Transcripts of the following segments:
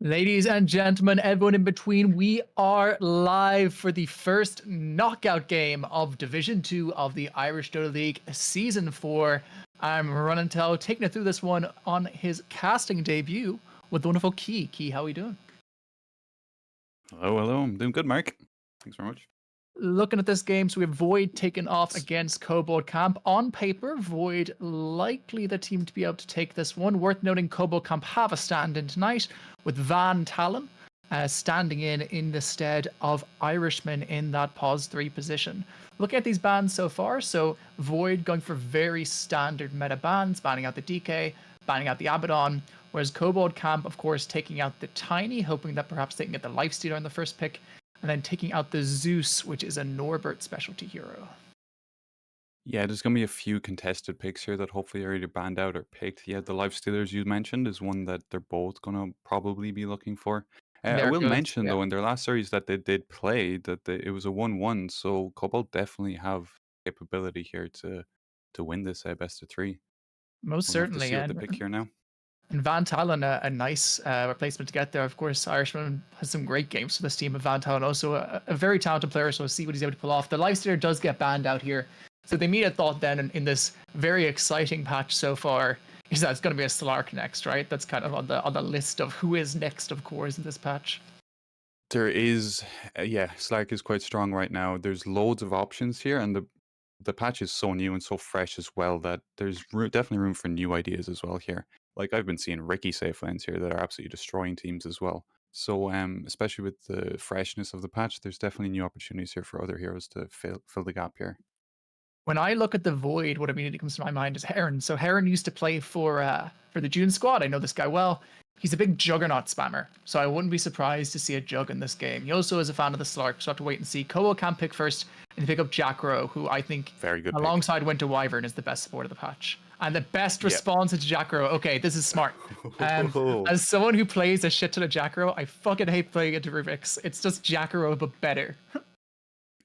Ladies and gentlemen, everyone in between, we are live for the first knockout game of Division 2 of the Irish Dota League Season 4. I'm Runnintel taking it through this one on his casting debut with the wonderful Key. Key, how are we doing? Hello, hello. I'm doing good, Mark. Thanks very much. Looking at this game, so we have Void taken off against Kobold Camp. On paper, Void likely the team to be able to take this one. Worth noting, Kobold Camp have a stand-in tonight with Van Talon standing in the stead of Irishman in that pause 3 position. Looking at these bans so far, so Void going for very standard meta bans, banning out the DK, banning out the Abaddon, whereas Kobold Camp, of course, taking out the Tiny, hoping that perhaps they can get the Lifestealer in the first pick, and then taking out the Zeus, which is a Norbert specialty hero. Yeah, there's going to be a few contested picks here that hopefully are either banned out or picked. Yeah, the Life Stealers you mentioned is one that they're both going to probably be looking for. I There will goes, mention, yeah, though, in their last series that they did play, that it was a 1-1, so Kobold definitely have capability here to win this best of three. most We'll have to certainly. see what they pick here now. And Van Talon, a nice replacement to get there. Of course, Irishman has some great games for this team. And Van Talon also a very talented player, so we'll see what he's able to pull off. The Lifestealer does get banned out here. So the immediate thought then in this very exciting patch so far is that it's going to be a Slark next, right? That's kind of on the list of who is next of course in this patch. There is, yeah, Slack is quite strong right now. There's loads of options here, and the patch is so new and so fresh as well that there's definitely room for new ideas as well here. Like I've been seeing Ricky safe lanes here that are absolutely destroying teams as well. So, especially with the freshness of the patch, there's definitely new opportunities here for other heroes to fill the gap here. When I look at the Void, what immediately comes to my mind is Heron. So Heron used to play for the June squad. I know this guy well. He's a big Juggernaut spammer, so I wouldn't be surprised to see a Jug in this game. He also is a fan of the Slark, so I have to wait and see. Kobo can pick first and pick up Jackro, who I think, Very good pick. alongside Winter Wyvern, is the best support of the patch. And the best Yeah. response to Jackro, okay, this is smart. As someone who plays a shit ton of Jackro, I fucking hate playing into Rubik's. It's just Jackro, but better.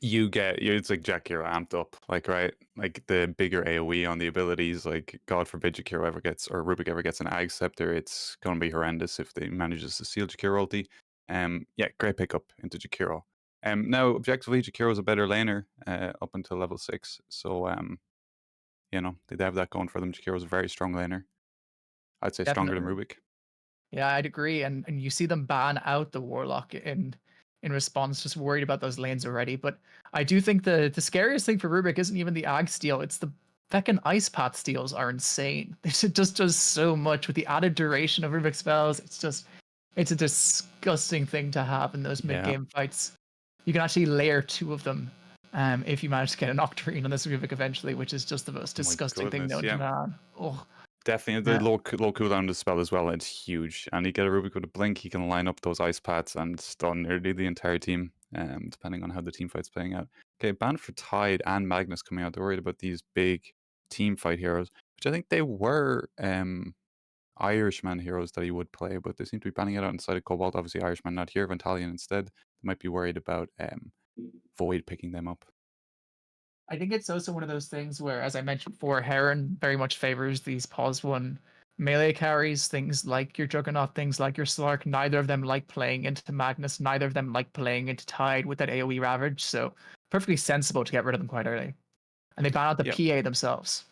It's like Jakiro amped up, like, right? Like the bigger AoE on the abilities, like God forbid Jakiro ever gets or Rubik ever gets an Ag Scepter, it's gonna be horrendous if they manages to steal Jakiro ulti. Yeah, great pickup into Jakiro. Now objectively Jakiro is a better laner up until level 6. So they have that going for them. Jakiro is a very strong laner. I'd say stronger than Definitely. Rubik. Yeah, I'd agree. And you see them ban out the Warlock in response, just worried about those lanes already. But I do think the scariest thing for Rubik isn't even the Ag steal, it's the feckin' Ice Path steals are insane. It just does so much with the added duration of Rubik spells. It's a disgusting thing to have in those mid Yeah. game fights. You can actually layer two of them if you manage to get an Octarine on this Rubik eventually, which is just the most Oh my disgusting thing goodness, known to yeah. man. Oh, Definitely, the low cooldown of the spell as well, it's huge. And you get a Rubik with a blink, he can line up those ice pads and stun nearly the entire team, depending on how the team fight's playing out. Okay, ban for Tide and Magnus coming out. They're worried about these big team fight heroes, which I think they were Irishman heroes that he would play, but they seem to be banning it out inside of Cobalt. Obviously, Irishman not here, Ventalion instead. They might be worried about Void picking them up. I think it's also one of those things where, as I mentioned before, Heron very much favors these pause one melee carries, things like your Juggernaut, things like your Slark. Neither of them like playing into Magnus, neither of them like playing into Tide with that AoE Ravage, so perfectly sensible to get rid of them quite early. And they ban out the Yeah, PA themselves.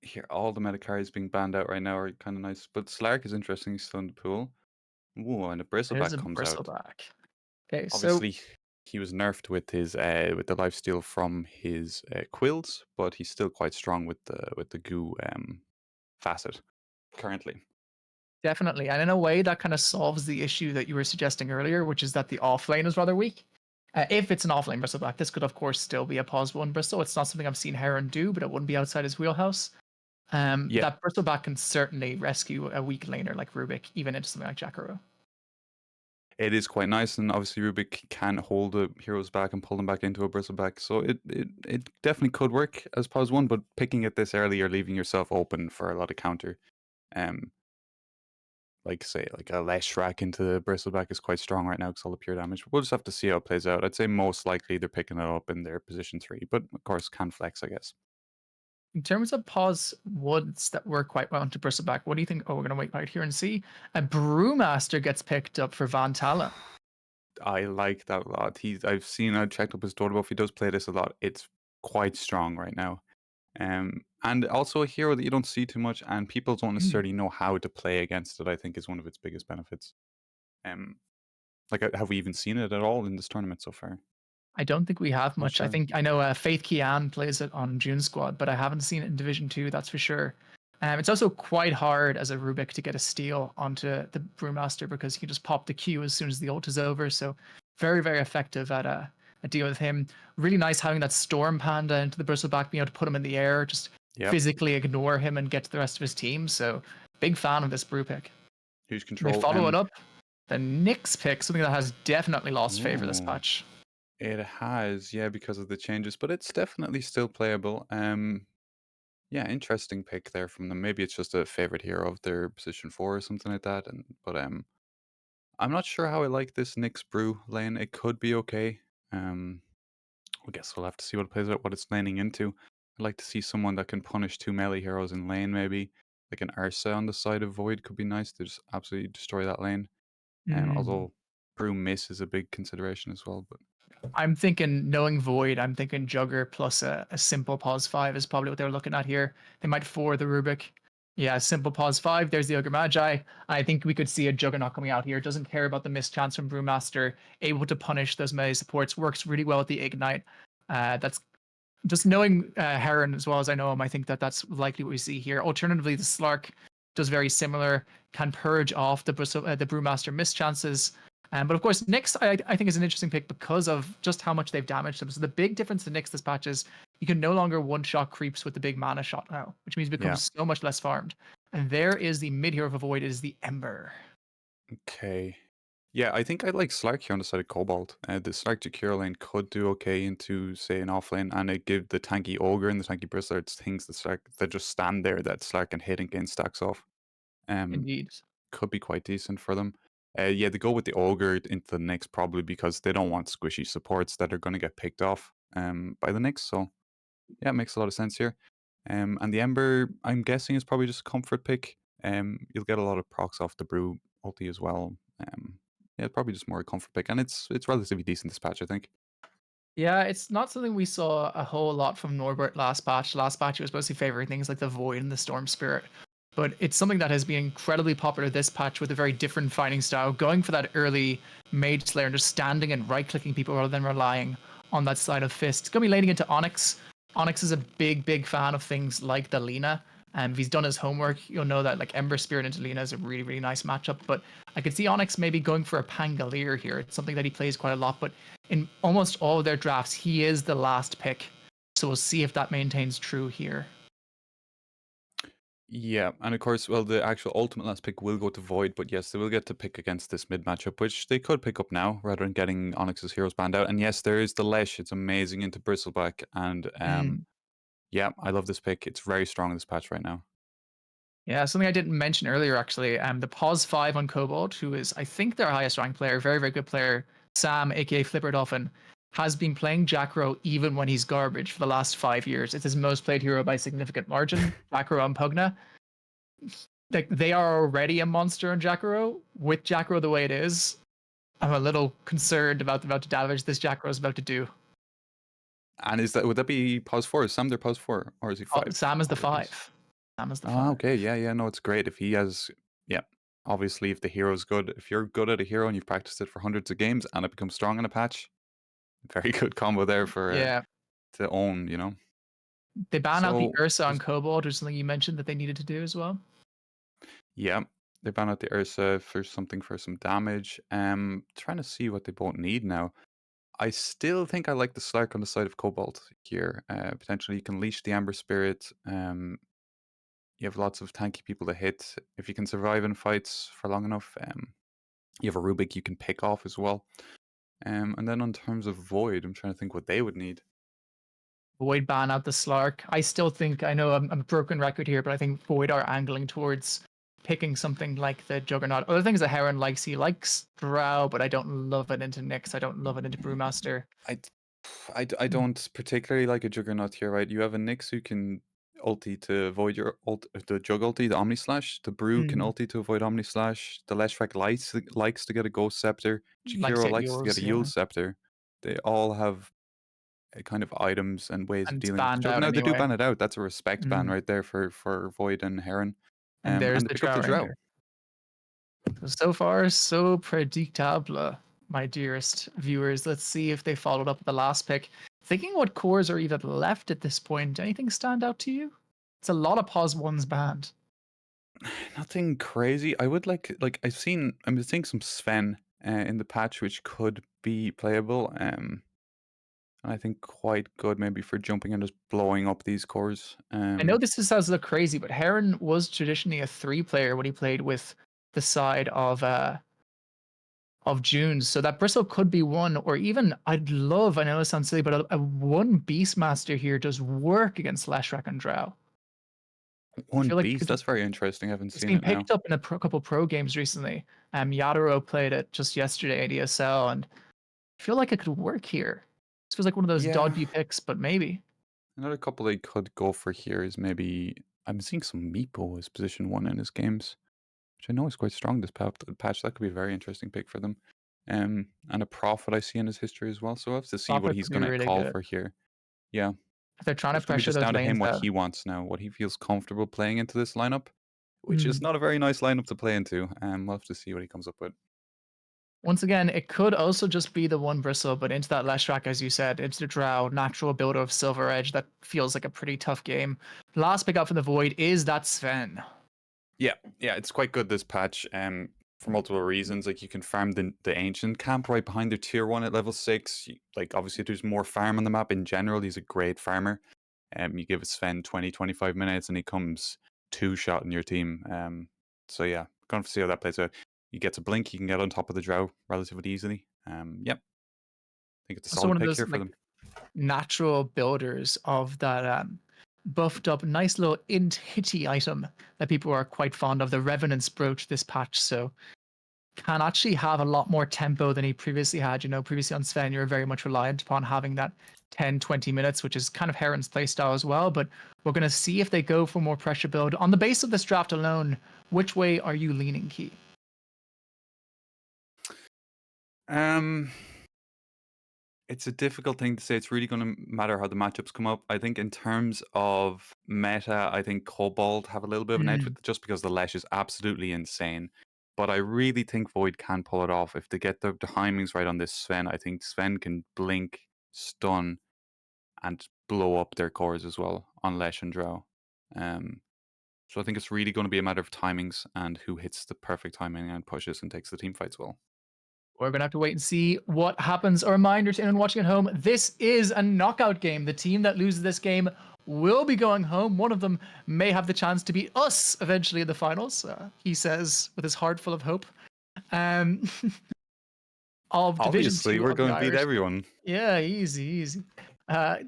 here, all the meta carries being banned out right now are kind of nice, but Slark is interesting, he's still in the pool. Ooh, and a There's bristleback a comes out. Bristleback. Okay, so Obviously, he was nerfed with his with the lifesteal from his quills, but he's still quite strong with the goo facet currently. definitely. And in a way, that kind of solves the issue that you were suggesting earlier, which is that the offlane is rather weak. If it's an offlane Bristleback, this could, of course, still be a pause one Bristle. It's not something I've seen Heron do, but it wouldn't be outside his wheelhouse. Yeah, That Bristleback can certainly rescue a weak laner like Rubik, even into something like Jacaro. it is quite nice, and obviously Rubik can hold the heroes back and pull them back into a bristleback, so it definitely could work as pause one. But picking it this early, you're leaving yourself open for a lot of counter. Um, like say like a Leshrac into the bristleback is quite strong right now because all the pure damage. We'll just have to see how it plays out. I'd say most likely they're picking it up in their position 3, but of course can flex, I guess. In terms of pause woods that work quite well into Bristleback, what do you think? Oh, we're gonna wait right here and see. A Brewmaster gets picked up for Van Tala. I like that a lot. I checked up his Dota buff. He does play this a lot. It's quite strong right now. And also a hero that you don't see too much, and people don't Hmm. necessarily know how to play against it. I think is one of its biggest benefits. Um, have we even seen it at all in this tournament so far? I don't think we have Not much. I sure. think I know Faith Kian plays it on June Squad, but I haven't seen it in Division 2, that's for sure. It's also quite hard as a Rubik to get a steal onto the Brewmaster because you can just pop the Q as soon as the ult is over. So very, very effective at a deal with him. Really nice having that Storm Panda into the Bristleback, being able to put him in the air, just Yep. physically ignore him and get to the rest of his team. So big fan of this brew pick. Huge And they control. follow it up. The Nyx pick, something that has definitely lost favor this Ooh, patch. it has, yeah, because of the changes, but it's definitely still playable. Yeah, interesting pick there from them. Maybe it's just a favorite hero of their position four or something like that. But I'm not sure how I like this Nyx brew lane. It could be okay. Um, I guess we'll have to see what it plays out, what it's laning into. I'd like to see someone that can punish two melee heroes in lane, maybe. Like an Ursa on the side of Void could be nice to just absolutely destroy that lane. Mm. Although brew miss is a big consideration as well. But I'm thinking, knowing Void, I'm thinking Jugger plus a simple pause 5 is probably what they're looking at here. They might 4 the Rubik. Yeah, simple pause 5. There's the Ogre Magi. I think we could see a Juggernaut coming out here. Doesn't care about the mischance from Brewmaster. Able to punish those melee supports. Works really well with the Ignite. That's just knowing Heron as well as I know him. I think that that's likely what we see here. Alternatively, the Slark does very similar. Can purge off the Brewmaster mischances. But of course, Nyx I think is an interesting pick because of just how much they've damaged them. So the big difference to Nyx this patch is you can no longer one-shot creeps with the big mana shot now, which means it yeah. becomes so much less farmed. And there is the mid hero of Avoid, is the Ember. Okay. Yeah, I think I like Slark here on the side of Kobold. The Slark to Cure lane could do okay into, say, an off lane, and it give the tanky Ogre and the tanky Bristler things that Slark that just stand there that Slark can hit and gain stacks off. Um, Indeed. could be quite decent for them. Yeah, they go with the Ogre into the Nyx probably because they don't want squishy supports that are going to get picked off by the Nyx. So yeah, it makes a lot of sense here. And the Ember, I'm guessing, is probably just a comfort pick. You'll get a lot of procs off the Brew ulti as well. Yeah, probably just more a comfort pick, and it's relatively decent this patch, I think. Yeah, it's not something we saw a whole lot from Norbert last patch. Last patch, he was mostly favoring things like the Void and the Storm Spirit. But it's something that has been incredibly popular this patch with a very different fighting style, going for that early Mage Slayer and just standing and right clicking people rather than relying on that side of Fist. It's going to be laning into Onyx. Onyx is a big, big fan of things like the Lina. And if he's done his homework, you'll know that like Ember Spirit into Lina is a really, really nice matchup. But I could see Onyx maybe going for a Pangolier here. It's something that he plays quite a lot. But in almost all of their drafts, he is the last pick. So we'll see if that maintains true here. Yeah, and of course, well, the actual ultimate last pick will go to Void, but yes, they will get to pick against this mid matchup, which they could pick up now rather than getting Onyx's heroes banned out. And yes, there is the Lesh. It's amazing into Bristleback, and Mm. yeah, I love this pick. It's very strong in this patch right now. Yeah, something I didn't mention earlier actually. The Pause 5 on Kobold, who is I think their highest ranked player, very, very good player, Sam, aka Flipper Dolphin, has been playing Jackro even when he's garbage for the last 5 years. It's his most played hero by significant margin. Jackro and Pugna. Like they are already a monster on Jackro. With Jackro the way it is, I'm a little concerned about the amount of damage this Jackro is about to do. And would that be pause four? Is Sam their pause four, or is he Oh, five? Sam is the Apologies. 5. Sam is the Ah, 5. okay, yeah, yeah, no, it's great if he has. Yeah, obviously, if the hero's good, if you're good at a hero and you've practiced it for hundreds of games and it becomes strong in a patch, very good combo there for Yeah. to own. You know. They ban out the So Ursa on there's Kobold, or something you mentioned that they needed to do as well. yeah, they ban out the Ursa for something for some damage. Trying to see what they both need now. I still think I like the Slark on the side of Cobalt here. Potentially, you can leash the Amber Spirit. You have lots of tanky people to hit. If you can survive in fights for long enough, you have a Rubik you can pick off as well. And then on terms of Void, I'm trying to think what they would need. Void ban out the Slark. I still think, I know I'm a broken record here, but I think Void are angling towards picking something like the Juggernaut. Other things that Heron likes, he likes Drow, but I don't love it into Nyx. I don't love it into Brewmaster. I, I don't particularly like a Juggernaut here, right? You have a Nyx who can ulti to avoid your the Jug ulti, the Omni Slash. The Brew can Mm, ulti to avoid Omni Slash. The Leshrac likes to get a Ghost Scepter. like to Jakiro get likes to get yours, a Yule yeah. Scepter. They all have kind of items and ways of And it's dealing with the banned Jug. out Now they do anyway. ban it out. That's a respect ban Mm. right there for Void and Heron. And there's And they the pick up the Drow Drow. Reindeer. So far, so predictable, my dearest viewers. Let's see if they followed up with the last pick. Thinking what cores are even left at this point. Anything stand out to you? It's a lot of pause ones banned. Nothing crazy. I would I'm seeing some Sven in the patch, which could be playable. I think quite good maybe for jumping and just blowing up these cores. I know this sounds a little crazy, but Heron was traditionally a 3 player when he played with the side of June's. So that Bristle could be one, or even I know it sounds silly, but a one Beastmaster here does work against Leshrac and Drow. I One feel like beast. That's very interesting. I haven't it's seen been it now. picked up in a couple pro games recently. Yadaro played it just yesterday at ESL, and I feel like it could work here. This feels like one of those Yeah, dodgy picks, but maybe. another couple they could go for here is maybe I'm seeing some Meepo as position 1 in his games, which I know is quite strong this patch. That could be a very interesting pick for them. And a Prophet I see in his history as well. So I have to see what Prophet he's could be going to really call good. for here. Yeah, If they're trying to it's going to be pressure just those down to him lanes what out. he wants now, what he feels comfortable playing into this lineup, which is Mm. not a very nice lineup to play into. We'll have to see what he comes up with. Once again, it could also just be the one Bristle, but into that Leshrac, as you said, into the Drow, natural builder of Silver Edge, that feels like a pretty tough game. Last pick up from the Void is that Sven. Yeah, it's quite good this patch. For multiple reasons, like you can farm the ancient camp right behind their tier 1 at level 6. Like obviously, there's more farm on the map in general. He's a great farmer. You give Sven 20-25 minutes, and he comes 2-shot in your team. So yeah, gonna see how that plays out. You get to blink, you can get on top of the Drow relatively easily. Yep, I think it's a Also solid one of pick those here for like them. natural builders of that buffed up, nice little int hitty item that people are quite fond of, the Revenant's Brooch this patch. So can actually have a lot more tempo than he previously had. You know, previously on Sven, you're very much reliant upon having that 10-20 minutes, which is kind of Heron's playstyle as well. But we're going to see if they go for more pressure build. On the base of this draft alone, which way are you leaning, Key? Um, It's a difficult thing to say. It's really going to matter how the matchups come up. I think in terms of meta, I think Kobold have a little bit of an edge Mm. with just because the Lesh is absolutely insane. But I really think Void can pull it off if they get the timings right on this Sven. I think Sven can blink, stun, and blow up their cores as well on Lesh and Drow. Um, so I think it's really going to be a matter of timings and who hits the perfect timing and pushes and takes the team fights well. We're going to have to wait and see what happens. A reminder to anyone watching at home, this is a knockout game. The team that loses this game will be going home. One of them may have the chance to beat us eventually in the finals, he says with his heart full of hope. Um, of Division Obviously, 2 we're of the going to beat Irish. everyone. Yeah, easy, easy.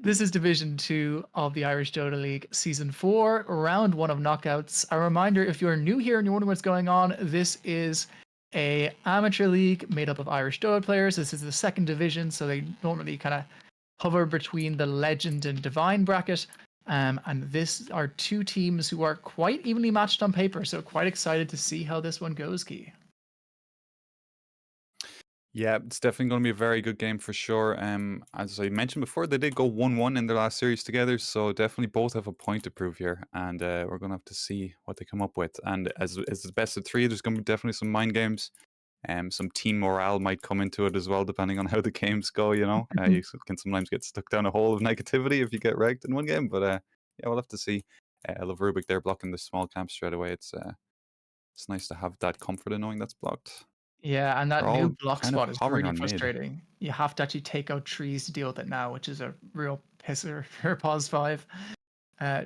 This is Division 2 of the Irish Dota League Season 4, Round 1 of Knockouts. A reminder, if you're new here and you're wondering what's going on, this is a amateur league made up of Irish Dota players. This is the second division, so they normally kind of hover between the Legend and Divine bracket. And this are two teams who are quite evenly matched on paper, so quite excited to see how this one goes, Key. Yeah, it's definitely going to be a very good game for sure. As I mentioned before, they did go 1-1 in their last series together, so definitely both have a point to prove here, and we're going to have to see what they come up with. And as the best of 3, there's going to be definitely some mind games. Some team morale might come into it as well, depending on how the games go. You know, you can sometimes get stuck down a hole of negativity if you get wrecked in one game. But yeah, we'll have to see. I love Rubik there blocking the small camp straight away. It's nice to have that comfort in knowing that's blocked. Yeah, and that They're new all block kind of spot is hovering really on mid. frustrating. You have to actually take out trees to deal with it now, which is a real pisser for pause 5.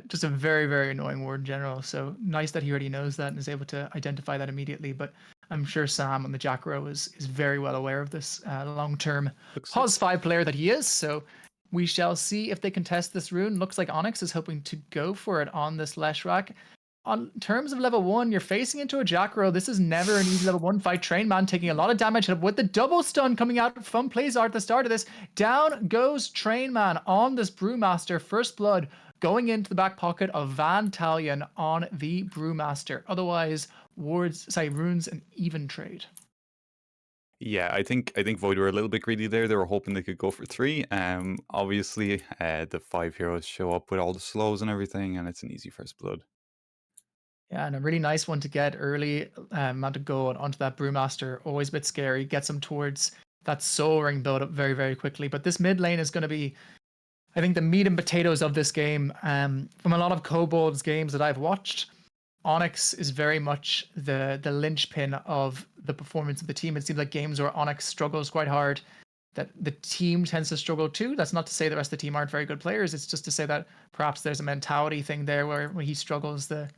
Just a very, very annoying word in general. So nice that he already knows that and is able to identify that immediately. But I'm sure Sam on the Jack Row is very well aware of this long-term Looks like pause 5 player that he is. So we shall see if they contest this rune. Looks like Onyx is hoping to go for it on this Leshrac. On terms of level 1, you're facing into a Jack Row. This is never an easy level 1 fight. Train Man taking a lot of damage with the double stun coming out from Playsart at the start of this. Down goes Train Man on this Brewmaster. First blood going into the back pocket of Van Talion on the Brewmaster. Otherwise, Runes an even trade. Yeah, I think Void were a little bit greedy there. They were hoping they could go for 3. Obviously, the 5 heroes show up with all the slows and everything, and it's an easy first blood. Yeah, and a really nice one to get early. Amount of gold onto that Brewmaster. Always a bit scary. Gets him towards that Soul Ring build up very, very quickly. But this mid lane is going to be, I think, the meat and potatoes of this game. From a lot of Kobold's games that I've watched, Onyx is very much the linchpin of the performance of the team. It seems like games where Onyx struggles quite hard, that the team tends to struggle too. That's not to say the rest of the team aren't very good players. It's just to say that perhaps there's a mentality thing there where when he struggles, the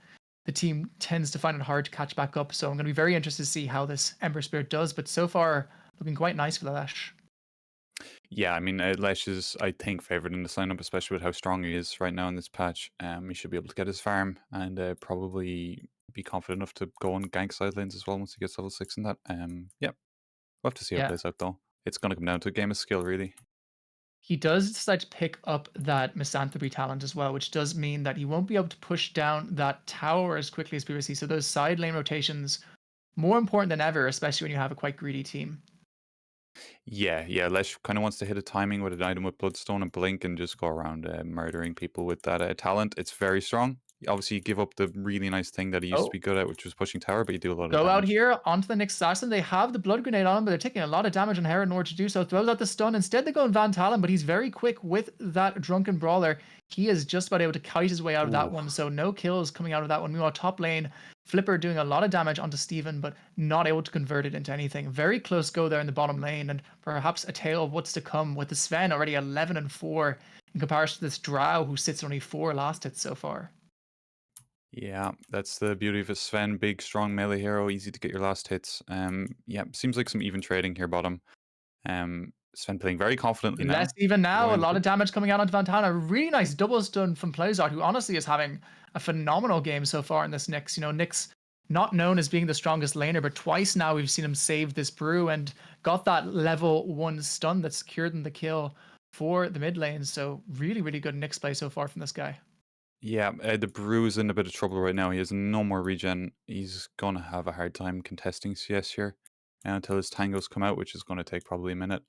team tends to find it hard to catch back up. So I'm going to be very interested to see how this Ember Spirit does. But so far, looking quite nice for the Lash. Yeah, I mean, Lesh is, I think, favored in the lineup, especially with how strong he is right now in this patch. He should be able to get his farm and probably be confident enough to go and gank side lanes as well once he gets level 6 in that. Yeah, we'll have to see how it Yeah, plays out though. It's going to come down to a game of skill, really. he does decide to pick up that Misanthropy talent as well, which does mean that he won't be able to push down that tower as quickly as previously. So those side lane rotations, more important than ever, especially when you have a quite greedy team. Yeah, Lesh kind of wants to hit a timing with an item with Bloodstone and Blink and just go around murdering people with that talent. It's very strong. Obviously, you give up the really nice thing that he used to Oh, be good at, which was pushing tower, but you do a lot of go out damage. here onto the next assassin. They have the blood grenade on him, but they're taking a lot of damage on Hera in order to do so. Throws out the stun. Instead, they go in Van Talon, but he's very quick with that drunken brawler. He is just about able to kite his way out of that Ooh. one. So no kills coming out of that one. Meanwhile, top lane, Flipper doing a lot of damage onto Steven, but not able to convert it into anything. Very close go there in the bottom lane, and perhaps a tale of what's to come with the Sven already 11-4 in comparison to this Drow who sits only 4 last hits so far. Yeah, that's the beauty of a Sven, big, strong melee hero, easy to get your last hits. Yeah, seems like some even trading here, bottom. Sven playing very confidently Less now. even Going now, a in the lot of pit. damage coming out onto Vantana. Really nice double stun from Plezard, who honestly is having a phenomenal game so far in this Nyx. You know, Nyx not known as being the strongest laner, but twice now we've seen him save this brew and got that level 1 stun that secured him the kill for the mid lane. So really, really good Nyx play so far from this guy. Yeah, the Brew is in a bit of trouble right now. He has no more regen. He's going to have a hard time contesting CS here until his tangos come out, which is going to take probably a minute.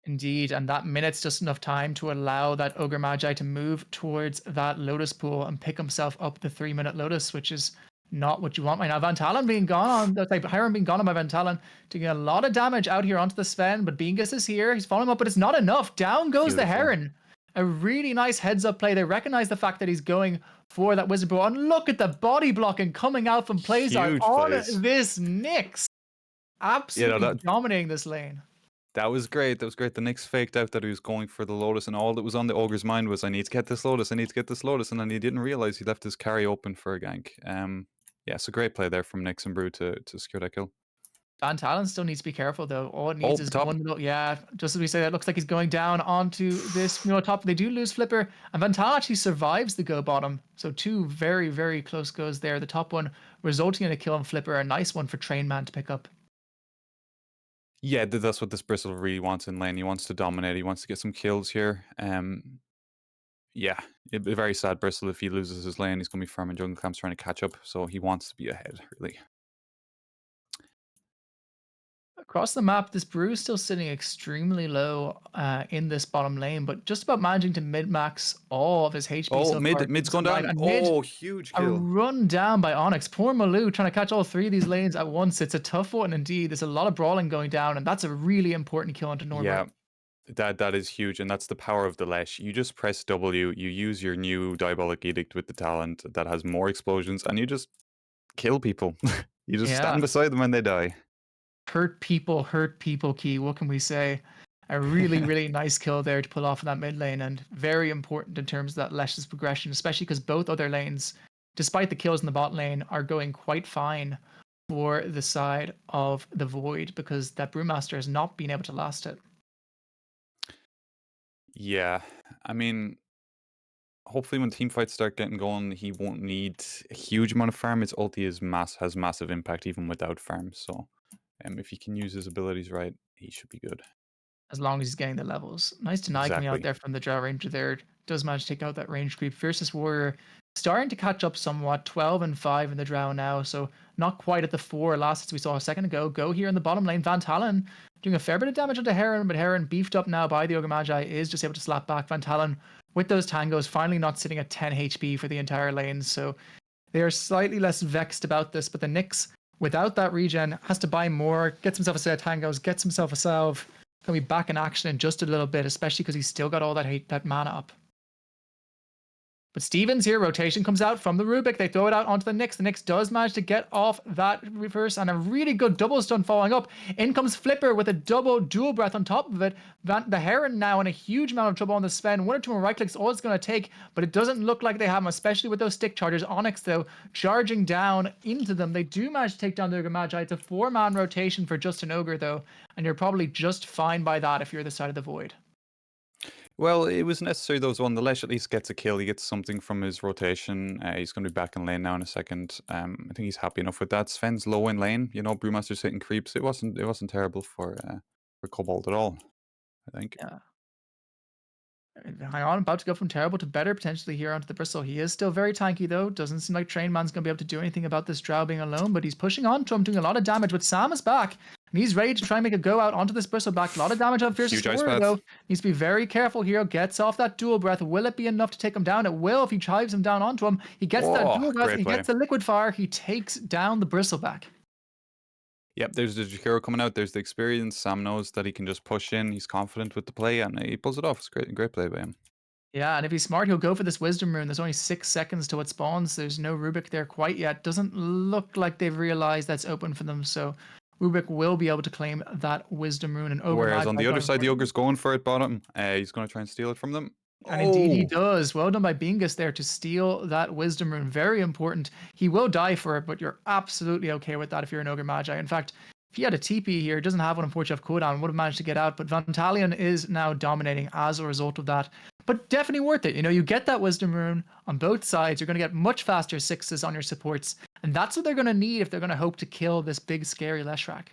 Indeed, and that minute's just enough time to allow that Ogre Magi to move towards that Lotus pool and pick himself up the 3-minute Lotus, which is not what you want right now. Van Talon being gone on, that's like Hiram being gone on by Van Talon, taking a lot of damage out here onto the Sven, but Bingus is here. He's following him up, but it's not enough. Down goes the Beautiful. Heron. A really nice heads up play. They recognize the fact that he's going for that Wizard Bro. And look at the body blocking coming out from Plazar Huge on plays. this Nyx. You know, Absolutely that dominating this lane. that was great. That was great. The Knicks faked out that he was going for the Lotus, and all that was on the Ogre's mind was, I need to get this Lotus, I need to get this Lotus, and then he didn't realize he left his carry open for a gank. Yeah, so great play there from Nyx and Brew to secure that kill. Van Talen still needs to be careful though. All it Oh, needs is top. one little, yeah, just as we say, that looks like he's going down onto this top. They do lose Flipper, and Van Talen actually survives the go bottom. So two very, very close goes there. The top one resulting in a kill on Flipper, a nice one for Train Man to pick up. Yeah, that's what this Bristle really wants in lane. He wants to dominate. He wants to get some kills here. Yeah, it'd be very sad Bristle if he loses his lane. He's going to be farming jungle camps trying to catch up, so he wants to be ahead, really. Across the map, this brew is still sitting extremely low in this bottom lane, but just about managing to mid-max all of his HP Oh, so far. mid's Keeps gone alive. down. And mid, Oh, huge a kill. run down by Onyx. Poor Malou trying to catch all 3 of these lanes at once. It's a tough one indeed. There's a lot of brawling going down, and that's a really important kill onto Norbert. Yeah, that is huge, and that's the power of the Lesh. You just press W, you use your new Diabolic Edict with the talent that has more explosions, and you just kill people. You just Yeah, stand beside them when they die. hurt people key. What can we say? A really, really nice kill there to pull off in that mid lane, and very important in terms of that Lesh's progression, especially because both other lanes, despite the kills in the bot lane, are going quite fine for the side of the Void because that Brewmaster has not been able to last it. Yeah, I mean, hopefully when team fights start getting going, he won't need a huge amount of farm. His ulti has massive impact even without farm. So, if he can use his abilities right, he should be good. As long as he's getting the levels. Nice deny coming out Exactly. there from the Drow Ranger there does manage to take out that range creep. Fiercest Warrior starting to catch up somewhat, 12 and 5 in the Drow now, so not quite at the 4 last hits we saw a second ago. Go here in the bottom lane. Van Talon doing a fair bit of damage onto Heron, but Heron, beefed up now by the Ogre Magi, is just able to slap back. Van Talon with those tangos finally not sitting at 10 HP for the entire lane, so they are slightly less vexed about this, but the Nyx, without that regen, has to buy more, gets himself a set of tangos, gets himself a salve, can be back in action in just a little bit, especially because he's still got all that mana up. But Stevens here, rotation comes out from the Rubik. They throw it out onto the Nyx. The Nyx does manage to get off that reverse and a really good double stun following up. In comes Flipper with a dual breath on top of it. The Heron now in a huge amount of trouble on the Sven. 1 or 2 more right clicks, all it's going to take, but it doesn't look like they have him, especially with those stick chargers. Onyx, though, charging down into them. They do manage to take down the Ogre Magi. It's a 4-man rotation for just an Ogre, though, and you're probably just fine by that if you're the side of the Void. Well, it was necessary though as well. The Lesh at least gets a kill. He gets something from his rotation. He's going to be back in lane now in a second. I think he's happy enough with that. Sven's low in lane. You know, Brewmaster's hitting creeps. It wasn't terrible for Kobold at all, I think. Yeah. Hang on, about to go from terrible to better potentially here onto the Bristle. He is still very tanky though. Doesn't seem like Train Man's going to be able to do anything about this Drow being alone, but he's pushing on to him, doing a lot of damage. But Sam is back, and he's ready to try and make a go out onto this Bristle back. A lot of damage on Fierce Warrior though. Needs to be very careful here. Gets off that dual breath. Will it be enough to take him down? It will if he chives him down onto him. He gets that dual breath, he gets the liquid fire, he takes down the Bristleback. Yep, there's the hero coming out. There's the experience. Sam knows that he can just push in. He's confident with the play, and he pulls it off. It's great play by him. Yeah, and if he's smart, he'll go for this Wisdom Rune. There's only 6 seconds till it spawns. There's no Rubik there quite yet. Doesn't look like they've realized that's open for them, so Rubik will be able to claim that Wisdom Rune. And whereas on the other side, the Ogre's going for it bottom. He's going to try and steal it from them. And indeed he does. Well done by Bingus there to steal that Wisdom Rune. Very important. He will die for it, but you're absolutely okay with that if you're an Ogre Magi. In fact, if he had a TP here, doesn't have one, unfortunately, of cooldown, would have managed to get out. But Vantalion is now dominating as a result of that. But definitely worth it. You know, you get that Wisdom Rune on both sides. You're going to get much faster 6s on your supports. And that's what they're going to need if they're going to hope to kill this big, scary Leshrac.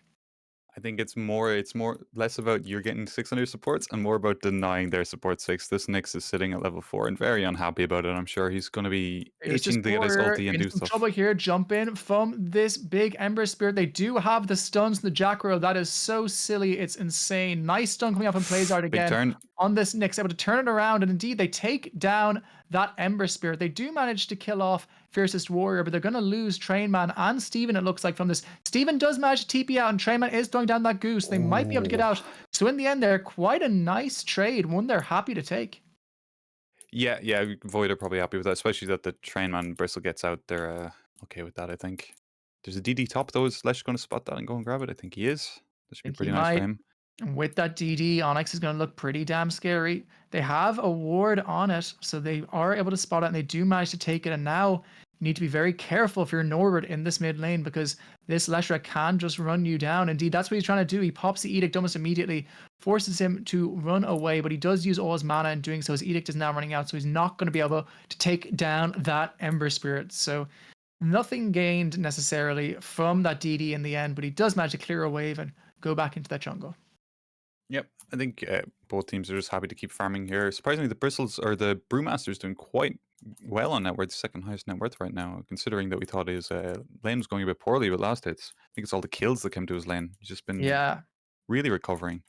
I think it's less about you're getting 600 supports and more about denying their support 6. This Nyx is sitting at level 4 and very unhappy about it. I'm sure he's going to be itching to get his ulti and do stuff. Trouble here, jump in from this big Ember Spirit. They do have the stuns, the Jackro. That is so silly. It's insane. Nice stun coming off and plays out again on this Nyx, able to turn it around. And indeed, they take down that Ember Spirit. They do manage to kill off Fiercest Warrior, but they're going to lose Trainman and Steven, it looks like, from this. Steven does manage to TP out, and Trainman is throwing down that goose. They might be able to get out. So in the end, they're quite a nice trade, one they're happy to take. Yeah, Void are probably happy with that, especially that the Trainman Bristle gets out. They're okay with that, I think. There's a DD top, though. Is Lesh going to spot that and go and grab it? I think he is. That should be pretty nice for him. And with that DD, Onyx is going to look pretty damn scary. They have a ward on it, so they are able to spot it, and they do manage to take it. And now you need to be very careful if you're Norbert in this mid lane, because this Leshrac can just run you down. Indeed, that's what he's trying to do. He pops the Edict almost immediately, forces him to run away, but he does use all his mana in doing so. His Edict is now running out, so he's not going to be able to take down that Ember Spirit. So nothing gained necessarily from that DD in the end, but he does manage to clear a wave and go back into that jungle. Yep, I think both teams are just happy to keep farming here. Surprisingly, the Bristles or the Brewmaster's doing quite well on net worth, second highest net worth right now, considering that we thought his lane was going a bit poorly with last hits. I think it's all the kills that came to his lane. He's just been really recovering.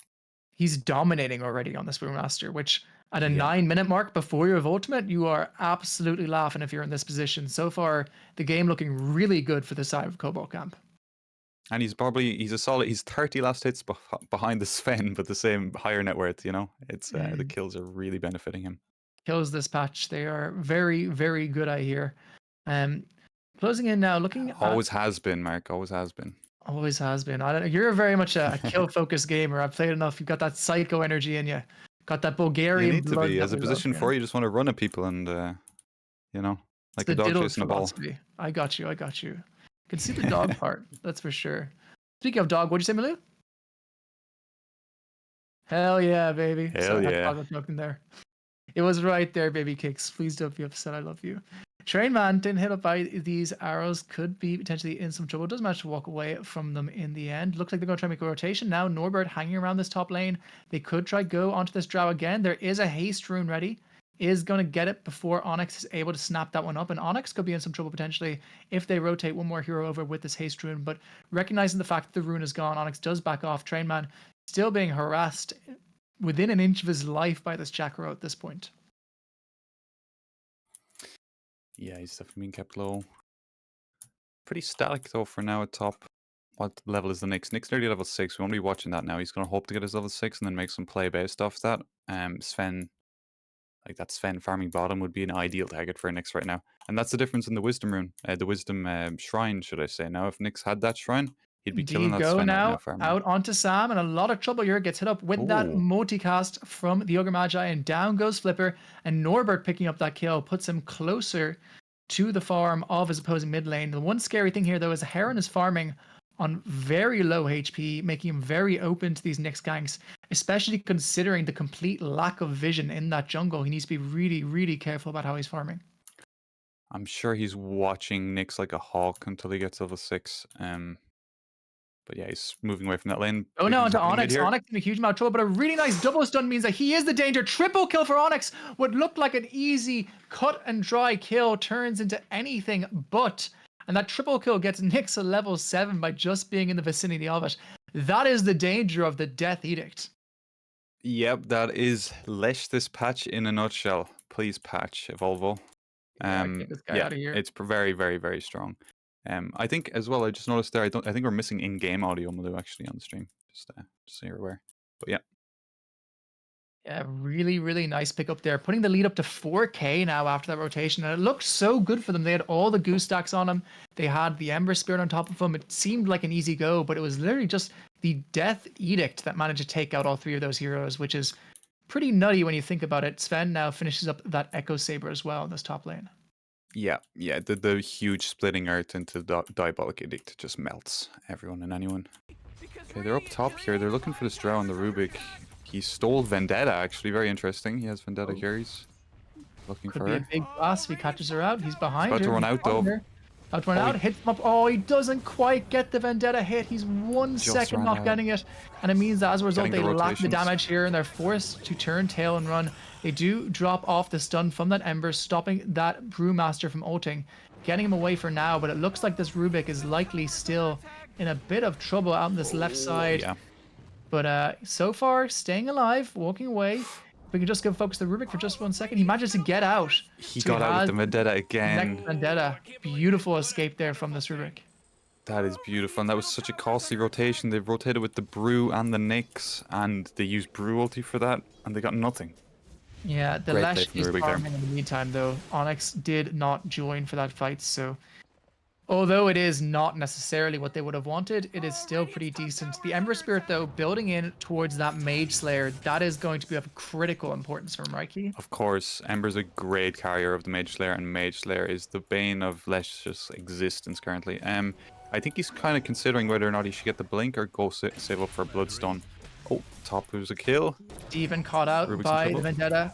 He's dominating already on this Brewmaster, which at a 9-minute mark before your ultimate, you are absolutely laughing if you're in this position. So far, the game looking really good for the side of Kobold camp. And he's 30 last hits behind the Sven, but the same higher net worth, you know? It's the kills are really benefiting him. Kills this patch. They are very, very good, I hear. Closing in now, looking always has been, Mark. Always has been. Always has been. I don't know. You're very much a kill-focused gamer. I've played enough. You've got that psycho energy in you. Got that Bulgarian. You need to be. As a position 4, you just want to run at people and, you know, like a dog chasing a ball. I got you. Can see the dog part, that's for sure. Speaking of dog, what'd you say, Malou? Hell yeah, baby. Hell yeah. There. It was right there, baby kicks. Please don't be upset. I love you. Trainman didn't hit up by these arrows. Could be potentially in some trouble. Does manage to walk away from them in the end. Looks like they're going to try and make a rotation. Now Norbert hanging around this top lane. They could try go onto this drow again. There is a haste rune ready. is going to get it before Onyx is able to snap that one up. And Onyx could be in some trouble potentially if they rotate one more hero over with this haste rune. But recognizing the fact that the rune is gone, Onyx does back off. Trainman still being harassed within an inch of his life by this Jacaro at this point. Yeah, he's definitely being kept low. Pretty static though for now at top. What level is the Nyx? Nyx nearly level 6. We won't be watching that now. He's going to hope to get his level 6 and then make some play based off that. Sven, like that Sven farming bottom would be an ideal target for Nyx right now. And that's the difference in the Wisdom rune. The Wisdom Shrine, should I say. Now, if Nyx had that shrine, he'd be killing that Go Sven right now now farming. out onto Sam, and a lot of trouble here. Gets hit up with that multicast from the Ogre Magi, and down goes Flipper. And Norbert picking up that kill puts him closer to the farm of his opposing mid lane. The one scary thing here, though, is Heron is farming on very low HP, making him very open to these Nyx ganks, especially considering the complete lack of vision in that jungle. He needs to be really, really careful about how he's farming. I'm sure he's watching Nyx like a hawk until he gets level 6. But yeah, he's moving away from that lane. Oh no, onto Onyx. Here. Onyx in a huge amount of trouble, but a really nice double stun means that he is the danger. Triple kill for Onyx. What looked like an easy cut and dry kill turns into anything but. And that triple kill gets Nyx a level 7 by just being in the vicinity of it. That is the danger of the Death Edict. Yep, that is Lesh this patch in a nutshell. Please patch, Evolvo. Get this guy out of here. It's very, very, very strong. I think as well. I just noticed there. I think we're missing in-game audio, Malu, actually on the stream. Just so you're aware. But yeah. Yeah, really, really nice pick up there. Putting the lead up to 4K now after that rotation. And it looked so good for them. They had all the goose stacks on them. They had the Ember Spirit on top of them. It seemed like an easy go, but it was literally just the Death Edict that managed to take out all 3 of those heroes, which is pretty nutty when you think about it. Sven now finishes up that Echo Saber as well in this top lane. Yeah. The huge splitting earth into the Diabolic Edict just melts everyone and anyone. Okay, they're up top here. They're looking for the Drow and the Rubik. He stole Vendetta, actually. Very interesting. He has Vendetta carries. Looking Could for be her. a big boss. He catches her out. He's behind her. About to run out, though. About to run out. Hits him up. Oh, he doesn't quite get the Vendetta hit. He's 1 second not getting it. And it means that as a result, they lack the damage here and they're forced to turn tail and run. They do drop off the stun from that Ember, stopping that Brewmaster from ulting, getting him away for now. But it looks like this Rubik is likely still in a bit of trouble out on this left side. Yeah. But so far, staying alive, walking away. We can just go focus the Rubik for just 1 second. He manages to get out. He got out with the Vendetta again. Next Vendetta. Beautiful escape there from this Rubik. That is beautiful, and that was such a costly rotation. They've rotated with the Brew and the Nyx, and they used Brew ulti for that, and they got nothing. Yeah, the Lesh is farming in the meantime, though. Onyx did not join for that fight, so although it is not necessarily what they would have wanted, it is still pretty decent. The Ember Spirit, though, building in towards that Mage Slayer, that is going to be of critical importance for him, right, Key? Of course, Ember's a great carrier of the Mage Slayer, and Mage Slayer is the bane of Lesh's existence currently. I think he's kind of considering whether or not he should get the Blink or go save up for Bloodstone. Oh, top was a kill. Steven caught out by the Vendetta.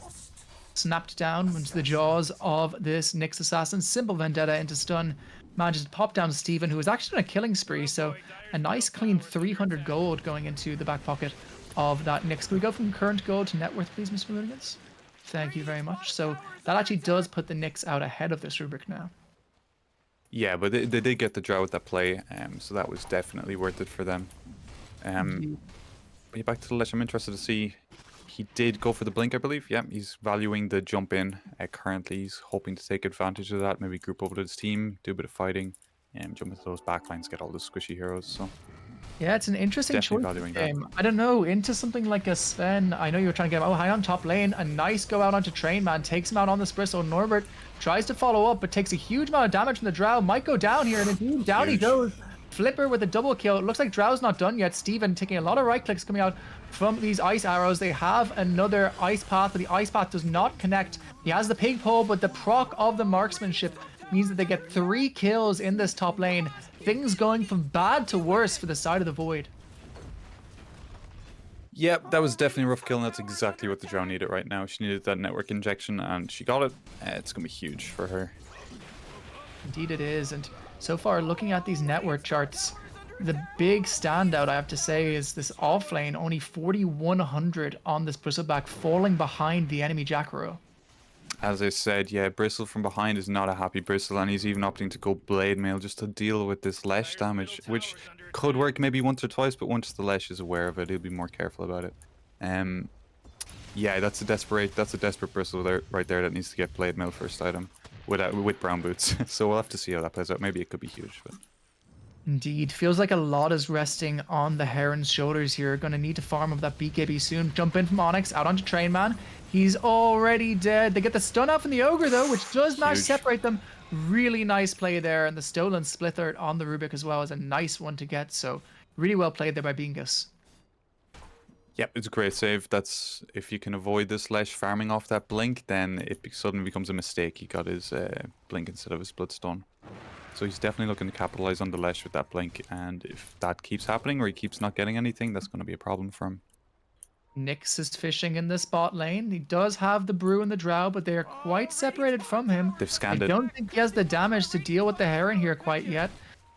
Snapped down into the jaws of this Nyx assassin. Simple Vendetta into stun. Manages to pop down Steven, who is actually on a killing spree. So a nice clean 300 gold going into the back pocket of that Nyx. Can we go from current gold to net worth, please, Mr. Moonigans? Thank you very much. So that actually does put the Nyx out ahead of this Rubik now. Yeah, but they did get the draw with that play, so that was definitely worth it for them. But back to the Lesh, I'm interested to see. He did go for the Blink, I believe. Yeah, he's valuing the jump in. Currently, he's hoping to take advantage of that. Maybe group over to his team, do a bit of fighting, and jump into those backlines, get all the squishy heroes. So yeah, it's an interesting choice. I don't know, into something like a Sven. I know you were trying to get him high on top lane. A nice go out onto Train Man, takes him out on the Bristle. Norbert tries to follow up, but takes a huge amount of damage from the Drow. Might go down here, and indeed, down he goes. Flipper with a double kill. It looks like Drow's not done yet. Steven taking a lot of right clicks coming out from these ice arrows. They have another ice path, but the ice path does not connect. He has the pig pole, but the proc of the marksmanship means that they get 3 kills in this top lane. Things going from bad to worse for the side of the Void. Yep, that was definitely a rough kill, and that's exactly what the Drow needed right now. She needed that network injection, and she got it. It's going to be huge for her. Indeed it is, and so far, looking at these network charts, the big standout, I have to say, is this offlane, only 4,100 on this Bristleback, falling behind the enemy Jacaro. As I said, yeah, Bristle from behind is not a happy Bristle, and he's even opting to go Blade Mail just to deal with this Lesh damage, which could work maybe once or twice, but once the Lesh is aware of it, he'll be more careful about it. Yeah, that's a desperate Bristle there, right there, that needs to get Blade Mail first item with Brown Boots. So we'll have to see how that plays out. Maybe it could be huge, but Indeed. Feels like a lot is resting on the Heron's shoulders here. Gonna need to farm up that BKB soon. Jump in from Onyx, out onto Train Man. He's already dead. They get the stun out from the Ogre though, which does manage to Huge. separate them. Really nice play there. And the stolen Splither on the Rubik as well is a nice one to get. So really well played there by Bingus. Yep, it's a great save. That's if you can avoid this Lesh farming off that Blink, then it suddenly becomes a mistake. He got his Blink instead of his Bloodstone. So he's definitely looking to capitalize on the Lesh with that Blink, and if that keeps happening or he keeps not getting anything, that's going to be a problem for him. Nyx is fishing in this bot lane. He does have the Brew and the Drow, but they are quite separated from him. They've scanned I it. don't think he has the damage to deal with the Heron here quite yet.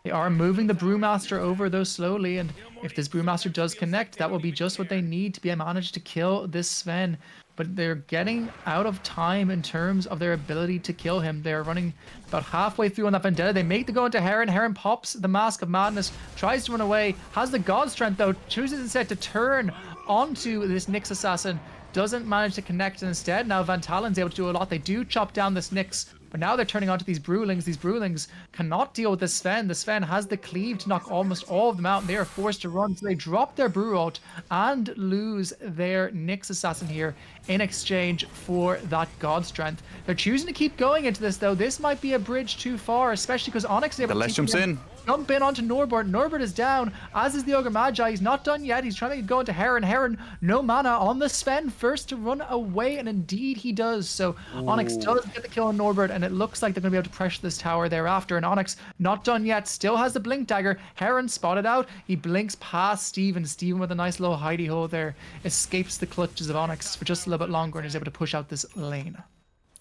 They are moving the Brewmaster over though slowly, and if this Brewmaster does connect, that will be just what they need to be managed to kill this Sven. But they're getting out of time in terms of their ability to kill him. They're running about halfway through on that Vendetta. They make the go into Heron. Heron pops the Mask of Madness, tries to run away, has the God Strength though, chooses instead to turn onto this Nyx Assassin. Doesn't manage to connect, and instead now Van Talen's able to do a lot. They do chop down this Nyx, but now they're turning onto these Brewlings. These Brewlings cannot deal with the Sven. The Sven has the cleave to knock almost all of them out, and they are forced to run. So they drop their Brew ult and lose their Nyx Assassin here in exchange for that God Strength. They're choosing to keep going into this though. This might be a bridge too far, especially because Onyx is able The to Lesh jumps in. jump in onto Norbert. Norbert is down, as is the Ogre Magi. He's not done yet. He's trying to go into Heron. Heron, no mana on the Sven, first to run away, and indeed he does. So Onyx does get the kill on Norbert, and it looks like they're going to be able to pressure this tower thereafter. And Onyx, not done yet, still has the Blink Dagger. Heron spotted out. He blinks past Steven. Steven with a nice little hidey hole there escapes the clutches of Onyx for just a little bit longer and is able to push out this lane.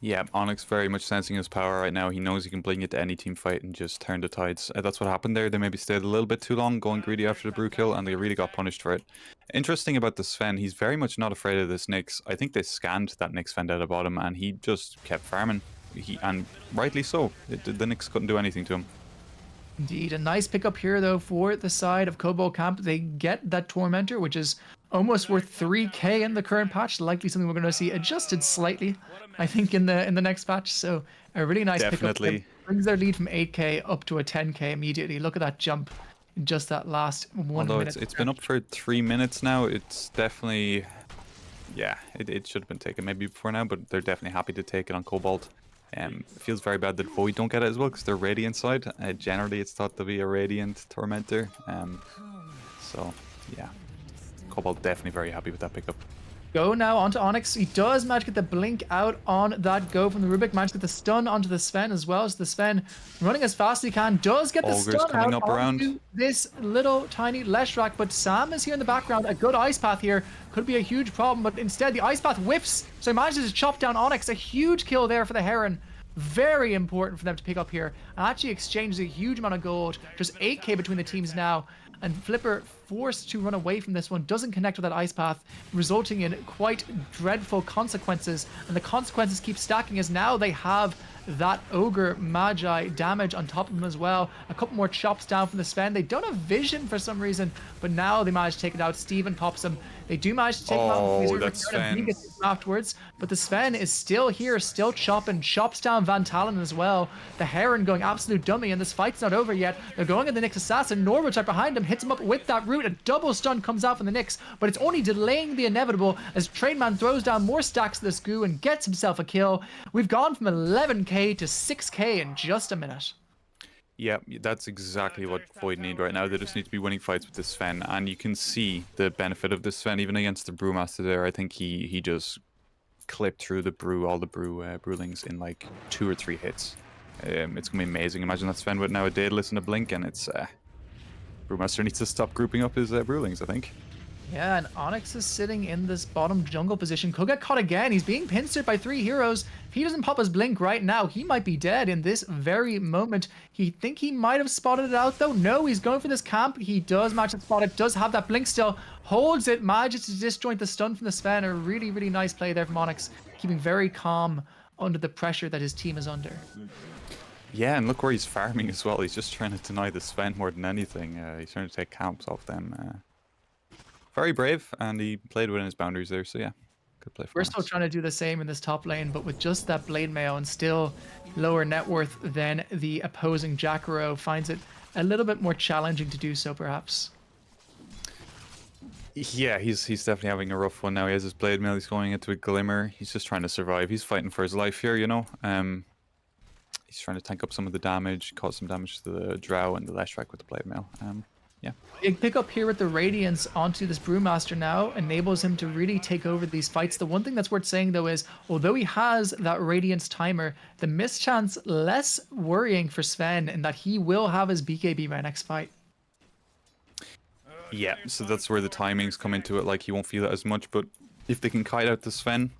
Yeah, Onyx very much sensing his power right now. He knows he can bring it to any team fight and just turn the tides. That's what happened there. They maybe stayed a little bit too long going greedy after the Brew kill, and they really got punished for it. Interesting about the Sven, he's very much not afraid of this Nyx. I think they scanned that Nyx Vendetta bottom, and he just kept farming. And rightly so. The Nyx couldn't do anything to him. Indeed, a nice pickup here though for the side of Kobold Camp. They get that Tormentor, which is almost worth 3k in the current patch. Likely something we're going to see adjusted slightly, I think, in the next patch. So a really nice Definitely. pickup. Brings their lead from 8k up to a 10k immediately. Look at that jump in just that last 1 Although minute. it's been up for 3 minutes now, it's definitely... Yeah, it should have been taken maybe before now, but they're definitely happy to take it on Kobold. It feels very bad that Void don't get it as well because they're Radiant side. Generally, it's thought to be a Radiant Tormentor. So, yeah. Kobold definitely very happy with that pickup. Go now onto Onyx. He does manage to get the blink out on that go from the Rubik. Managed to get the stun onto the Sven as well. So the Sven, running as fast as he can, does get the Ogre's stun coming out up around. onto this little tiny Leshrac. But Sam is here in the background. A good Ice Path here could be a huge problem. But instead, the Ice Path whiffs. So he manages to chop down Onyx. A huge kill there for the Heron. Very important for them to pick up here. And actually exchanges a huge amount of gold. Just 8k between the teams now. And Flipper, forced to run away from this one, doesn't connect with that Ice Path, resulting in quite dreadful consequences. And the consequences keep stacking as now they have that Ogre Magi damage on top of them as well. A couple more chops down from the Sven. They don't have vision for some reason, but now they manage to take it out. Steven pops him. They do manage to take him out. Oh, that Sven. Afterwards, but the Sven is still here, still chopping, chops down Van Talen as well. The Heron going absolute dummy, and this fight's not over yet. They're going at the Nyx Assassin. Norbert's right behind him, hits him up with that root. A double stun comes out from the Nyx, but it's only delaying the inevitable as Trainman throws down more stacks of this goo and gets himself a kill. We've gone from 11k to 6k in just a minute. Yeah, that's exactly what Void need right now. They just need to be winning fights with this Sven, and you can see the benefit of this Sven even against the Brewmaster there. I think he just clipped through all the Brewlings in like 2 or 3 hits. It's gonna be amazing. Imagine that Sven with now a Daedalus and a Blink, and it's Brewmaster needs to stop grouping up his Brewlings, I think. Yeah, and Onyx is sitting in this bottom jungle position. Could get caught again. He's being pincered by 3 heroes. If he doesn't pop his blink right now, he might be dead in this very moment. He think he might have spotted it out though. No, he's going for this camp. He does manage to spot it, does have that blink still, holds it, manages to disjoint the stun from the Sven. A really, really nice play there from Onyx, keeping very calm under the pressure that his team is under. Yeah, and look where he's farming as well. He's just trying to deny the Sven more than anything. He's trying to take camps off them. Very brave, and he played within his boundaries there. So yeah, good play for We're still Onyx. trying to do the same in this top lane, but with just that blade mail and still lower net worth than the opposing Jacaro, finds it a little bit more challenging to do so, perhaps. Yeah, he's definitely having a rough one now. He has his blade mail. He's going into a glimmer. He's just trying to survive. He's fighting for his life here, you know. He's trying to tank up some of the damage, cause some damage to the Drow and the Leshrac with the blade mail. Yeah. Big pick up here with the Radiance onto this Brewmaster now enables him to really take over these fights. The one thing that's worth saying though is, although he has that Radiance timer, the mischance less worrying for Sven in that he will have his BKB by next fight. Yeah, so that's where the timings come into it. Like, he won't feel it as much, but if they can kite out the Sven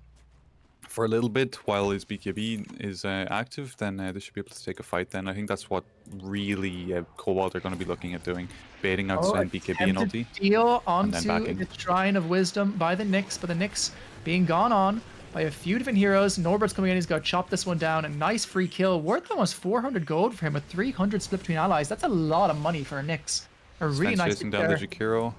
for a little bit while his BKB is active, then they should be able to take a fight then. I think that's what really Kobold are going to be looking at doing. Baiting out Sven, BKB, and ulti. Deal onto backing. the Shrine of Wisdom by the Nyx, but the Nyx being gone on by a few different heroes. Norbert's coming in, he's got to chop this one down. A nice free kill, worth almost 400 gold for him with 300 split between allies. That's a lot of money for a Nyx. A really nice chasing down the Jakiro.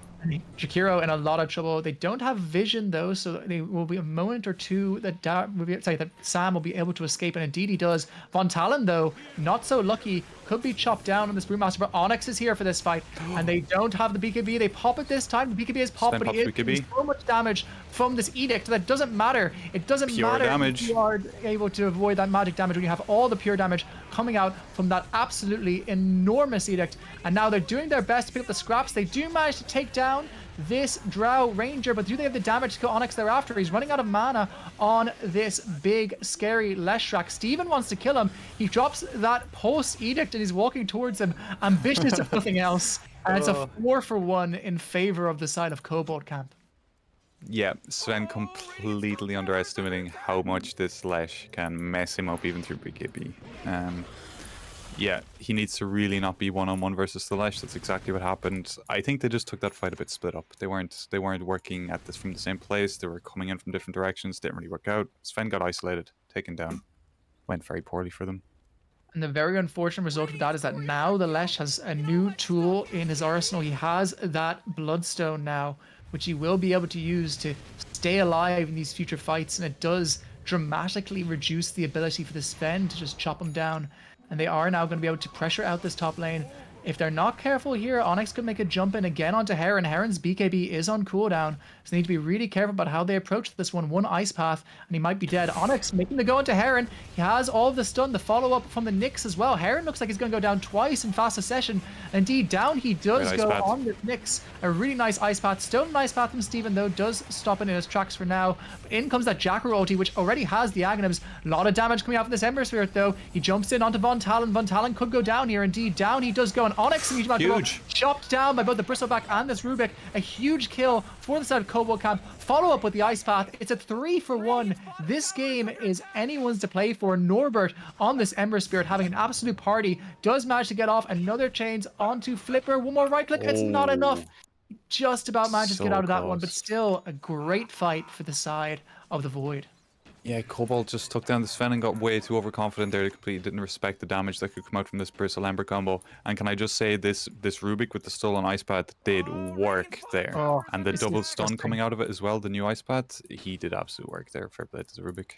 Jakiro in a lot of trouble. They don't have vision though, so they will be a moment or two that that Sam will be able to escape, and indeed he does. Von Talon though, not so lucky, could be chopped down on this Brewmaster, but Onyx is here for this fight, and they don't have the BKB. They pop it this time. The BKB is popped, but he is doing so much damage from this edict that doesn't matter. It doesn't matter damage. if you are able to avoid that magic damage when you have all the pure damage coming out from that absolutely enormous edict. And now they're doing their best to pick up the scraps. They do manage to take down this Drow Ranger, but do they have the damage to kill Onyx thereafter? He's running out of mana on this big, scary Leshrac. Steven wants to kill him. He drops that Pulse Edict and he's walking towards him, ambitious if nothing else. And it's a 4-for-1 in favor of the side of Kobold camp. Yeah, Sven completely underestimating how much this Lesh can mess him up even through BKB. Yeah, he needs to really not be one-on-one versus the Lesh. That's exactly what happened. I think they just took that fight a bit split up. They weren't working at this from the same place. They were coming in from different directions. Didn't really work out. Sven got isolated, taken down. Went very poorly for them. And the very unfortunate result of that is that now the Lesh has a new tool in his arsenal. He has that Bloodstone now, which he will be able to use to stay alive in these future fights. And it does dramatically reduce the ability for the Sven to just chop him down. And they are now going to be able to pressure out this top lane. If they're not careful here, Onyx could make a jump in again onto Heron. Heron's BKB is on cooldown, so they need to be really careful about how they approach this one. One Ice Path, and he might be dead. Onyx making the go into Heron. He has all of the stun, the follow-up from the Nyx as well. Heron looks like he's going to go down twice in fast succession. Indeed, down he does go on the Nyx. A really nice Ice Path. Still an Ice Path from Steven, though, does stop it in his tracks for now. But in comes that Jacker ulti, which already has the Aghanims. A lot of damage coming out from this Ember Spirit, though. He jumps in onto Von Talon. Von Talon could go down here. Indeed, down he does go. And Onyx huge. Chopped down by both the Bristleback and this Rubik. A huge kill for the side of Kobold camp. Follow up with the Ice Path. It's a 3-for-1. This game is anyone's to play for. Norbert on this Ember Spirit having an absolute party. Does manage to get off another chains onto Flipper. One more right click. It's not enough. Just about manages to get out of that one, but still a great fight for the side of the Void. Yeah, Kobold just took down the Sven and got way too overconfident there. They completely didn't respect the damage that could come out from this Bristle Ember combo. And can I just say, this Rubik with the stolen Ice Path did work there. Oh, and the double stun coming out of it as well, the new Ice Path, he did absolute work there. Fair play to the Rubik.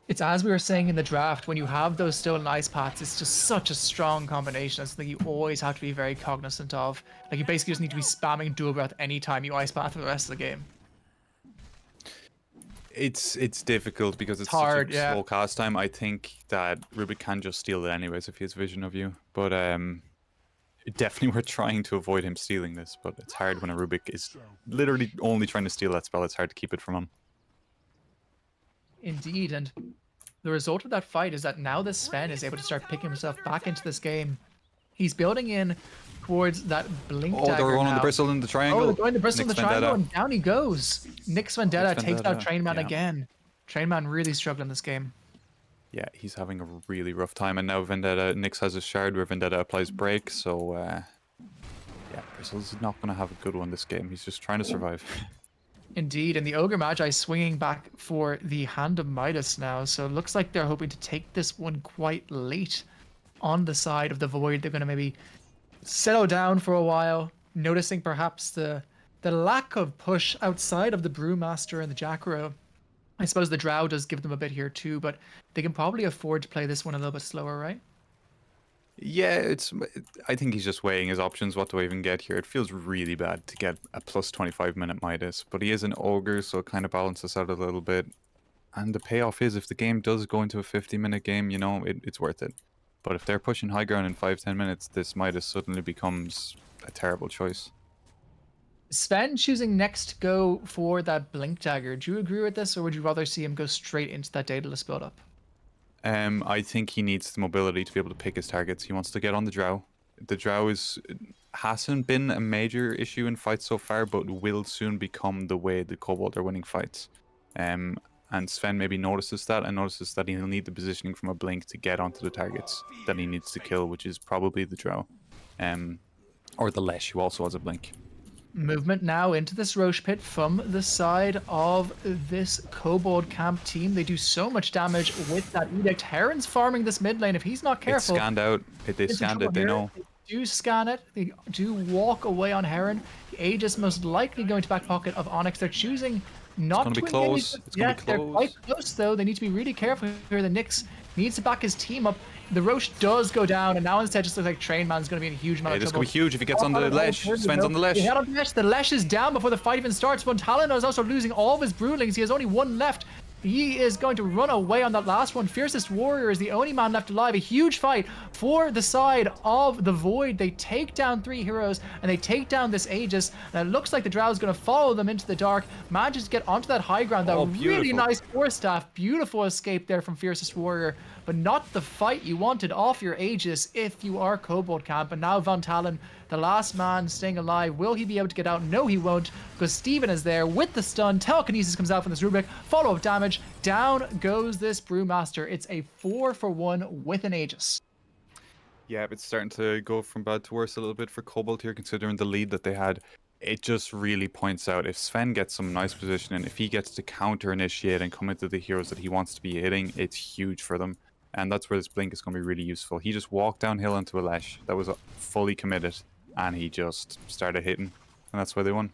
It's as we were saying in the draft, when you have those stolen Ice Paths, it's just such a strong combination. It's something you always have to be very cognizant of. Like, you basically just need to be spamming Dual Breath anytime you Ice Path for the rest of the game. It's difficult because it's hard, such a slow cast time. I think that Rubik can just steal it anyways if he has vision of you. But definitely we're trying to avoid him stealing this. But it's hard when a Rubik is literally only trying to steal that spell. It's hard to keep it from him. Indeed, and the result of that fight is that now this Sven is able to start picking himself back into this game. He's building in towards that blink dagger. They're going now. on the Bristle in the triangle. Oh, they're going to Bristle in the triangle, and down he goes. Nyx Vendetta takes out Trainman again. Trainman really struggling this game. Yeah, he's having a really rough time, and now Vendetta, Nyx has a shard where Vendetta applies break, so yeah, Bristle's not going to have a good one this game. He's just trying to survive. Indeed, and the Ogre Magi swinging back for the Hand of Midas now. So it looks like they're hoping to take this one quite late on the side of the Void. They're going to maybe settle down for a while, noticing perhaps the lack of push outside of the Brewmaster and the Jackrow. I suppose the Drow does give them a bit here too, but they can probably afford to play this one a little bit slower, right? Yeah, I think he's just weighing his options. What do I even get here? It feels really bad to get a plus 25-minute Midas, but he is an ogre, so it kind of balances out a little bit. And the payoff is, if the game does go into a 50-minute game, you know, it's worth it. But if they're pushing high ground in 5-10 minutes, this Midas suddenly becomes a terrible choice. Sven choosing next to go for that Blink Dagger. Do you agree with this, or would you rather see him go straight into that Daedalus build-up? I think he needs the mobility to be able to pick his targets. He wants to get on the Drow. The Drow hasn't been a major issue in fights so far, but will soon become the way the Kobold are winning fights. And Sven maybe notices that, and notices that he'll need the positioning from a Blink to get onto the targets that he needs to kill, which is probably the Drow. Or the Lesh, who also has a Blink. Movement now into this Roche Pit from the side of this Kobold camp team. They do so much damage with that Edict. Heron's farming this mid lane. If he's not careful... It's scanned out. They scanned it, they know. They do scan it. They do walk away on Heron. The Aegis most likely going to back pocket of Onyx. They're choosing not to... It's going to be close. It's going to be close. They're quite close, though. They need to be really careful here. The Nyx needs to back his team up. The Roche does go down, and now instead just looks like Train Man's going to be in a huge amount of trouble. This is going to be huge if he gets on the Lesh. Sven's on the Lesh. The Lesh is down before the fight even starts. Von Talon is also losing all of his Broodlings. He has only one left. He is going to run away on that last one. Fiercest Warrior is the only man left alive. A huge fight for the side of the Void. They take down 3 heroes, and they take down this Aegis. And it looks like the Drow is going to follow them into the dark. Manages to get onto that high ground. That really nice Force Staff. Beautiful escape there from Fiercest Warrior. But not the fight you wanted off your Aegis if you are Kobold camp. And now Von Talon, the last man staying alive. Will he be able to get out? No, he won't, because Steven is there with the stun. Telekinesis comes out from this Rubik. Follow-up damage. Down goes this Brewmaster. It's a 4-for-1 with an Aegis. Yeah, it's starting to go from bad to worse a little bit for Kobold here, considering the lead that they had. It just really points out, if Sven gets some nice positioning, if he gets to counter-initiate and come into the heroes that he wants to be hitting, it's huge for them. And that's where this Blink is going to be really useful. He just walked downhill into a Lesh that was fully committed, and he just started hitting, and that's why they won.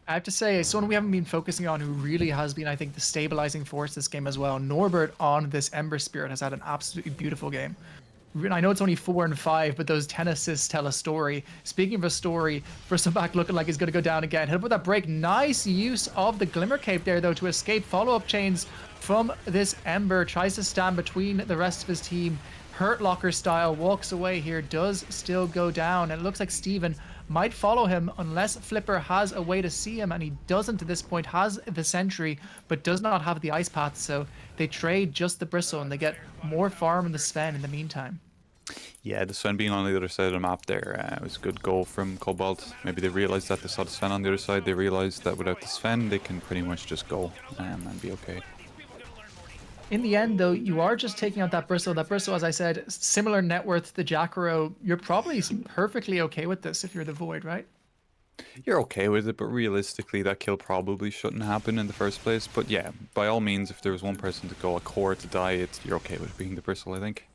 I have to say, someone we haven't been focusing on who really has been, I think, the stabilizing force this game as well. Norbert on this Ember Spirit has had an absolutely beautiful game. I know it's only 4 and 5, but those 10 assists tell a story. Speaking of a story, back looking like he's going to go down again. Hit up with that break. Nice use of the Glimmer Cape there, though, to escape follow-up chains from this Ember. Tries to stand between the rest of his team. Hurt Locker style, walks away here, does still go down. And it looks like Steven might follow him unless Flipper has a way to see him, and he doesn't at this point. Has the Sentry, but does not have the Ice Path, so they trade just the Bristle, and they get more farm in the Sven in the meantime. Yeah, the Sven being on the other side of the map there was a good goal from Kobold. Maybe they realized that they saw the Sven on the other side. They realized that without the Sven, they can pretty much just go and be okay. In the end, though, you are just taking out that Bristle. That Bristle, as I said, similar net worth to the Jackrow. You're probably perfectly okay with this if you're the Void, right? You're okay with it, but realistically, that kill probably shouldn't happen in the first place. But yeah, by all means, if there was one person to go, a core to die, you're okay with being the Bristle, I think.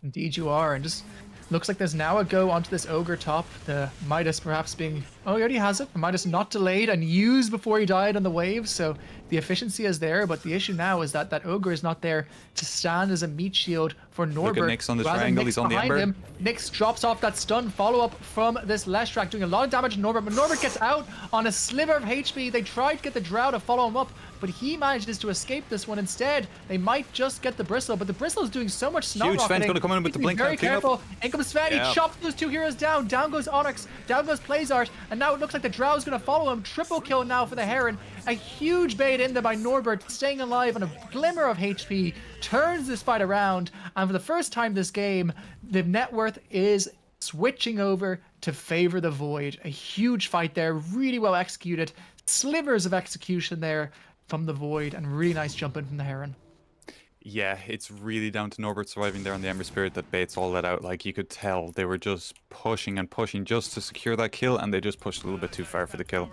Indeed you are, and just looks like there's now a go onto this Ogre top. The Midas perhaps being... Oh, he already has it. The Midas not delayed and used before he died on the wave, so the efficiency is there, but the issue now is that that Ogre is not there to stand as a meat shield for Norbert. Look at Nyx on the triangle, he's on the Ember. Him. Nyx drops off that stun follow-up from this Leshrac, doing a lot of damage to Norbert, but Norbert gets out on a sliver of HP. They tried to get the Drow to follow him up, but he manages to escape this one instead. They might just get the Bristle, but the Bristle is doing so much snot rocketing. Huge Sven's going to come in with the Blink. Very careful. In comes Sven, he chops those 2 heroes down. Down goes Onyx, down goes Plazart, and now it looks like the Drow is going to follow him. Triple kill now for the Heron. A huge bait in there by Norbert, staying alive on a glimmer of HP, turns this fight around, and for the first time this game, the net worth is switching over to favor the Void. A huge fight there, really well executed. Slivers of execution there from the Void, and really nice jump in from the Heron. Yeah, it's really down to Norbert surviving there on the Ember Spirit that baits all that out. Like, you could tell they were just pushing and pushing just to secure that kill, and they just pushed a little bit too far for the kill.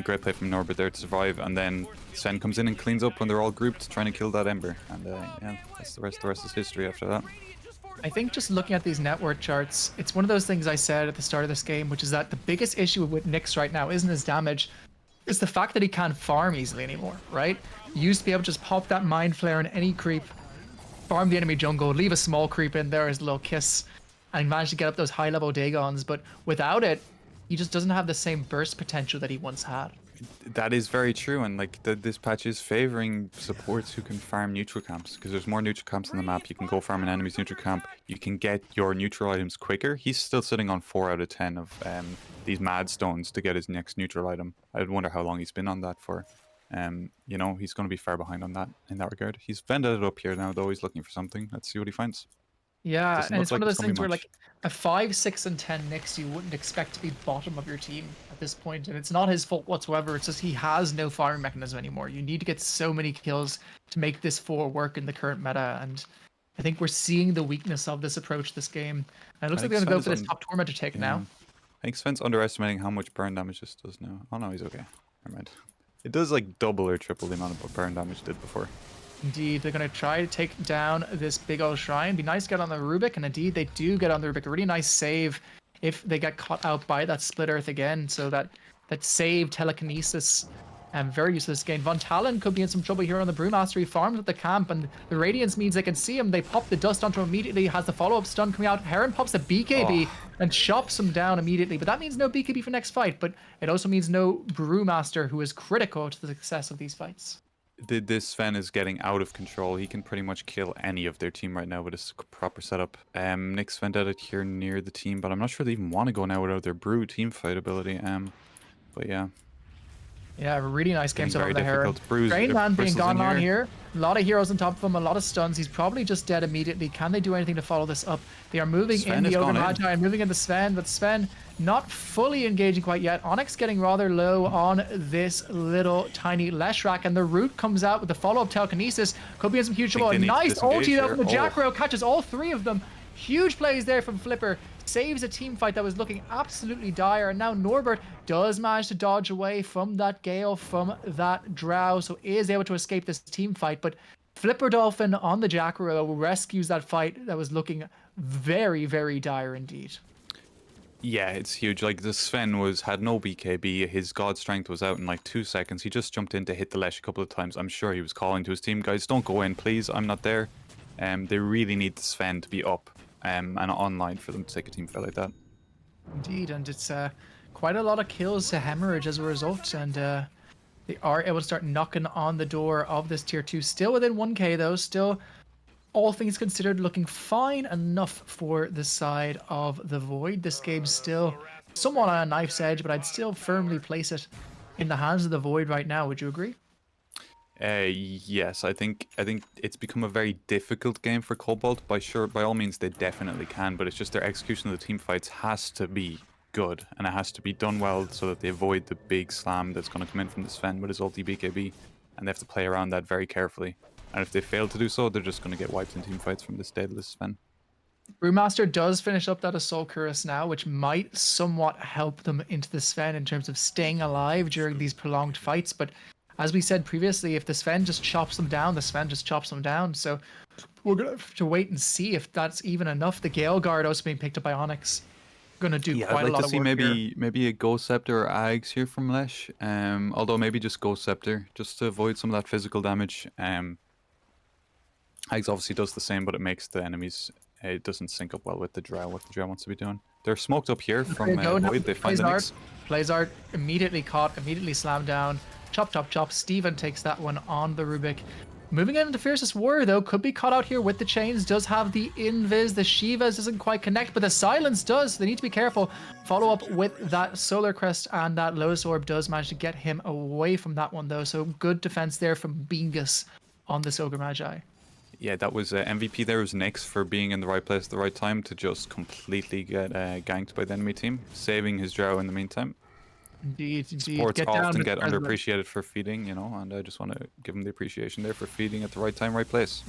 Great play from Norbert there to survive, and then Sven comes in and cleans up when they're all grouped trying to kill that Ember. And yeah, that's the rest. The rest is history after that. I think just looking at these network charts, it's one of those things I said at the start of this game, which is that the biggest issue with Nyx right now isn't his damage, it's the fact that he can't farm easily anymore, right? You used to be able to just pop that Mind Flare in any creep, farm the enemy jungle, leave a small creep in there as a little kiss, and manage to get up those high-level Dagons, but without it, he just doesn't have the same burst potential that he once had. That is very true, and like this patch is favoring supports who can farm neutral camps because there's more neutral camps on the map. You can go farm an enemy's neutral camp. You can get your neutral items quicker. He's still sitting on 4 out of 10 of these mad stones to get his next neutral item. I'd wonder how long he's been on that for. You know, he's going to be far behind on that in that regard. He's vended it up here now, though. He's looking for something. Let's see what he finds. Yeah, Doesn't and look it's one like of it's those going to things be where much. like a 5, 6, and 10 Nyx you wouldn't expect to be bottom of your team at this point, and it's not his fault whatsoever. It's just he has no firing mechanism anymore. You need to get so many kills to make this 4 work in the current meta, and I think we're seeing the weakness of this approach this game. And it looks I like think they're gonna Sven go is for this on. top tormentor take Yeah. now. I think Sven's underestimating how much burn damage this does now. Oh no, he's okay. Never mind. It does like double or triple the amount of burn damage it did before. Indeed, they're going to try to take down this big old shrine. Be nice to get on the Rubik, and indeed they do get on the Rubik. A really nice save if they get caught out by that split earth again. So that save telekinesis, very useful this game. Von Talon could be in some trouble here on the Brewmaster. He farms at the camp, and the Radiance means they can see him. They pop the dust onto him immediately. Has the follow-up stun coming out. Heron pops the BKB and chops him down immediately. But that means no BKB for next fight. But it also means no Brewmaster, who is critical to the success of these fights. This Sven is getting out of control. He can pretty much kill any of their team right now with his proper setup. Nick's Vendetta here near the team, but I'm not sure they even want to go now without their Brew team fight ability. But yeah. Yeah, a really nice game Getting so far very with the Heron. difficult. Bruise- Grain Man being bristles gone in on here. here. A lot of heroes on top of him, a lot of stuns. He's probably just dead immediately. Can they do anything to follow this up? They are moving Sven in has the Ogre gone in. Magi and moving into Sven, but Sven not fully engaging quite yet. Onyx getting rather low on this little tiny Leshrac, and the root comes out with the follow-up telekinesis. Could be in some huge trouble. they need to Nice disengage ulti though here. from the Oh. Jackrow, catches all 3 of them. Huge plays there from Flipper. Saves a team fight that was looking absolutely dire. And now Norbert does manage to dodge away from that Gale, from that Drow, so is able to escape this team fight. But Flipper Dolphin on the Jackrow rescues that fight that was looking very, very dire indeed. Yeah, it's huge. Like the Sven had no BKB. His God Strength was out in like 2 seconds. He just jumped in to hit the Lesh a couple of times. I'm sure he was calling to his team, guys, don't go in, please. I'm not there. They really need the Sven to be up and online for them to take a team fight like that. Indeed, and it's quite a lot of kills to Hemorrhage as a result, and they are able to start knocking on the door of this tier 2. Still within 1k though, still all things considered looking fine enough for the side of the Void. This game's still somewhat on a knife's edge, but I'd still firmly place it in the hands of the Void right now. Would you agree? Yes, I think it's become a very difficult game for Kobold. By all means, they definitely can, but it's just their execution of the team fights has to be good, and it has to be done well so that they avoid the big slam that's going to come in from the Sven with his ulti BKB, and they have to play around that very carefully. And if they fail to do so, they're just going to get wiped in team fights from this Daedalus Sven. Brewmaster does finish up that Assault Cuirass now, which might somewhat help them into the Sven in terms of staying alive during these prolonged fights, but as we said previously, if the Sven just chops them down, the Sven just chops them down. So we're going to have to wait and see if that's even enough. The Gale Guard also being picked up by Onyx. Going to do quite I'd a like lot to of see work here. maybe a Ghost Scepter or Ags here from Lesh. Although maybe just Ghost Scepter, just to avoid some of that physical damage. Ags obviously does the same, but it makes the enemies... It doesn't sync up well with the Drow, what the Drow wants to be doing. They're smoked up here from Void. They find the Nyx. Plays immediately caught, immediately slammed down. Chop, chop, chop. Steven takes that one on the Rubik. Moving into Fiercest Warrior, though, could be caught out here with the chains. Does have the Invis. The Shivas doesn't quite connect, but the Silence does. They need to be careful. Follow up with that Solar Crest, and that Lotus Orb does manage to get him away from that one, though. So good defense there from Bingus on this Ogre Magi. Yeah, that was MVP there was Nyx for being in the right place at the right time to just completely get ganked by the enemy team, saving his Drow in the meantime. Indeed. Sports Get down often with get President. underappreciated for feeding, you know, and I just want to give him the appreciation there for feeding at the right time, right place.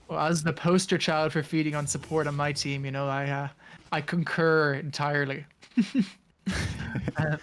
Well, as the poster child for feeding on support on my team, I concur entirely. Uh,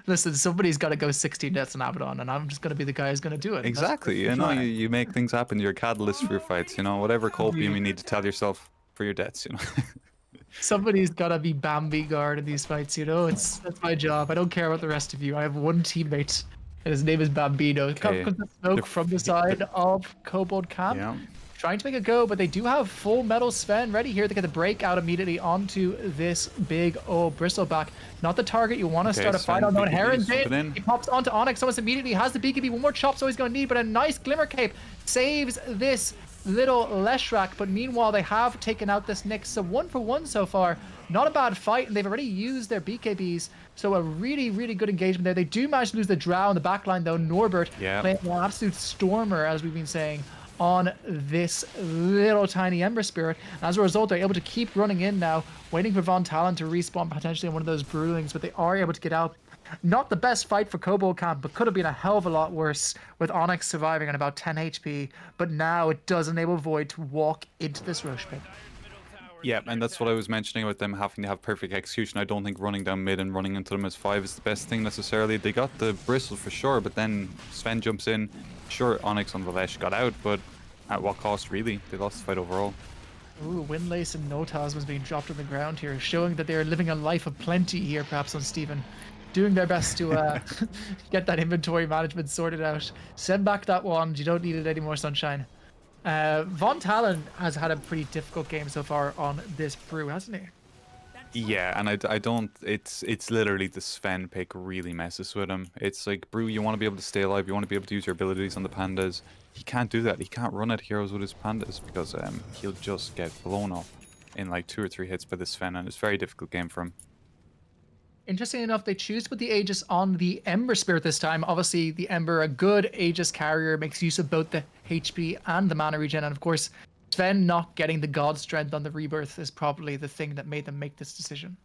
Listen, somebody's got to go 16 deaths on Abaddon, and I'm just going to be the guy who's going to do it. And that's Exactly. the You know, try. you make things happen. You're a catalyst for your fights. You know, whatever copium you need to tell yourself for your deaths. You know. Somebody's got to be Bambi guard in these fights. That's my job. I don't care about the rest of you. I have one teammate, and his name is Bambino. Okay. Comes the smoke from the side of Kobold camp. Yeah. Trying to make a go, but they do have full metal Sven ready here to get the break out immediately onto this big old bristleback. Not the target you want to start a fight on. No, Heron's in. He pops onto Onyx almost immediately. Has the BKB. One more chop, so he's going to need, but a nice Glimmer Cape saves this little Leshrac. But meanwhile, they have taken out this Nyx. So 1-for-1 so far. Not a bad fight, and they've already used their BKBs. So a really, really good engagement there. They do manage to lose the Drow on the backline, though. Norbert playing an absolute stormer, as we've been saying, on this little tiny Ember Spirit. And as a result, they're able to keep running in now, waiting for Von Talon to respawn potentially in one of those Brewlings, but they are able to get out. Not the best fight for Kobold camp, but could have been a hell of a lot worse with Onyx surviving on about 10 HP. But now it does enable Void to walk into this Rosh pit. Yeah, and that's what I was mentioning about them having to have perfect execution. I don't think running down mid and running into them as 5 is the best thing necessarily. They got the bristle for sure, but then Sven jumps in. Sure, Onyx on the Lesh got out, but at what cost, really? They lost the fight overall. Ooh, Windlace and Notas was being dropped on the ground here, showing that they're living a life of plenty here, perhaps on Steven. Doing their best to get that inventory management sorted out. Send back that wand. You don't need it anymore, Sunshine. Von Talon has had a pretty difficult game so far on this brew, hasn't he? Yeah, and I don't. It's literally the Sven pick really messes with him. It's like, Brew, you want to be able to stay alive. You want to be able to use your abilities on the pandas. He can't do that. He can't run at heroes with his pandas because he'll just get blown up in like 2 or 3 hits by the Sven, and it's a very difficult game for him. Interesting enough, they choose to put the Aegis on the Ember Spirit this time. Obviously, the Ember, a good Aegis carrier, makes use of both the HP and the mana regen. And of course, Sven not getting the God Strength on the Rebirth is probably the thing that made them make this decision.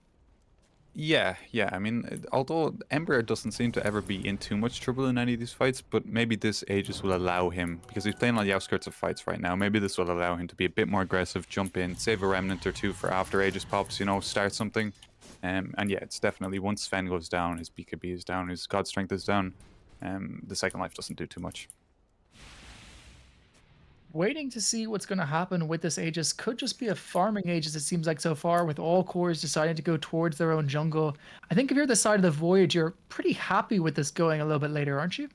Yeah. I mean, although Ember doesn't seem to ever be in too much trouble in any of these fights, but maybe this Aegis will allow him, because he's playing on the outskirts of fights right now, maybe this will allow him to be a bit more aggressive, jump in, save a remnant or 2 for after Aegis pops, start something. And yeah, it's definitely, once Sven goes down, his BKB is down, his God Strength is down, the second life doesn't do too much. Waiting to see what's going to happen with this Aegis. Could just be a farming Aegis, it seems like so far, with all cores deciding to go towards their own jungle. I think if you're the side of the Void, you're pretty happy with this going a little bit later, aren't you?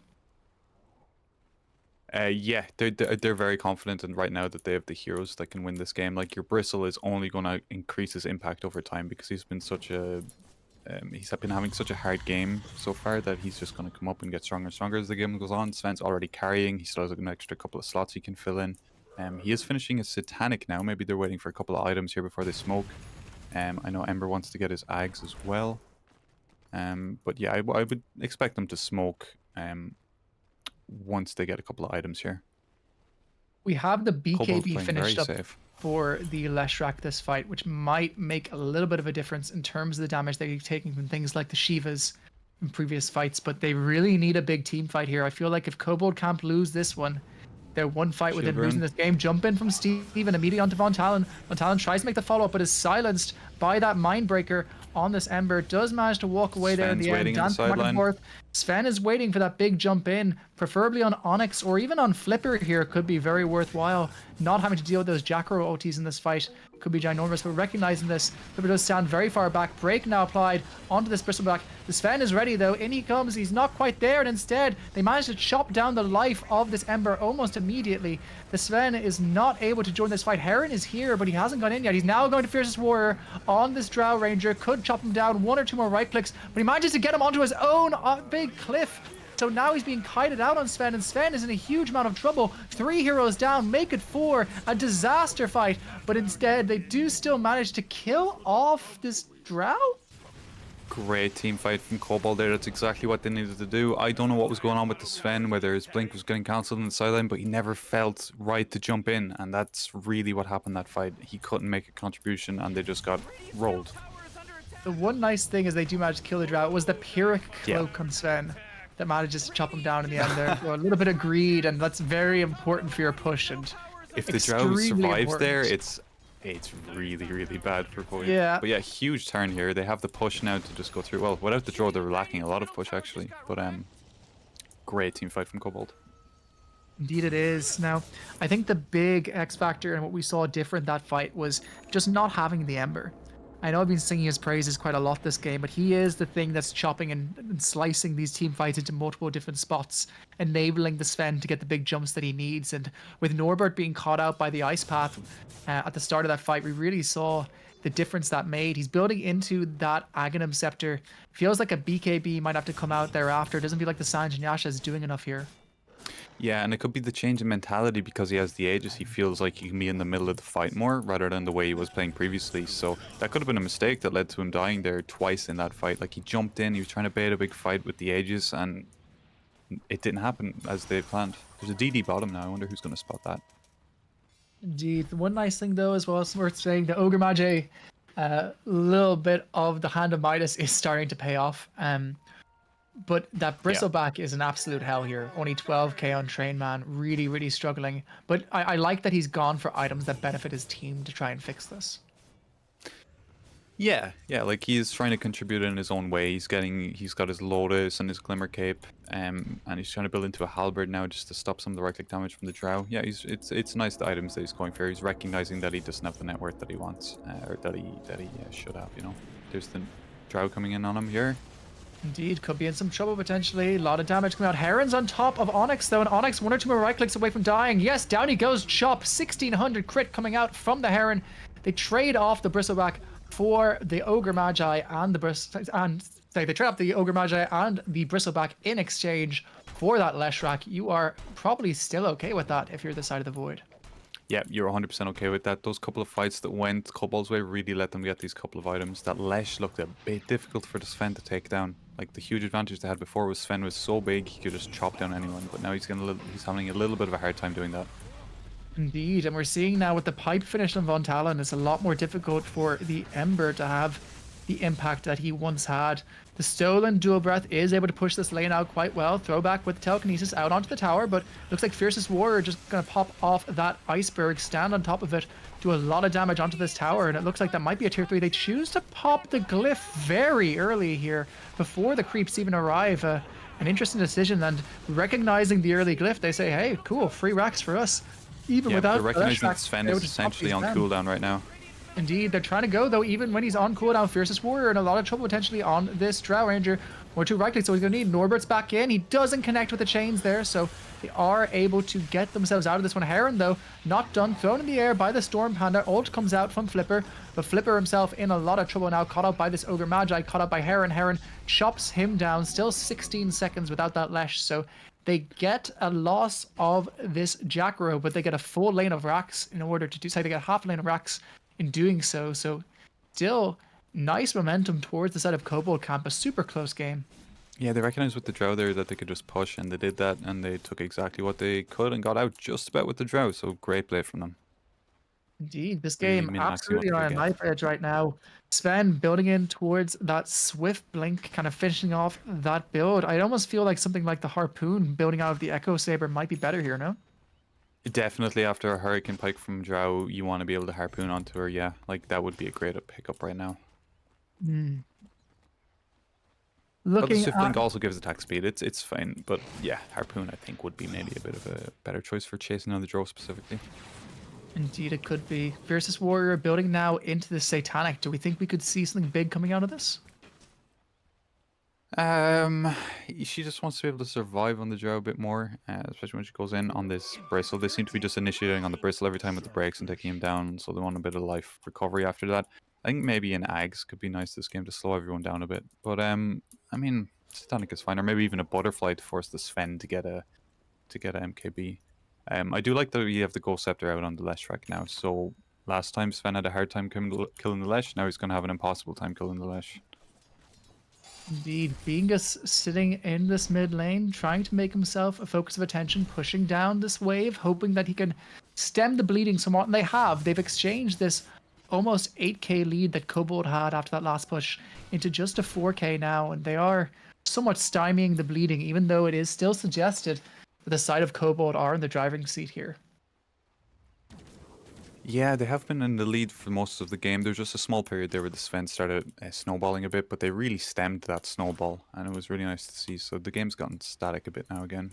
Yeah, they're very confident, and right now that they have the heroes that can win this game. Like, your Bristle is only going to increase his impact over time because he's been he's been having such a hard game so far that he's just going to come up and get stronger and stronger as the game goes on. Sven's already carrying. He still has an extra couple of slots he can fill in. He is finishing his Satanic now. Maybe they're waiting for a couple of items here before they smoke. I know Ember wants to get his Ags as well. But yeah, I would expect them to smoke once they get a couple of items here. We have the BKB finished up safe for the Leshrac this fight, which might make a little bit of a difference in terms of the damage they're taking from things like the Shivas in previous fights, but they really need a big team fight here. I feel like if Kobold can't lose this one, they're one fight within losing this game. Jump in from Steven immediately onto Von Talon. Von Talon tries to make the follow-up, but is silenced by that Mindbreaker on this Ember. Does manage to walk away there in the end. Dancing back and forth. Sven is waiting for that big jump in, preferably on Onyx or even on Flipper here. Could be very worthwhile. Not having to deal with those Jackro OTs in this fight could be ginormous, but recognizing this, Flipper does stand very far back. Break now applied onto this Bristleback. The Sven is ready though. In he comes. He's not quite there, and instead they manage to chop down the life of this Ember almost immediately. The Sven is not able to join this fight. Heron is here, but he hasn't gone in yet. He's now going to Fiercest Warrior on this Drow Ranger. Could chop him down 1 or 2 more right clicks, but he manages to get him onto his own big cliff. So now he's being kited out on Sven, and Sven is in a huge amount of trouble. 3 heroes down, make it 4. A disaster fight, but instead they do still manage to kill off this Drow. Great team fight from Kobold there. That's exactly what they needed to do. I don't know what was going on with the Sven, whether his blink was getting cancelled on the sideline, but he never felt right to jump in, and that's really what happened that fight. He couldn't make a contribution, and they just got rolled. The one nice thing is they do manage to kill the Drow. It was the Pyrrhic Cloak on Sven that manages to chop him down in the end there. So a little bit of greed, and that's very important for your push, and if the Drow Extremely survives there, important. it's really, really bad for Void. Yeah, But yeah, huge turn here. They have the push now to just go through. Well, without the draw, they're lacking a lot of push actually. But great team fight from Kobold. indeed it is. Now, I think the big X factor and what we saw different that fight was just not having the Ember. I know I've been singing his praises quite a lot this game, but he is the thing that's chopping and slicing these team fights into multiple different spots, enabling the Sven to get the big jumps that he needs. And with Norbert being caught out by the ice path at the start of that fight, we really saw the difference that made. He's building into that Aghanim Scepter. Feels like a BKB might have to come out thereafter. Doesn't feel like the Sanj and Yasha is doing enough here. Yeah, and it could be the change in mentality because he has the Aegis. He feels like he can be in the middle of the fight more rather than the way he was playing previously. So that could have been a mistake that led to him dying there twice in that fight. Like he jumped in, he was trying to bait a big fight with the Aegis, and it didn't happen as they planned. There's a DD bottom now. I wonder who's going to spot that. Indeed. The one nice thing though, as well, it's worth saying, the Ogre Magi, a little bit of the Hand of Midas is starting to pay off. But that Yeah. Bristleback is an absolute hell here. Only 12k on Train Man, really, really struggling. But I like that he's gone for items that benefit his team to try and fix this. Yeah, like he's trying to contribute in his own way. He's got his Lotus and his Glimmer Cape, and he's trying to build into a Halberd now just to stop some of the right click damage from the Drow. Yeah, it's nice the items that he's going for. He's recognizing that he doesn't have the net worth that he wants, or that he should have. You know, there's the Drow coming in on him here. Indeed, could be in some trouble potentially. A lot of damage coming out. Heron's on top of Onyx though, and Onyx 1 or 2 more right clicks away from dying. Yes, down he goes. Chop, 1600 crit coming out from the Heron. They trade off the Bristleback for the Ogre Magi and they trade off the Ogre Magi and the Bristleback in exchange for that Leshrac. You are probably still okay with that if you're the side of the Void. Yeah, you're 100% okay with that. Those couple of fights that went Kobold's way really let them get these couple of items. That Lesh looked a bit difficult for the Sven to take down. Like the huge advantage they had before was Sven was so big he could just chop down anyone, but now he's having a little bit of a hard time doing that. Indeed, and we're seeing now with the pipe finish on Von Talon, it's a lot more difficult for the Ember to have the impact that he once had. The stolen dual breath is able to push this lane out quite well. Throwback with telekinesis out onto the tower, but looks like Fiercest Warrior just gonna pop off that iceberg, stand on top of it, do a lot of damage onto this tower, and it looks like that might be a tier 3. They choose to pop the glyph very early here before the creeps even arrive. An interesting decision, and recognizing the early glyph, they say, hey, cool, free racks for us. Even without they're recognizing that Leshrac, Sven they is would just pop essentially these on down. cooldown right now. Indeed, they're trying to go though, even when he's on cooldown. Fiercest Warrior in a lot of trouble potentially on this Drow Ranger. 1 or 2 right clicks, so he's gonna need Norbert's back in. He doesn't connect with the chains there, so they are able to get themselves out of this one. Heron though, not done, thrown in the air by the Storm Panda. Ult comes out from Flipper, but Flipper himself in a lot of trouble now, caught up by this Ogre Magi, caught up by Heron. Heron chops him down, still 16 seconds without that Lesh, so they get a loss of this Jackro, but they get a full lane of racks in order to do so. They get half a lane of racks in doing so. So still nice momentum towards the side of Kobold camp. A super close game. Yeah, they recognized with the Drow there that they could just push, and they did that, and they took exactly what they could and got out just about with the Drow, so great play from them. Indeed, this Really game min-maxing absolutely what on they a could knife edge right now. Sven building in towards that swift blink, kind of finishing off that build. I almost feel like something like the Harpoon building out of the Echo Saber might be better here, no? Definitely after a Hurricane Pike from Drow, you want to be able to harpoon onto her, yeah. Like, that would be a great pickup right now. But the Looking Swift at Link also gives attack speed. It's fine, but yeah, Harpoon I think would be maybe a bit of a better choice for chasing on the Drow specifically. Indeed, it could be. Fiercest Warrior building now into the Satanic. Do we think we could see something big coming out of this? She just wants to be able to survive on the Drow a bit more, especially when she goes in on this Bristle. They seem to be just initiating on the Bristle every time with the breaks and taking him down, so they want a bit of life recovery after that. I think maybe an Ags could be nice this game to slow everyone down a bit. But I mean, Satanic is fine, or maybe even a Butterfly to force the Sven to get a MKB. I do like that we have the Ghost Scepter out on the Leshrac now. So last time Sven had a hard time killing the Lesh, now he's going to have an impossible time killing the Lesh. Indeed, Bingus sitting in this mid lane, trying to make himself a focus of attention, pushing down this wave, hoping that he can stem the bleeding somewhat. And they have. They've exchanged this almost 8k lead that Kobold had after that last push into just a 4k now, and they are somewhat stymieing the bleeding, even though it is still suggested that the side of Kobold are in the driving seat here. Yeah, they have been in the lead for most of the game. There's just a small period there where the Sven started snowballing a bit, but they really stemmed that snowball, and it was really nice to see. So the game's gotten static a bit now again.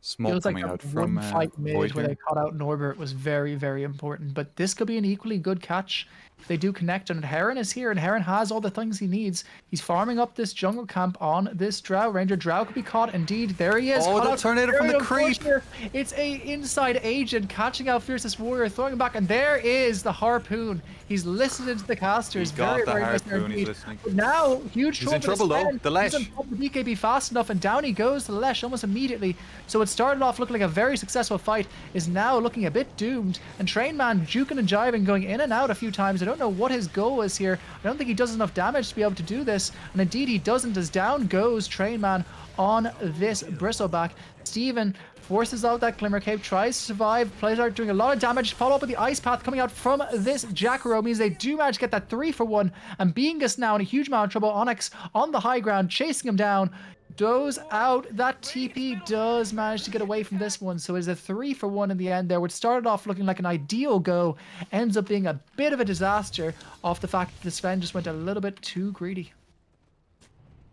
Smoke Feels like coming that out from one fight mid Void where they here. caught out Norbert was very, very important. But this could be an equally good catch if they do connect. And Heron is here, and Heron has all the things he needs. He's farming up this jungle camp on this Drow Ranger. Drow could be caught. Indeed, there he is. Oh, Caught the out. tornado from Very the creep! unfortunate. It's a inside agent catching out Fiercest Warrior, throwing him back, and there is the harpoon. He's listening to the casters. He got Very, the very nice there harpoon, he's indeed. listening. But now, huge He's trouble in for the trouble, though. Sven. The He's on Lesh. top of the BKB fast enough, and down he goes to the Lesh almost immediately. So it started off looking like a very successful fight, is now looking a bit doomed. And Train Man juking and jiving, going in and out a few times. I don't know what his goal is here. I don't think he does enough damage to be able to do this. And indeed he doesn't, as down goes Train Man on this Bristleback. Steven forces out that Glimmer Cape, tries to survive, plays out doing a lot of damage, follow up with the Ice Path coming out from this Jackaro, means they do manage to get that 3-for-1, and Bingus now in a huge amount of trouble. Onyx on the high ground, chasing him down, goes out. That TP does manage to get away from this one, so it's a 3-for-1 in the end there, which started off looking like an ideal go, ends up being a bit of a disaster off the fact that the Sven just went a little bit too greedy.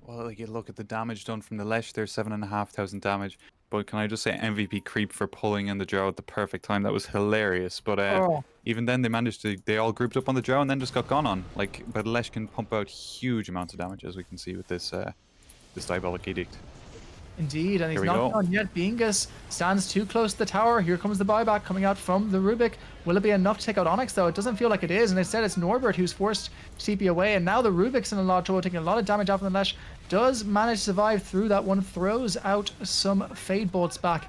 Well, like you look at the damage done from the Lesh there, 7,500 damage. But can I just say MVP creep for pulling in the Drow at the perfect time? That was hilarious. But Oh. even then, they all grouped up on the Drow and then just got gone on. Like, but Lesh can pump out huge amounts of damage, as we can see with this this Diabolic Edict. Indeed, and he's Here we not go. done yet. Bingus stands too close to the tower. Here comes the buyback coming out from the Rubik. Will it be enough to take out Onyx, though? It doesn't feel like it is, and instead it's Norbert who's forced to TP away, and now the Rubik's in a lot of trouble, taking a lot of damage out from the Lesh. Does manage to survive through that one, throws out some Fade Bolts back.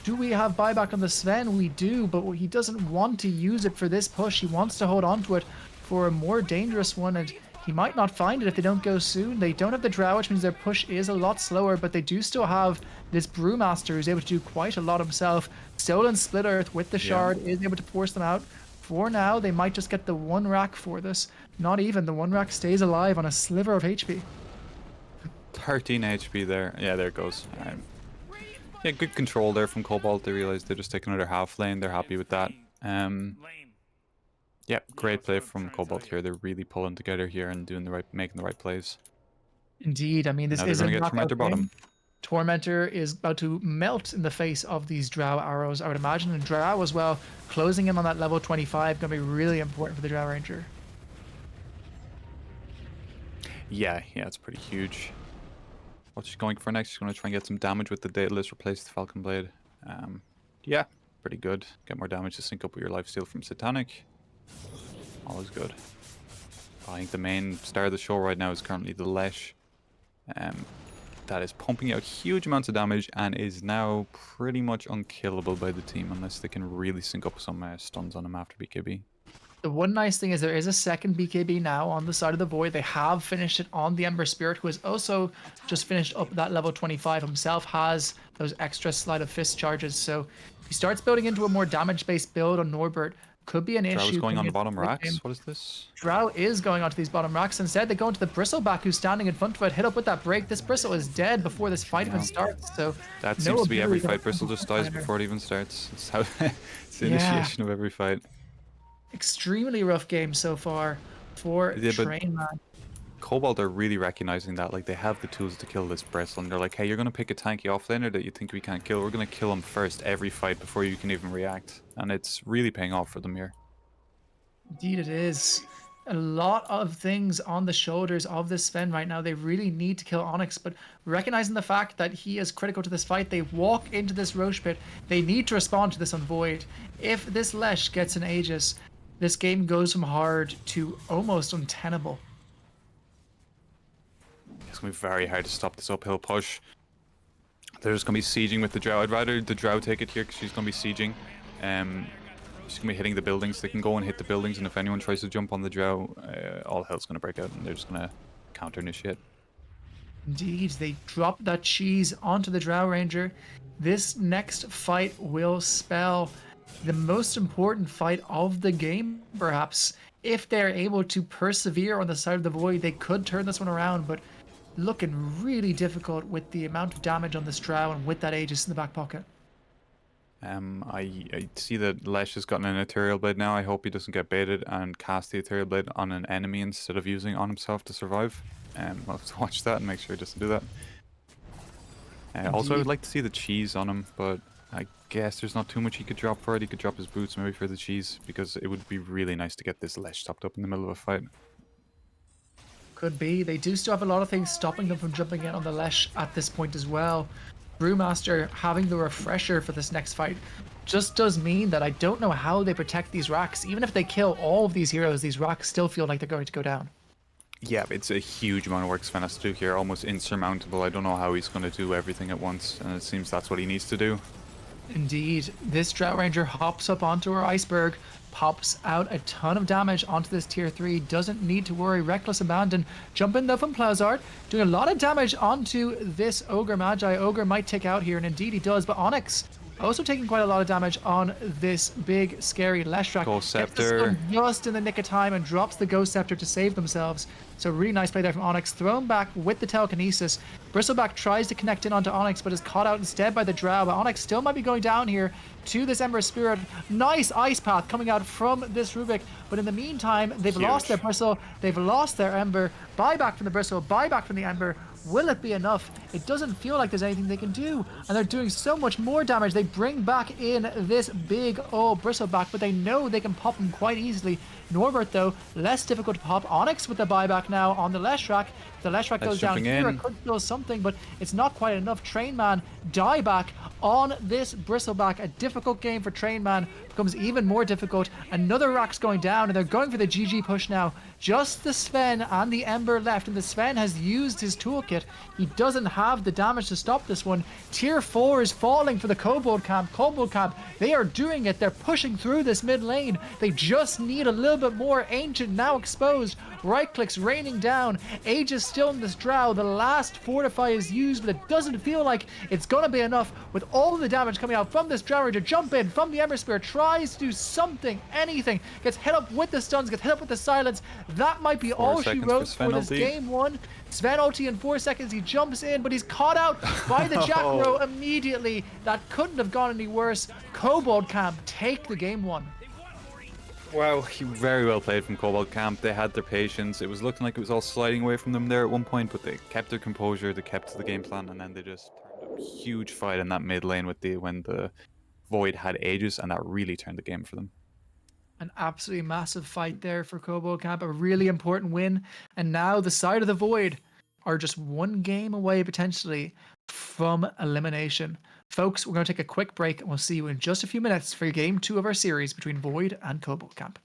Do we have buyback on the Sven? We do, but he doesn't want to use it for this push. He wants to hold on to it for a more dangerous one, and he might not find it if they don't go soon. They don't have the Drow, which means their push is a lot slower, but they do still have this Brewmaster who's able to do quite a lot himself. Stolen Split Earth with the Shard is able to force them out. For now, they might just get the one rack for this. Not even. The one rack stays alive on a sliver of HP. 13 HP there. Yeah, there it goes. Yeah, good control there from Kobold. They realized they just take another half lane. They're happy with that. Yeah, great play from Kobold here. They're really pulling together here and making the right plays. Indeed. I mean, this Now they're is a going to get knockout Tormentor bottom. game. Tormentor is about to melt in the face of these Drow arrows, I would imagine. And Drow as well, closing in on that level 25, going to be really important for the Drow Ranger. Yeah, it's pretty huge. What's she going for next? She's going to try and get some damage with the Daedalus, replace the Falcon Blade. Yeah, pretty good. Get more damage to sync up with your lifesteal from Satanic. All is good. I think the main star of the show right now is currently the Lesh. That is pumping out huge amounts of damage and is now pretty much unkillable by the team unless they can really sync up some stuns on him after BKB. The one nice thing is there is a second BKB now on the side of the Void. They have finished it on the Ember Spirit, who has also just finished up that level 25 himself, has those extra Sleight of Fist charges. So if he starts building into a more damage-based build on Norbert, could be an issue. Drow's going on the into bottom late racks. game. What is this? Drow is going onto these bottom racks. Instead, they go into the Bristleback, who's standing in front of it. Hit up with that break. This Bristle is dead before this fight even starts. So That no seems to be every ability fight. Bristle just dies before it even starts. It's how it's the Yeah. initiation of every fight. Extremely rough game so far for Yeah, but Train Man. Kobold are really recognizing that, like, they have the tools to kill this Bristle, and they're like, hey, you're gonna pick a tanky offlaner that you think we can't kill. We're gonna kill him first every fight before you can even react, and it's really paying off for them here. Indeed, it is. A lot of things on the shoulders of this Sven right now. They really need to kill Onyx, but recognizing the fact that he is critical to this fight, they walk into this Roche Pit. They need to respond to this on Void. If this Lesh gets an Aegis, this game goes from hard to almost untenable. It's gonna be very hard to stop this uphill push. They're just gonna be sieging with the Drow. I'd rather the Drow take it here because she's gonna be sieging. She's gonna be hitting the buildings. They can go and hit the buildings, and if anyone tries to jump on the Drow, all hell's gonna break out, and they're just gonna counter initiate. Indeed, they drop that cheese onto the Drow Ranger. This next fight will spell the most important fight of the game, perhaps. If they're able to persevere on the side of the Void, they could turn this one around, but looking really difficult with the amount of damage on this Drow and with that Aegis in the back pocket. I see that Lesh has gotten an Ethereal Blade now. I hope he doesn't get baited and cast the Ethereal Blade on an enemy instead of using it on himself to survive. I'll have to watch that and make sure he doesn't do that. Also, I would Indeed. like to see the cheese on him, but I guess there's not too much he could drop for it. He could drop his boots maybe for the cheese, because it would be really nice to get this Lesh topped up in the middle of a fight. Could be. They do still have a lot of things stopping them from jumping in on the Lesh at this point as well. Brewmaster having the refresher for this next fight just does mean that I don't know how they protect these racks. Even if they kill all of these heroes, these racks still feel like they're going to go down. Yeah, it's a huge amount of work Sven has to do here, almost insurmountable. I don't know how he's going to do everything at once, and it seems that's what he needs to do. Indeed, this Drought Ranger hops up onto her iceberg, pops out a ton of damage onto this tier 3, doesn't need to worry. Reckless Abandon. Jump in though from Plowzard, doing a lot of damage onto this Ogre Magi. Ogre might take out here, and indeed he does, but Onyx also taking quite a lot of damage on this big, scary Leshrac. Ghost Gets the Scepter. stun just in the nick of time and drops the Ghost Scepter to save themselves. So really nice play there from Onyx. Thrown back with the Telekinesis. Bristleback tries to connect in onto Onyx, but is caught out instead by the Drow. But Onyx still might be going down here to this Ember Spirit. Nice Ice Path coming out from this Rubik. But in the meantime, they've lost their Bristle. They've lost their Ember. Buyback from the Bristle. Buyback from the Ember. Will it be enough? It doesn't feel like there's anything they can do. And they're doing so much more damage. They bring back in this big old Bristleback, but they know they can pop him quite easily. Norbert, though, less difficult to pop. Onyx with the buyback now on the Leshrac. The Leshrac goes down here. It could kill something, but it's not quite enough. Trainman die back on this Bristleback. A difficult game for Trainman becomes even more difficult. Another rack's going down, and they're going for the GG push now. Just the Sven and the Ember left, and the Sven has used his toolkit. He doesn't have the damage to stop this one. Tier 4 is falling for the Kobold camp. Kobold camp, they are doing it. They're pushing through this mid lane. They just need a little bit more. Ancient now exposed. Right clicks raining down. Age is still in this Drow. The last Fortify is used, but it doesn't feel like it's going to be enough with all of the damage coming out from this Drow Ranger. Jump in from the Ember Spear. Tries to do something, anything. Gets hit up with the stuns, gets hit up with the silence. That might be all she wrote for this game one. Sven ulti in 4 seconds. He jumps in, but he's caught out by the Jackro immediately. That couldn't have gone any worse. Kobold camp take the game one. Wow, very well played from Kobold camp. They had their patience. It was looking like it was all sliding away from them there at one point, but they kept their composure, they kept to the game plan, and then they just turned a huge fight in that mid lane with when the Void had Aegis, and that really turned the game for them. An absolutely massive fight there for Kobold camp, a really important win. And now the side of the Void are just one game away potentially from elimination. Folks, we're going to take a quick break and we'll see you in just a few minutes for game 2 of our series between Void and Kobold camp.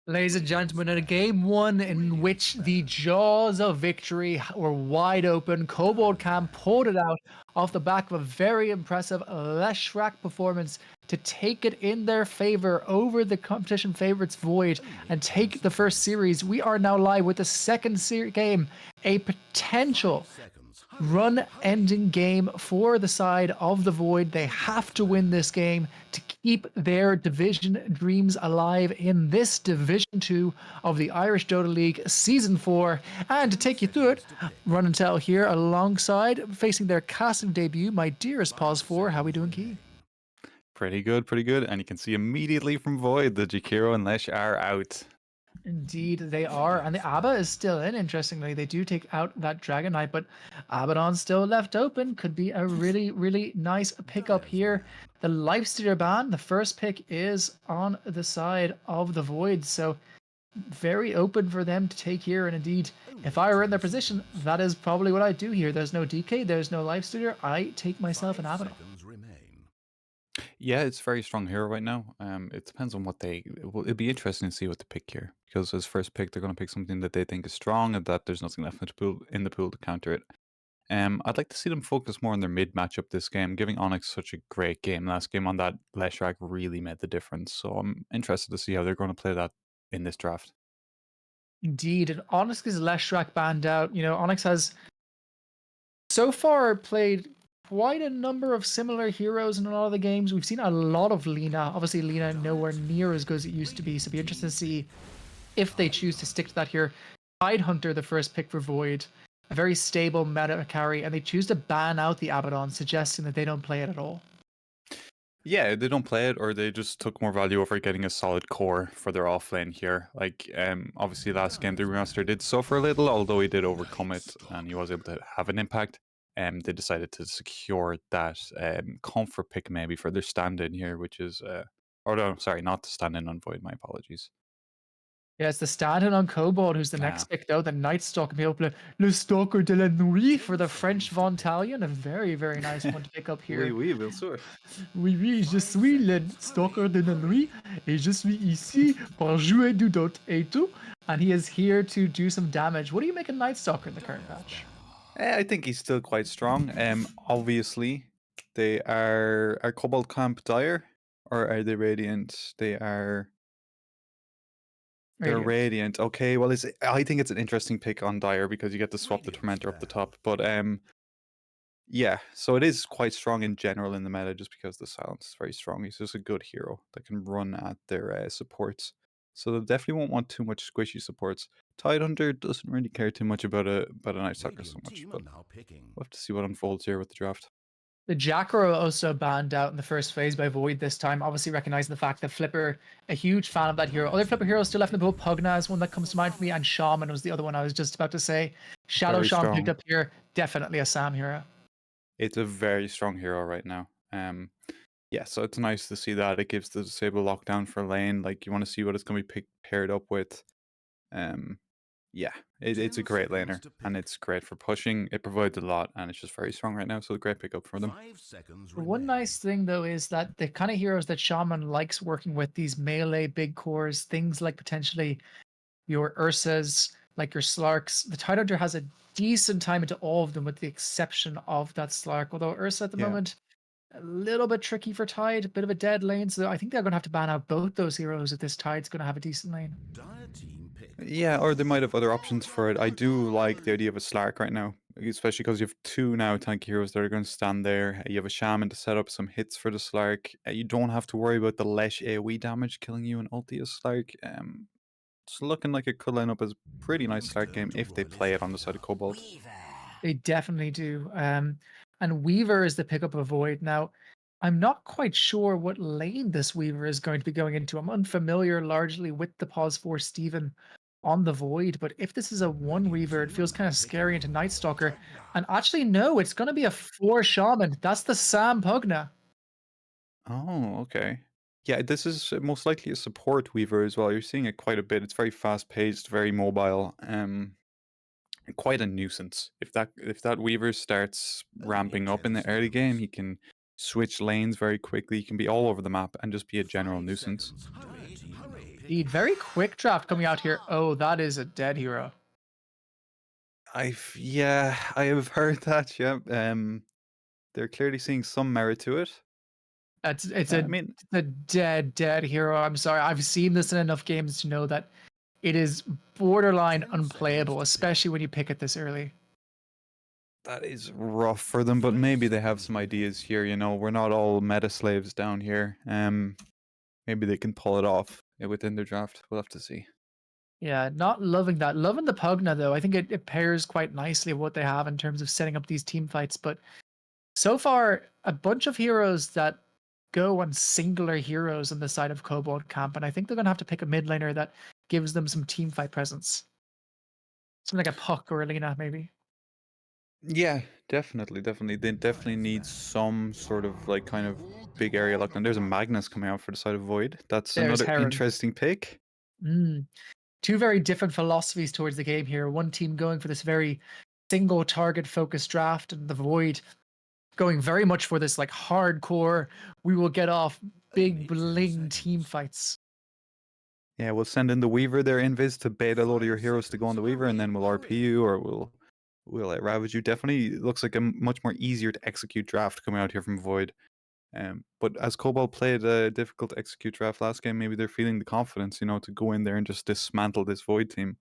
Ladies and gentlemen, in a game one in which the jaws of victory were wide open, Kobold Camp pulled it out off the back of a very impressive Leshrak performance to take it in their favor over the competition favorites Void and take the first series. We are now live with the second game, a potential run-ending game for the side of the Void. They have to win this game to keep their division dreams alive in this Division 2 of the Irish Dota League Season 4. And to take you through it, Run and Tell here alongside, facing their casting debut, my dearest Pause 4. How we doing, Key? Pretty good, pretty good. And you can see immediately from Void that Jakiro and Lesh are out. Indeed, they are. And the Abba is still in, interestingly. They do take out that Dragon Knight, but Abaddon's still left open. Could be a really, really nice pickup here. The Lifestealer ban, the first pick is on the side of the Void. So very open for them to take here. And indeed, if I were in their position, that is probably what I'd do here. There's no DK, there's no Lifestealer. I take myself an Abaddon. Yeah, it's very strong hero right now. It depends on what they. Well, it'd be interesting to see what they pick here because as first pick, they're going to pick something that they think is strong and that there's nothing left in the pool to counter it. I'd like to see them focus more on their mid matchup this game. Giving Onyx such a great game last game on that Leshrac really made the difference. So I'm interested to see how they're going to play that in this draft. Indeed, and Onyx is Leshrac banned out. Onyx has so far played quite a number of similar heroes in a lot of the games. We've seen a lot of Lina. Obviously, Lina nowhere near as good as it used to be. So it'll be interesting to see if they choose to stick to that here. Tidehunter, the first pick for Void, a very stable meta carry, and they choose to ban out the Abaddon, suggesting that they don't play it at all. Yeah, they don't play it, or they just took more value over getting a solid core for their offlane here. Like, obviously last game the remaster did suffer a little, although he did overcome it and he was able to have an impact. They decided to secure that comfort pick maybe for their stand-in here, which is, or no, sorry, not the stand-in on Void. My apologies. Yeah, it's the stand-in on Kobold, who's the next pick, though. The Night Stalker, be able to Le Stalker de la Nuit for the French Von Talion. A very, very nice one to pick up here. Oui, bien sûr. Oui, oui, je suis le Stalker de la Nuit, et je suis ici pour jouer du Dota et tout. And he is here to do some damage. What do you make of Night Stalker in the current patch? I think he's still quite strong. Obviously, they are Kobold Camp Dire, or are they Radiant? They're Radiant. Okay, well, I think it's an interesting pick on Dire because you get to swap the Tormentor up the top. But yeah, so it is quite strong in general in the meta just because the silence is very strong. He's just a good hero that can run at their supports. So they definitely won't want too much squishy supports. Tidehunter doesn't really care too much about a Night Stalker so much, but we'll have to see what unfolds here with the draft. The Jackro also banned out in the first phase by Void this time, obviously recognizing the fact that Flipper, a huge fan of that hero. Other Flipper heroes still left in the pool. Pugna is one that comes to mind for me, and Shaman was the other one I was just about to say. Shadow Very Shaman strong. picked up here, definitely a Sam hero. It's a very strong hero right now. Yeah, so it's nice to see that. It gives the disable lockdown for lane. Like, you want to see what it's going to be paired up with. Yeah, it's a great laner, and it's great for pushing. It provides a lot, and it's just very strong right now, so a great pickup for them. One nice thing, though, is that the kind of heroes that Shaman likes working with, these melee big cores, things like potentially your Ursas, like your Slarks, the Tidehunter has a decent time into all of them with the exception of that Slark, although Ursa at the moment, a little bit tricky for Tide, a bit of a dead lane, so I think they're going to have to ban out both those heroes if this Tide's going to have a decent lane. Yeah, or they might have other options for it. I do like the idea of a Slark right now, especially because you have two now tank heroes that are going to stand there. You have a Shaman to set up some hits for the Slark. You don't have to worry about the Lesh AoE damage killing you in ulti as Slark. It's looking like it could line up as a pretty nice Slark game if they play it on the side of Kobold. They definitely do. And Weaver is the pickup of Void. Now, I'm not quite sure what lane this Weaver is going to be going into. I'm unfamiliar largely with the pause for Steven on the Void, but if this is a 1 Weaver, it feels kind of scary into Night Stalker. And actually, no, it's going to be a 4 Shaman. That's the Sam Pugna. Oh, okay. Yeah, this is most likely a support Weaver as well. You're seeing it quite a bit. It's very fast paced, very mobile. Quite a nuisance. If that Weaver starts ramping up in the early game, he can switch lanes very quickly. He can be all over the map and just be a general nuisance. Indeed, very quick draft coming out here. Oh, that is a dead hero. Yeah, I have heard that. Yeah, they're clearly seeing some merit to it. It's I mean, a dead hero. I'm sorry. I've seen this in enough games to know that it is borderline unplayable, especially when you pick it this early. that is rough for them, but maybe they have some ideas here. You know, we're not all meta slaves down here. Maybe they can pull it off within their draft. We'll have to see. Yeah, not loving that. Loving the Pugna though. I think it pairs quite nicely with what they have in terms of setting up these team fights. But so far, a bunch of heroes that go on singular heroes on the side of Kobold camp, and I think they're gonna have to pick a mid laner that gives them some team fight presence. Something like a Puck or a Lina, maybe. Yeah, definitely. They definitely need some sort of like kind of big area lockdown. There's a Magnus coming out for the side of Void. That's There's another Heron. interesting pick. Mm. Two very different philosophies towards the game here. One team going for this very single target focused draft, and the Void going very much for this like hardcore. We will get off big bling team fights. Yeah, we'll send in the Weaver there, Invis, to bait a load of your heroes to go on the Weaver, and then we'll RP you or we'll ravage you. Definitely looks like a much more easier to execute draft coming out here from Void. But as Kobold played a difficult to execute draft last game, maybe they're feeling the confidence, you know, to go in there and just dismantle this Void team.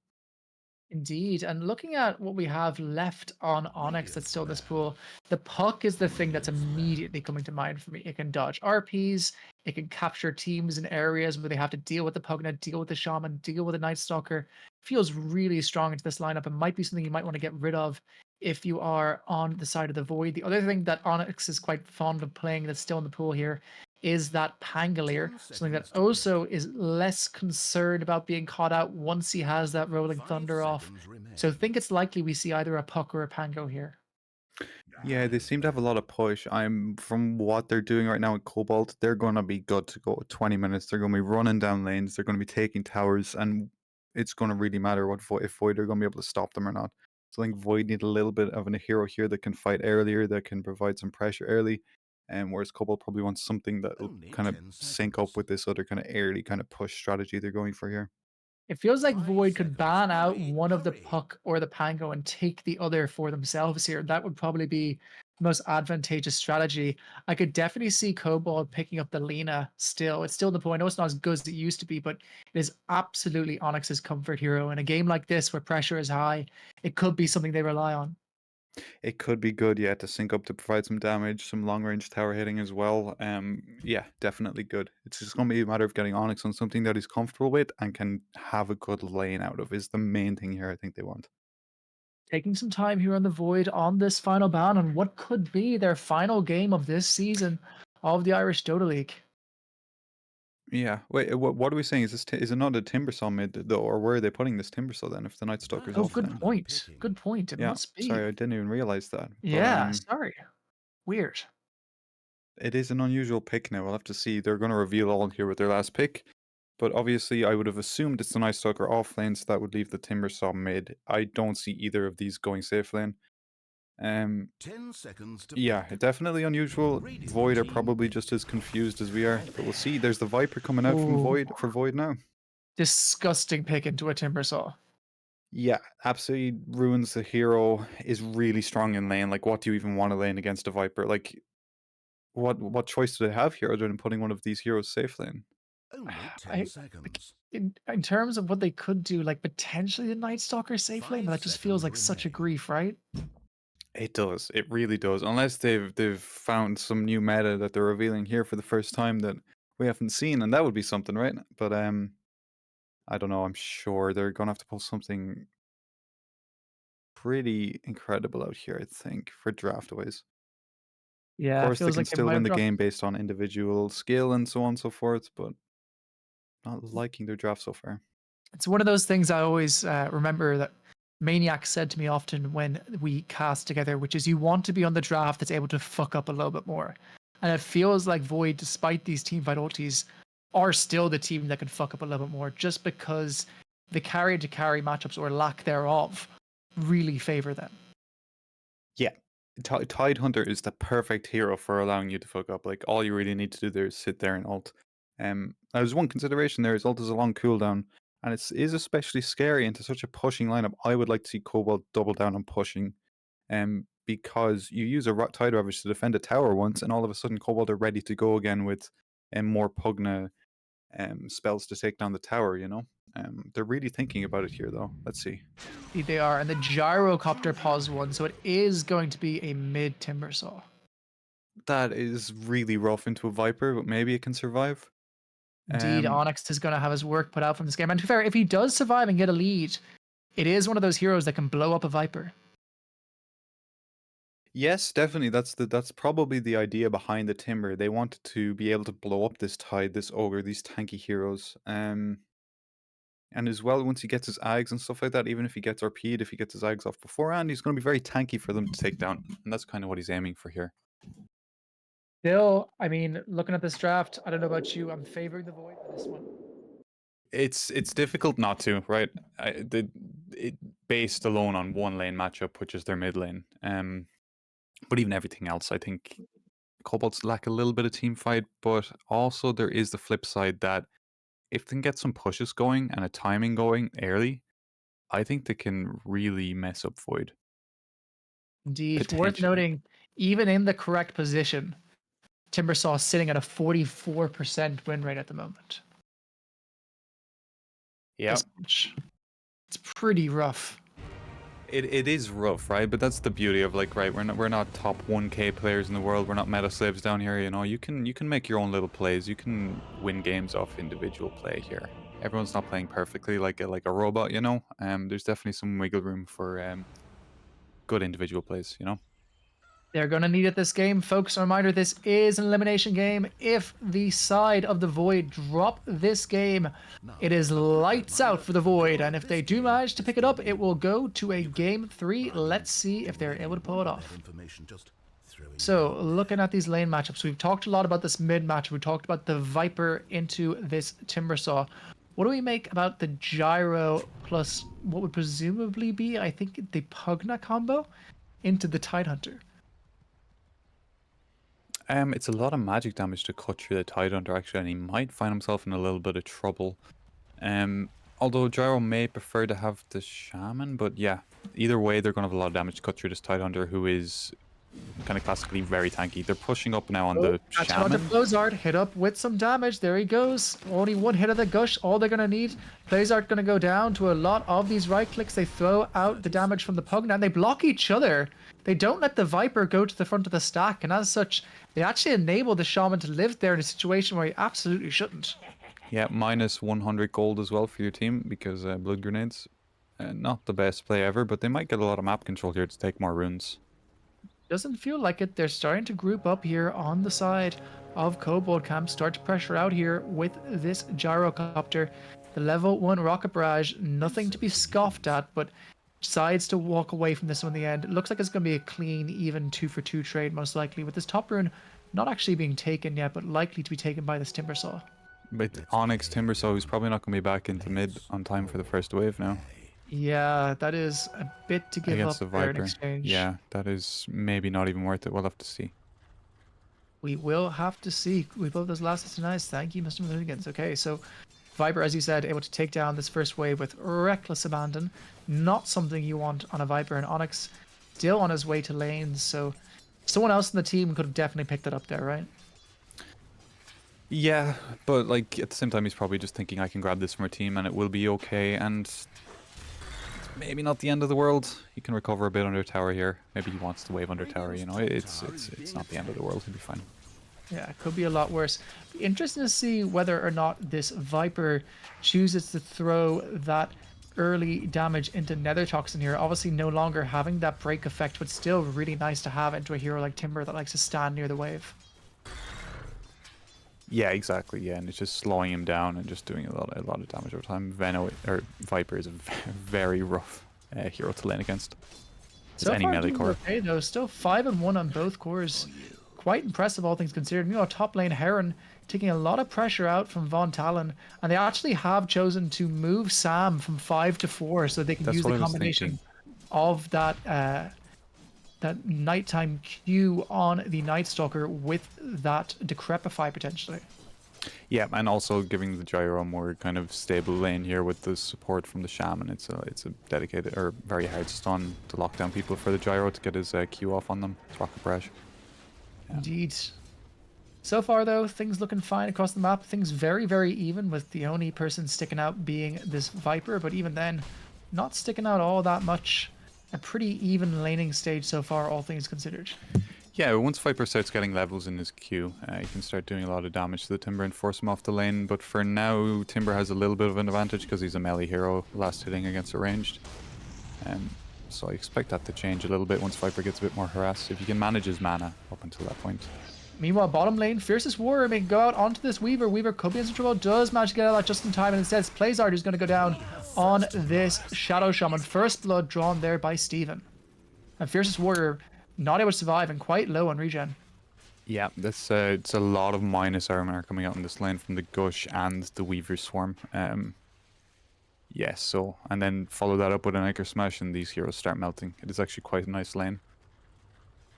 Indeed. And looking at what we have left on Onyx that's still in this pool, the Puck is the thing that's immediately coming to mind for me. It can dodge RPs, it can capture teams in areas where they have to deal with the Pugna, deal with the Shaman, deal with the Night Stalker. Feels really strong into this lineup and might be something you might want to get rid of if you are on the side of the Void. The other thing that Onyx is quite fond of playing that's still in the pool here is that Pangolier, something that also is less concerned about being caught out once he has that Rolling Thunder off. So think it's likely we see either a Puck or a Pango here. Yeah, they seem to have a lot of push. I'm from what they're doing right now with Cobalt, they're gonna be good to go 20 minutes. They're gonna be running down lanes, they're gonna be taking towers, and it's gonna really matter what if Void are gonna be able to stop them or not. So I think Void need a little bit of a hero here that can fight earlier, that can provide some pressure early. And whereas Cobalt probably wants something that will kind of sync up with this other kind of early kind of push strategy they're going for here. It feels like Void could ban out one of the Puck or the Pango and take the other for themselves here. That would probably be the most advantageous strategy. I could definitely see Kobold picking up the Lina still. It's still the point. I know it's not as good as it used to be, but it is absolutely Onyx's comfort hero. In a game like this where pressure is high, it could be something they rely on. It could be good, yeah, to sync up to provide some damage, some long range tower hitting as well. Yeah, definitely good. It's just going to be a matter of getting Onyx on something that he's comfortable with and can have a good lane out of. Is the main thing here. I think they want. Taking some time here on the Void on this final bound on what could be their final game of this season of the Irish Dota League. Yeah. Wait. What are we saying? Is this is it not a Timbersaw mid though, or where are they putting this Timbersaw then? If the Night Stalker's Oh, off good lane. point. Good point. It Yeah. must Sorry, be. I didn't even realize that. But Yeah, sorry. Weird. it is an unusual pick now. We'll have to see. They're going to reveal all here with their last pick. But obviously, I would have assumed it's the Night Stalker off lane, so that would leave the Timbersaw mid. I don't see either of these going safe lane. Um, 10 seconds to yeah, pick. definitely unusual. Void are probably just as confused as we are, but we'll see. There's the Viper coming out from Oh, Void for Void now. disgusting pick into a Timbersaw. Yeah, absolutely ruins the hero. Is really strong in lane. Like, what do you even want to lane against a Viper? Like, what choice do they have here other than putting one of these heroes safe lane? Only 10 I like seconds. in terms of what they could do, like potentially the Night Stalker safe lane, but 5 that just feels seconds like such a remaining. grief, right? It does. It really does. Unless they've found some new meta that they're revealing here for the first time that we haven't seen, and that would be something, right? But I don't know. I'm sure they're gonna have to pull something pretty incredible out here. I think for draft wise. Of Yeah, it course, they feels can like they still might win have the dropped. game based on individual skill and so on and so forth, but not liking their draft so far. It's one of those things I always remember that Maniac said to me often when we cast together, which is you want to be on the draft that's able to fuck up a little bit more. And it feels like Void, despite these team fight ultis, are still the team that can fuck up a little bit more just because the carry to carry matchups or lack thereof really favor them. Yeah. Tide Hunter is the perfect hero for allowing you to fuck up. Like all you really need to do there is sit there and ult. There's one consideration there is Ult is a long cooldown, and it is especially scary into such a pushing lineup. I would like to see Kobold double down on pushing, because you use a Tide Ravage to defend a tower once, and all of a sudden Kobold are ready to go again with more Pugna spells to take down the tower, you know? They're really thinking about it here, though. Let's see. Indeed they are, and the gyrocopter pause one, so it is going to be a mid Timbersaw. That is really rough into a Viper, but maybe it can survive. Indeed, Onyx is going to have his work put out from this game. And to be fair, if he does survive and get a lead, it is one of those heroes that can blow up a Viper. Yes, definitely. That's probably the idea behind the Timber. They wanted to be able to blow up this Tide, this Ogre, these tanky heroes. And as well, once he gets his Ags and stuff like that, even if he gets RP'd, if he gets his Ags off beforehand, he's going to be very tanky for them to take down. And that's kind of what he's aiming for here. Still, I mean, looking at this draft, I don't know about you, I'm favoring the Void for this one. It's difficult not to, right? Based alone on one lane matchup, which is their mid lane. But even everything else, I think Kobolds lack a little bit of team fight, but also there is the flip side that if they can get some pushes going and a timing going early, I think they can really mess up Void. Indeed, worth noting, even in the correct position, Timbersaw is sitting at a 44% win rate at the moment. Yeah, it's pretty rough. it is rough, right? But that's the beauty of like, right? We're not top 1K players in the world. We're not meta slaves down here. You know, you can make your own little plays. You can win games off individual play here. Everyone's not playing perfectly like a robot, you know. There's definitely some wiggle room for good individual plays, you know. They're going to need it this game. Folks, a reminder, this is an elimination game. If the side of the Void drop this game, it is lights out for the Void. And if they do manage to pick it up, it will go to a game 3. Let's see if they're able to pull it off. So, looking at these lane matchups, we've talked a lot about this mid match. We talked about the Viper into this Timbersaw. What do we make about the Gyro plus what would presumably be, I think, the Pugna combo into the Tidehunter? It's a lot of magic damage to cut through the Tidehunter actually, and he might find himself in a little bit of trouble. Although Gyro may prefer to have the Shaman, but yeah, either way, they're going to have a lot of damage to cut through this Tidehunter, who is kind of classically very tanky. They're pushing up now on the Shaman. Blizzard hit up with some damage. There he goes. Only one hit of the gush. All they're going to need. Blizzard going to go down to a lot of these right clicks. They throw out the damage from the Pugna and they block each other. They don't let the Viper go to the front of the stack, and as such, they actually enable the Shaman to live there in a situation where he absolutely shouldn't. Yeah, minus 100 gold as well for your team because Blood Grenades, not the best play ever, but they might get a lot of map control here to take more runes. Doesn't feel like it. They're starting to group up here on the side of Kobold Camp, start to pressure out here with this gyrocopter. The level 1 rocket barrage, nothing to be scoffed at, but decides to walk away from this one in the end. It looks like it's going to be a clean, even 2-for-2 trade, most likely, with this top rune not actually being taken yet, but likely to be taken by this Timbersaw. But Onyx Timbersaw is probably not going to be back into mid on time for the first wave now. Yeah, that is a bit to give against up the there in Viper. exchange. Yeah, that is maybe not even worth it. We'll have to see. We will have to see. We both those last nice. Thank you, Mr. Milligans. Okay, so Viper, as you said, able to take down this first wave with reckless abandon. Not something you want on a Viper, and Onyx still on his way to lanes, so someone else in the team could have definitely picked it up there, right? Yeah, but like at the same time, he's probably just thinking, I can grab this from our team and it will be okay, and it's maybe not the end of the world. He can recover a bit under tower here. Maybe he wants to wave under tower, you know, it's not the end of the world. He'll be fine. Yeah, it could be a lot worse. Be interesting to see whether or not this Viper chooses to throw that early damage into Nether Toxin here. Obviously, no longer having that break effect, but still really nice to have into a hero like Timber that likes to stand near the wave. Yeah, exactly. Yeah, and it's just slowing him down and just doing a lot of damage over time. Viper is a very rough hero to lane against. So any far, melee core. Okay, though, still 5-1 on both cores. Quite impressive, all things considered. You know, top lane Heron taking a lot of pressure out from Von Talon, and they actually have chosen to move Sam from 5 to 4, so they can use the combination of that that nighttime Q on the Night Stalker with that Decrepify potentially. Yeah, and also giving the gyro a more kind of stable lane here with the support from the shaman. It's a dedicated or very hard stun to lock down people for the gyro to get his Q off on them. It's rocket barrage. Indeed. So far, though, things looking fine across the map. Things very, very even, with the only person sticking out being this Viper. But even then, not sticking out all that much. A pretty even laning stage so far, all things considered. Yeah, once Viper starts getting levels in his Q, he can start doing a lot of damage to the Timber and force him off the lane. But for now, Timber has a little bit of an advantage because he's a melee hero, last hitting against a ranged. So I expect that to change a little bit once Viper gets a bit more harassed, if he can manage his mana up until that point. Meanwhile, bottom lane, Fiercest Warrior may go out onto this Weaver. Weaver could be in some trouble, does manage to get out of that just in time, and instead it's Plazard who's going to go down on this Shadow Shaman. First blood drawn there by Steven. And Fiercest Warrior not able to survive and quite low on regen. Yeah, that's it's a lot of minus armor coming out in this lane from the Gush and the Weaver Swarm. Yes, so, and then follow that up with an Anchor Smash and these heroes start melting. It is actually quite a nice lane.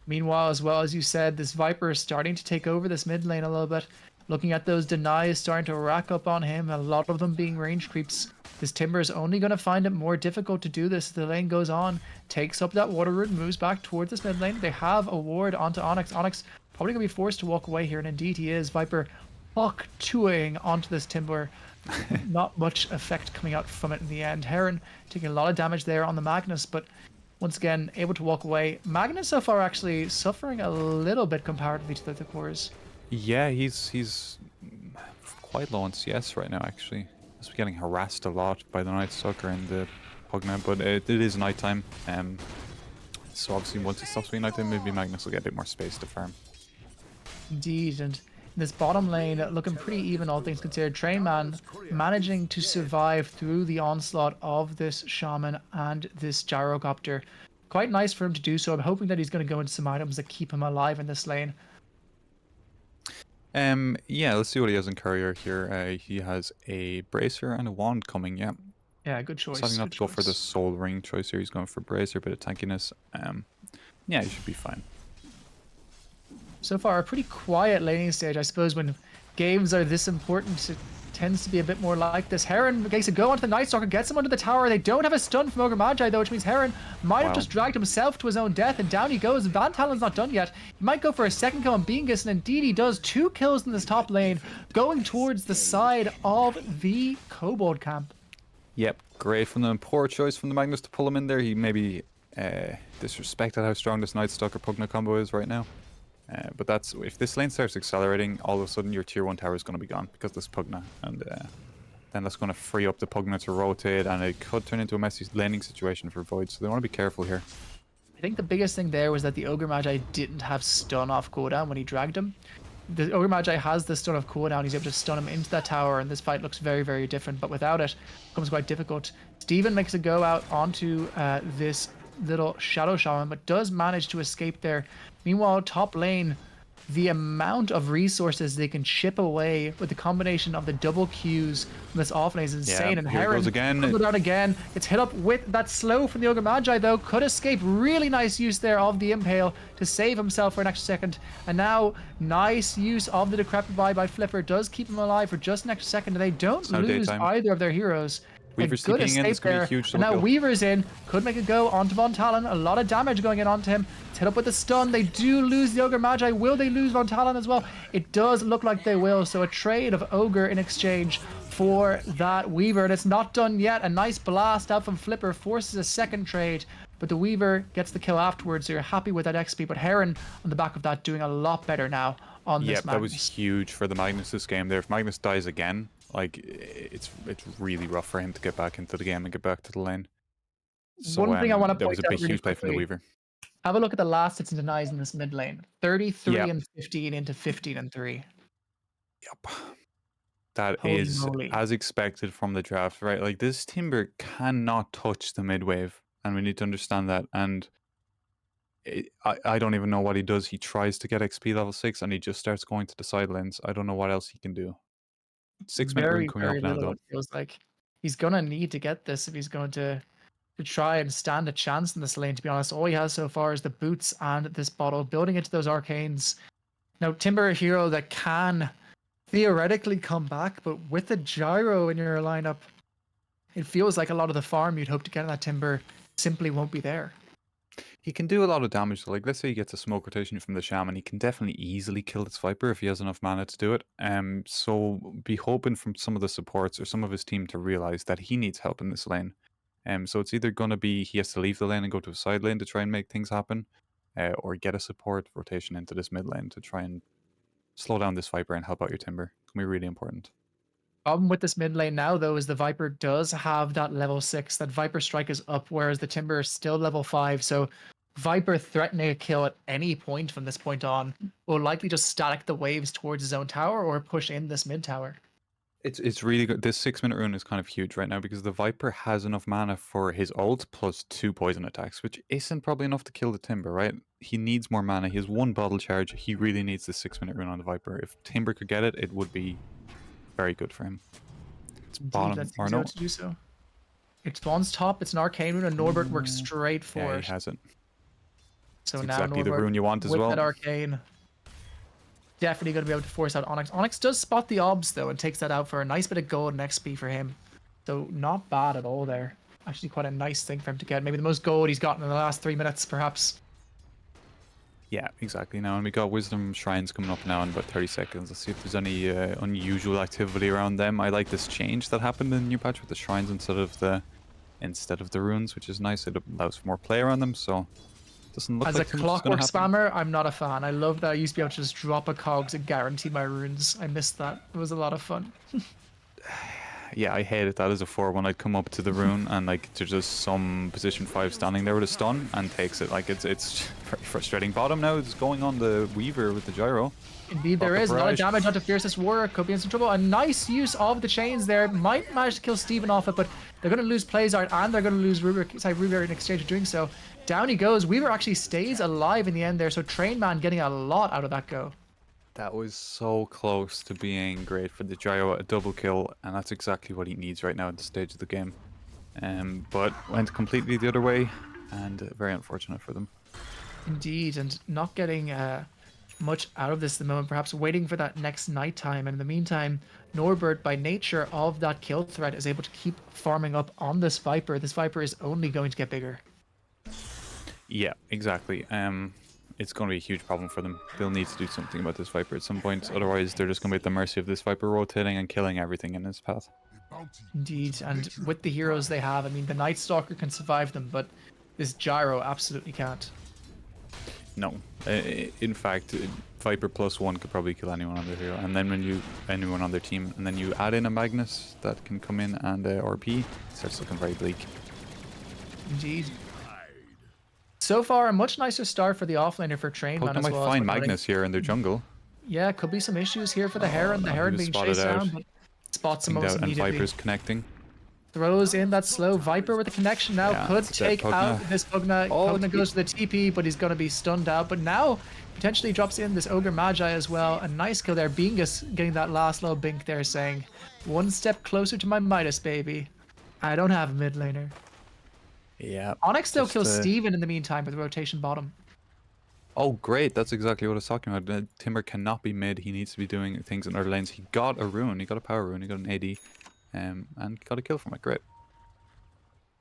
Meanwhile, as well as you said, this Viper is starting to take over this mid lane a little bit. Looking at those denies starting to rack up on him, a lot of them being range creeps. This Timber is only going to find it more difficult to do this as the lane goes on. Takes up that water root, moves back towards this mid lane. They have a ward onto Onyx. Onyx probably going to be forced to walk away here, and indeed he is. Viper Hawk 2ing onto this Timber. Not much effect coming out from it in the end. Heron taking a lot of damage there on the Magnus, but once again able to walk away. Magnus so far actually suffering a little bit comparatively to the other cores. Yeah, he's quite low on CS right now, actually. He's getting harassed a lot by the Night Stalker and the Pugna, but it is nighttime. So obviously once it stops being nighttime, maybe Magnus will get a bit more space to farm. Indeed, and in this bottom lane looking pretty even, all things considered. Trainman managing to survive through the onslaught of this Shaman and this Gyrocopter. Quite nice for him to do so. I'm hoping that he's going to go into some items that keep him alive in this lane. Yeah, let's see what he has in courier here. He has a bracer and a wand coming, yeah. Yeah, good choice. Deciding not good to go for the choice. soul ring choice here. He's going for bracer, bit of tankiness. Yeah, he should be fine. So far, a pretty quiet laning stage. I suppose when games are this important, it tends to be a bit more like this. Heron gets to go onto the Night Stalker, gets him under the tower. They don't have a stun from Ogre Magi, though, which means Heron might have just dragged himself to his own death, and down he goes. Van Talen's not done yet. He might go for a second kill on Bingus, and indeed he does. 2 kills in this top lane, going towards the side of the Kobold camp. Yep, great from them. Poor choice from the Magnus to pull him in there. He maybe disrespected how strong this Night Stalker Pugna combo is right now. But that's, if this lane starts accelerating, all of a sudden your tier 1 tower is going to be gone because this Pugna, and then that's going to free up the Pugna to rotate, and it could turn into a messy laning situation for Void, so they want to be careful here. I think the biggest thing there was that the Ogre Magi didn't have stun off cooldown when he dragged him. The Ogre Magi has the stun off cooldown, he's able to stun him into that tower, and this fight looks very, very different, but without it, it becomes quite difficult. Steven makes a go out onto this little Shadow Shaman, but does manage to escape there. Meanwhile, top lane, the amount of resources they can chip away with the combination of the double Qs from this offlane is insane. Yeah, and here Heron goes again. comes out again. It's hit up with that slow from the Ogre Magi, though. Could escape. Really nice use there of the Impale to save himself for an extra second. And now, nice use of the Decrepit by Flipper does keep him alive for just an extra second. And they don't lose either of their heroes. Weaver's good TPing in, this escape could be a there. huge And now kill. Weaver's in, could make a go onto Von Talon. A lot of damage going in onto him. It's hit up with the stun. They do lose the Ogre Magi. Will they lose Von Talon as well? It does look like they will. So a trade of Ogre in exchange for that Weaver. And it's not done yet. A nice blast out from Flipper forces a second trade. But the Weaver gets the kill afterwards. So you're happy with that XP. But Heron on the back of that doing a lot better now on this Magnus. That was huge for the Magnus this game there. If Magnus dies again, like, it's really rough for him to get back into the game and get back to the lane. So one thing I want to that point was a big, out really huge play from the quickly. Weaver. Have a look at the last hits and denies in this mid lane. 33 Yeah. and 15 into 15 and 3. Yep. That Holy is moly. as expected from the draft, right? Like, this Timber cannot touch the mid wave, and we need to understand that. And I don't even know what he does. He tries to get XP level 6, and he just starts going to the side lanes. I don't know what else he can do. 6-minute rune Very, coming very up now, little, though. it feels like. He's going to need to get this if he's going to try and stand a chance in this lane, to be honest. All he has so far is the boots and this bottle, building into those arcanes. Now, Timber, a hero that can theoretically come back, but with the gyro in your lineup, it feels like a lot of the farm you'd hope to get in that Timber simply won't be there. He can do a lot of damage. Like, let's say he gets a smoke rotation from the Shaman, he can definitely easily kill this Viper if he has enough mana to do it. So be hoping from some of the supports or some of his team to realize that he needs help in this lane. So it's either going to be he has to leave the lane and go to a side lane to try and make things happen, or get a support rotation into this mid lane to try and slow down this Viper and help out your Timber. It's going to be really important. Problem with this mid lane now, though, is the Viper does have that level 6. That Viper strike is up, whereas the Timber is still level 5. So Viper threatening a kill at any point from this point on will likely just static the waves towards his own tower or push in this mid tower. It's really good. This 6-minute rune is kind of huge right now because the Viper has enough mana for his ult plus 2 poison attacks, which isn't probably enough to kill the Timber, right? He needs more mana. He has 1 bottle charge. He really needs the 6-minute rune on the Viper. If Timber could get it, it would be very good for him. It's bottom Let's or see how no? to do so. It spawns top. It's an arcane rune, and Norbert works straight for Yeah, it. he has it. So It's now exactly the Norbert, rune you want as with well. that arcane, definitely going to be able to force out Onyx. Onyx does spot the obs though and takes that out for a nice bit of gold and XP for him. So not bad at all there. Actually quite a nice thing for him to get. Maybe the most gold he's gotten in the last 3 minutes perhaps. Yeah, exactly. Now, and we got Wisdom Shrines coming up now in about 30 seconds. Let's see if there's any unusual activity around them. I like this change that happened in the new patch with the Shrines instead of the runes, which is nice. It allows for more play around them, so it doesn't look As like a too much is gonna clockwork happen. spammer, I'm not a fan. I love that I used to be able to just drop a cogs and guarantee my runes. I missed that. It was a lot of fun. Yeah, I hated that as a 4 when I'd come up to the rune and like there's just some position 5 standing there with a stun and takes it. Like it's very frustrating. Bottom now is going on the Weaver with the gyro. Indeed, there Pocket is a lot of barrage. damage onto Fiercest Warrior. Could be in some trouble. A nice use of the chains there. Might manage to kill Steven off it, but they're going to lose Playsart and they're going to lose Ruber in exchange of doing so. Down he goes. Weaver actually stays alive in the end there, so Train Man getting a lot out of that go. That was so close to being great for the gyro, a double kill, and that's exactly what he needs right now at this stage of the game. But went completely the other way, and very unfortunate for them. Indeed, and not getting much out of this at the moment, perhaps waiting for that next nighttime. And in the meantime, Norbert, by nature of that kill threat, is able to keep farming up on this Viper. This Viper is only going to get bigger. Yeah, exactly. It's going to be a huge problem for them. They'll need to do something about this Viper at some point, otherwise they're just going to be at the mercy of this Viper rotating and killing everything in his path. Indeed, and with the heroes they have, I mean, the Night Stalker can survive them, but this Gyro absolutely can't. No. In fact, Viper +1 could probably kill anyone on their hero, and then anyone on their team, and then you add in a Magnus that can come in and RP, it starts looking very bleak. Indeed. So far, a much nicer start for the offlaner for Train Man Pokemon as might well. find Magnus here in their jungle. Yeah, could be some issues here for the Heron. The Heron he was being spotted chased out. down, but spots him Pinged almost out and immediately. Viper's connecting. Throws in that slow Viper with the connection now. Yeah, Could it's a dead take out Pugna. this Pugna. Oh, Pugna goes to the TP, but he's going to be stunned out. But now, potentially drops in this Ogre Magi as well. A nice kill there. Bingus getting that last little bink there, saying, one step closer to my Midas, baby. I don't have a mid laner. Yeah. Onyx still just, kills Steven in the meantime with rotation bottom. Oh, great. That's exactly what I was talking about. Timber cannot be mid. He needs to be doing things in other lanes. He got a rune. He got a power rune. He got an AD. And got a kill from it. Great.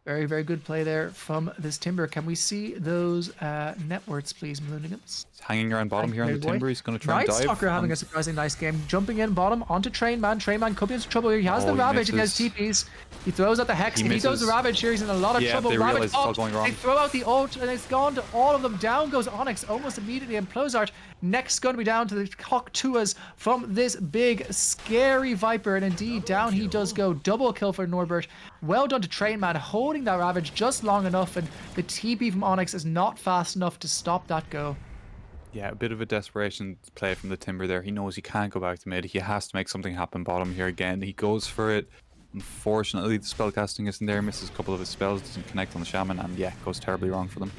Very, very good play there from this Timber. Can we see those networks, please, Moonigans? He's hanging around bottom Thank here you, on the boy. Timber. He's going to try and Night dive. Stalker having a surprisingly nice game. Jumping in bottom onto Train Man. Train Man could be in some trouble here. He has Oh, the he Ravage against misses. TPs. He throws out the Hex. He If he does the misses. Ravage here, he's in a lot of Yeah, trouble. they Ravage realize it's all up. going wrong. They throw out the ult, and it's gone to all of them. Down goes Onyx almost immediately, and Plozart next going to be down to the Cocktuas from this big, scary Viper. And indeed, down he does go. Double kill for Norbert. Well done to Train Man, holding that Ravage just long enough, and the TP from Onyx is not fast enough to stop that go. Yeah, a bit of a desperation play from the Timber there. He knows he can't go back to mid. He has to make something happen bottom here again. He goes for it. Unfortunately, the spellcasting isn't there. Misses a couple of his spells. Doesn't connect on the Shaman. And yeah, goes terribly wrong for them.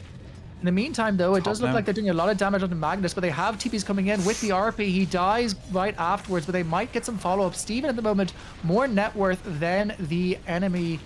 In the meantime, though, it does look now. like they're doing a lot of damage onto Magnus, but they have TPs coming in with the RP. He dies right afterwards, but they might get some follow-up. Steven, at the moment, more net worth than the enemy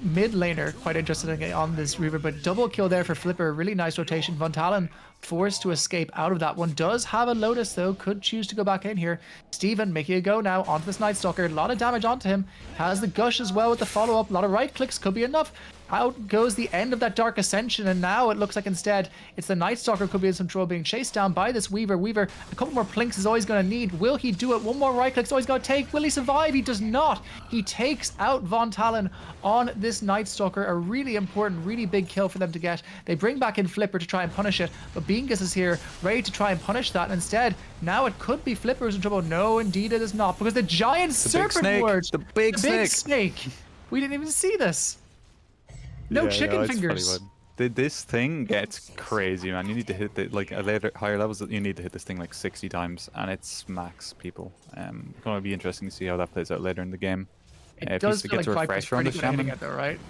Mid laner, quite interesting on this Reaver, but double kill there for Flipper. Really nice rotation. Von Talon forced to escape out of that one. Does have a Lotus though, could choose to go back in here. Steven making a go now onto this Night Stalker. A lot of damage onto him. Has the Gush as well with the follow-up. A lot of right clicks could be enough. Out goes the end of that Dark Ascension, and now it looks like instead it's the Night Stalker could be in some trouble being chased down by this Weaver. Weaver, a couple more plinks is all he's going to need. Will he do it? One more right click's all he's going to take. Will he survive? He does not. He takes out Von Talon on this Night Stalker. A really important, really big kill for them to get. They bring back in Flipper to try and punish it, but Bingus is here ready to try and punish that. Instead, now it could be Flipper who's in trouble. No, indeed it is not, because the giant serpent word, the big snake. We didn't even see this. No chicken fingers. This thing gets crazy, man. You need to hit it like at higher levels. You need to hit this thing like 60 times, and it smacks people. It's going to be interesting to see how that plays out later in the game. It does feel like Viper's pretty good at hitting it though, right?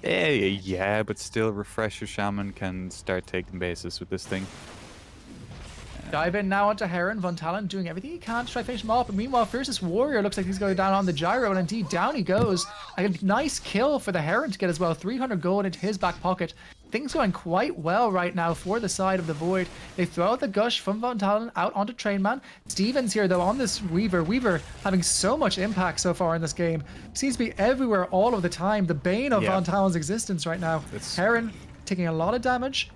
Yeah, but still, Refresher Shaman can start taking bases with this thing. Dive in now onto Heron. Von Talon doing everything he can to try to finish him off. But meanwhile, Fiercest Warrior looks like he's going down on the gyro. And indeed, down he goes. A nice kill for the Heron to get as well. 300 gold into his back pocket. Things going quite well right now for the side of the Void. They throw out the Gush from Von Talon out onto Trainman. Steven's here though on this Weaver. Weaver having so much impact so far in this game. Seems to be everywhere all of the time. The bane of Von Talon's existence right now. Heron taking a lot of damage.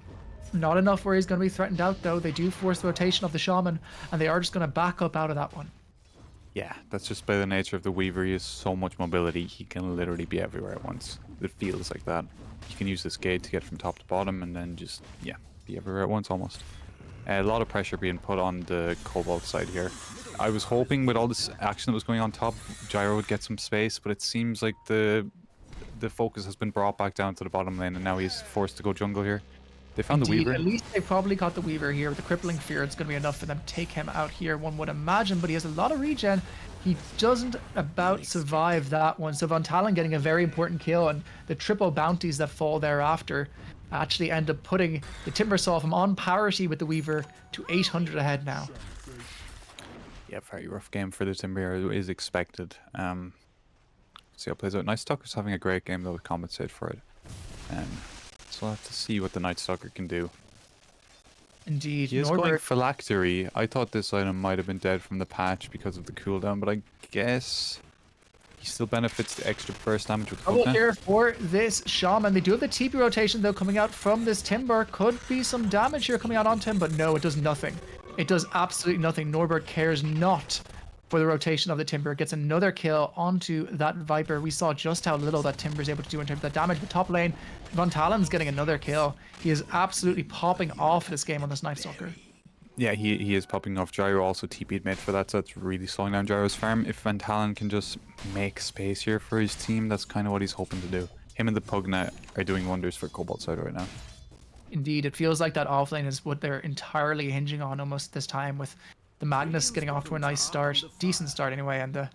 Not enough where he's going to be threatened out though. They do force the rotation of the Shaman, and they are just going to back up out of that one. Yeah, that's just by the nature of the Weaver. He has so much mobility, he can literally be everywhere at once. It feels like that. You can use this gate to get from top to bottom and then just, be everywhere at once almost. A lot of pressure being put on the Kobold side here. I was hoping with all this action that was going on top, Gyro would get some space, but it seems like the focus has been brought back down to the bottom lane, and now he's forced to go jungle here. They found the Weaver. At least they probably got the Weaver here with the Crippling Fear. It's going to be enough for them to take him out here, one would imagine, but he has a lot of regen. He doesn't about survive that one. So Von Talon getting a very important kill, and the triple bounties that fall thereafter actually end up putting the Timbersaw from on parity with the Weaver to 800 ahead now. Yeah, very rough game for the Timber is expected. See how it plays out. Night Stalker's having a great game though to compensate for it. So we'll have to see what the Night Stalker can do. Indeed. He is going Phylactery. I thought this item might have been dead from the patch because of the cooldown, but I guess he still benefits the extra burst damage with the Trouble here for this Shaman. They do have the TP rotation though coming out from this Timber. Could be some damage here coming out onto him, but no, it does nothing. It does absolutely nothing. Norbert cares not for the rotation of the Timber. Gets another kill onto that Viper. We saw just how little that Timber is able to do in terms of that damage. But top lane, Von Talon's getting another kill. He is absolutely popping off this game on this Night Stalker. Yeah, he is popping off. Gyro also TP'd mid for that, so that's really slowing down Gyro's farm. If Von Talon can just make space here for his team, that's kind of what he's hoping to do. Him and the Pugna are doing wonders for Kobold side right now. Indeed, it feels like that offlane is what they're entirely hinging on almost this time, with the Magnus getting off to a nice start, decent start anyway, and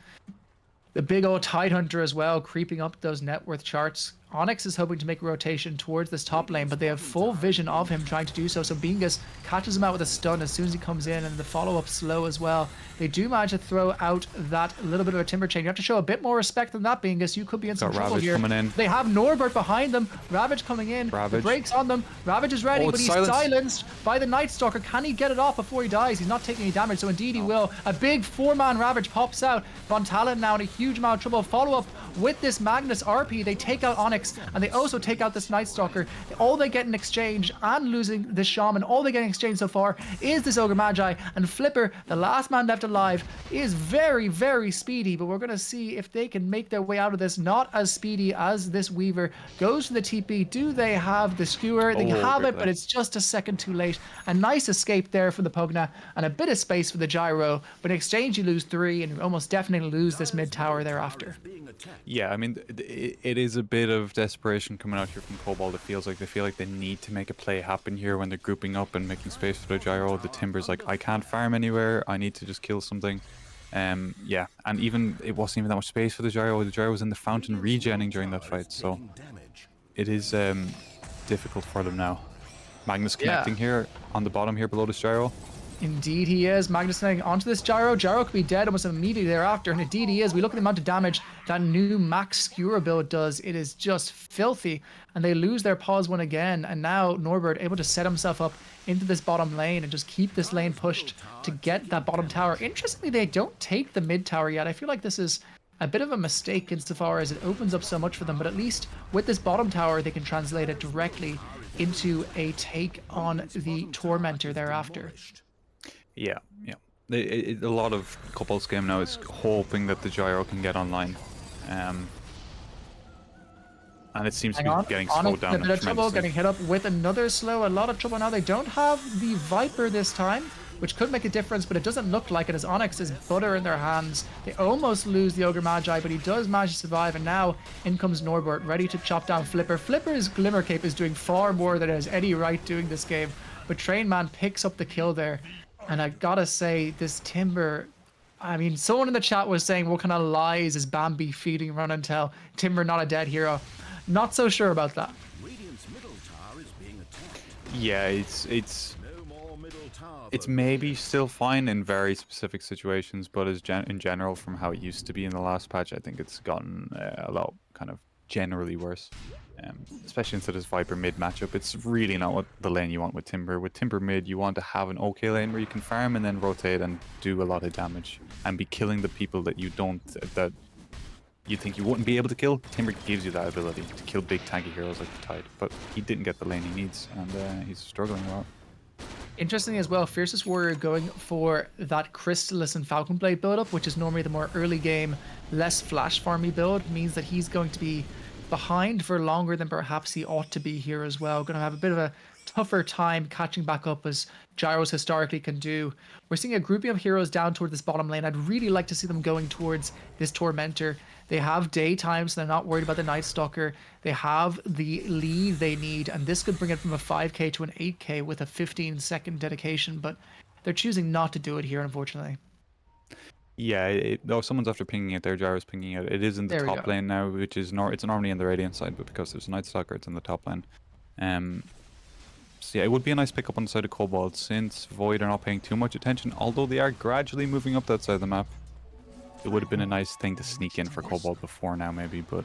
the big old Tidehunter as well, creeping up those net worth charts. Onyx is hoping to make a rotation towards this top lane, but they have full vision of him trying to do so. So Bingus catches him out with a stun as soon as he comes in, and the follow-up slow as well. They do manage to throw out that little bit of a timber chain. You have to show a bit more respect than that, Bingus. You could be in some trouble here. Coming in. They have Norbert behind them. Ravage coming in. The brakes on them. Ravage is ready, but he's silenced by the Night Stalker. Can he get it off before he dies? He's not taking any damage, so indeed he will. A big 4-man Ravage pops out. Von Talon now in a huge amount of trouble. Follow-up with this Magnus RP. They take out Onyx, and they also take out this Night Stalker. All they get in exchange, and losing this Shaman, all they get in exchange so far is this Ogre Magi. And Flipper, the last man left alive, is very, very speedy, but we're going to see if they can make their way out of this. Not as speedy as this Weaver. Goes to the TP. Do they have the skewer? They have it, but it's just a second too late. A nice escape there for the Pugna, and a bit of space for the Gyro, but in exchange you lose 3, and you almost definitely lose this mid tower thereafter. Yeah, I mean, it is a bit of desperation coming out here from Kobold. It feels like they feel like they need to make a play happen here when they're grouping up and making space for the Gyro. The Timber's like, I can't farm anywhere. I need to just kill something. Yeah, and even it wasn't even that much space for the Gyro. The Gyro was in the fountain regenning during that fight, so it is difficult for them now. Magnus connecting here on the bottom here below this Gyro. Indeed he is. Magnus Slaying onto this Gyro. Gyro could be dead almost immediately thereafter, and indeed he is. We look at the amount of damage that new max skewer build does. It is just filthy, and they lose their pause one again, and now Norbert able to set himself up into this bottom lane and just keep this lane pushed to get that bottom tower. Interestingly, they don't take the mid tower yet. I feel like this is a bit of a mistake insofar as it opens up so much for them, but at least with this bottom tower, they can translate it directly into a take on the Tormentor thereafter. Yeah. A lot of Kobold's game now is hoping that the Gyro can get online. And it seems to be getting slowed down. A bit of trouble, getting hit up with another slow. A lot of trouble now. They don't have the Viper this time, which could make a difference, but it doesn't look like it as Onyx is butter in their hands. They almost lose the Ogre Magi, but he does manage to survive, and now in comes Norbert, ready to chop down Flipper. Flipper's Glimmer Cape is doing far more than it has any right doing this game, but Train Man picks up the kill there. And I gotta say, this Timber, I mean, someone in the chat was saying, what kind of lies is Bambi feeding Run and Tell? Timber not a dead hero. Not so sure about that. Radiant's middle tower is being attacked. Yeah, it's No more middle tower. it's maybe still fine in very specific situations, but as in general, from how it used to be in the last patch, I think it's gotten a lot kind of generally worse. Especially into this Viper mid matchup, it's really not what the lane you want with Timber. With Timber mid, you want to have an okay lane where you can farm and then rotate and do a lot of damage and be killing the people that you think you wouldn't be able to kill. Timber gives you that ability to kill big tanky heroes like the Tide, but he didn't get the lane he needs, and he's struggling a lot. Interesting as well, Fiercest Warrior going for that Crystallis and Falcon Blade build-up, which is normally the more early game, less flash farmy build, means that he's going to be behind for longer than perhaps he ought to be here as well. Going to have a bit of a tougher time catching back up as Gyros historically can do. We're seeing a grouping of heroes down toward this bottom lane. I'd really like to see them going towards this Tormentor. They have daytime, so they're not worried about the Night Stalker. They have the lead they need, and this could bring it from a 5k to an 8k with a 15-second dedication, but they're choosing not to do it here, unfortunately. Yeah, someone's after pinging it there. Gyro's pinging it. It is in the top lane now, which is it's normally in the Radiant side, but because there's a Night Stalker, it's in the top lane. So yeah, it would be a nice pickup on the side of Kobold, since Void are not paying too much attention, although they are gradually moving up that side of the map. It would have been a nice thing to sneak in for Kobold before now, maybe, but...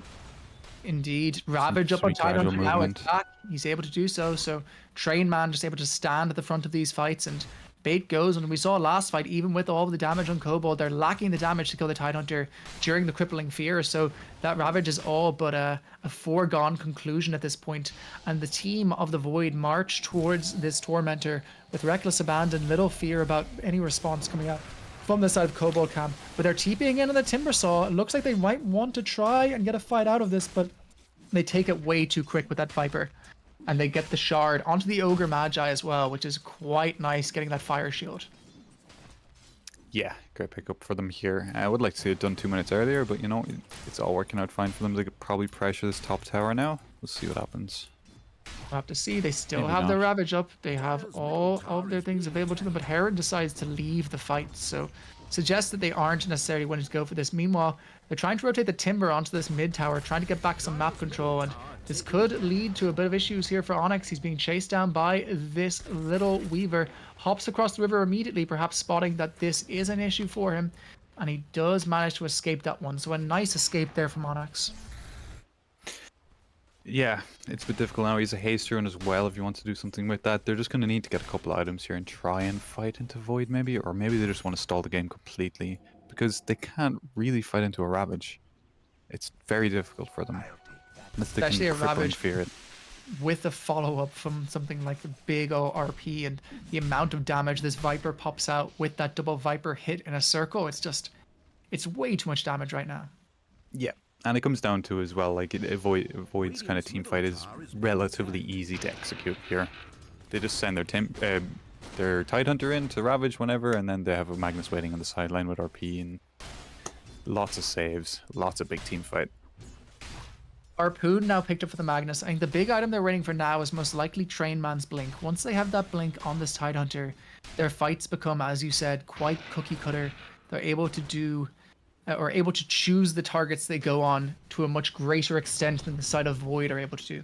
Indeed. Ravage up on Tidehunter now. It's back. He's able to do so. So Train Man just able to stand at the front of these fights, and bait goes. And we saw last fight, even with all the damage on Kobold, they're lacking the damage to kill the Tidehunter during the crippling fear. So that Ravage is all but a foregone conclusion at this point. And the team of the Void march towards this Tormentor with reckless abandon, little fear about any response coming out from the side of Kobold camp. But they're TPing in on the Timber Saw. It looks like they might want to try and get a fight out of this, but they take it way too quick with that Viper. And they get the shard onto the Ogre Magi as well, which is quite nice, getting that fire shield. Yeah, great pickup for them here. I would like to see it done 2 minutes earlier, but you know, it's all working out fine for them. They could probably pressure this top tower now. We'll see what happens. We'll have to see. They still Maybe have not. their Ravage up. They have all of their things available to them, but Heron decides to leave the fight, so suggests that they aren't necessarily wanting to go for this. Meanwhile, they're trying to rotate the Timber onto this mid tower, trying to get back some map control, and this could lead to a bit of issues here for Onyx. He's being chased down by this little Weaver, hops across the river immediately, perhaps spotting that this is an issue for him, and he does manage to escape that one. So a nice escape there from Onyx. Yeah, it's a bit difficult now. He's a haste rune as well if you want to do something with that. They're just going to need to get a couple of items here and try and fight into Void maybe, or maybe they just want to stall the game completely because they can't really fight into a Ravage. It's very difficult for them. Especially a Ravage fear it. with a follow-up from something like the big ORP and the amount of damage this Viper pops out with that double Viper hit in a circle. It's way too much damage right now. Yeah. And it comes down to as well, like Void's kind of team fight is relatively easy to execute here. They just send their Tidehunter in to Ravage whenever, and then they have a Magnus waiting on the sideline with RP and lots of saves, lots of big team fight. Harpoon now picked up for the Magnus. I think the big item they're waiting for now is most likely Train Man's Blink. Once they have that Blink on this Tidehunter, their fights become, as you said, quite cookie cutter. They're able to do, or able to choose the targets they go on to a much greater extent than the side of Void are able to do.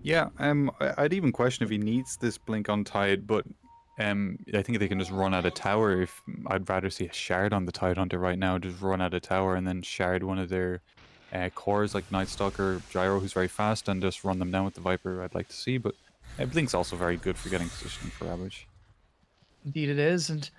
Yeah, I'd even question if he needs this Blink on Tide, but I think they can just run at a tower. If I'd rather see a shard on the Tidehunter right now, just run at a tower and then shard one of their cores like Night Stalker, Gyro, who's very fast, and just run them down with the Viper. I'd like to see, but Blink's also very good for getting positioning for Ravage. Indeed it is, and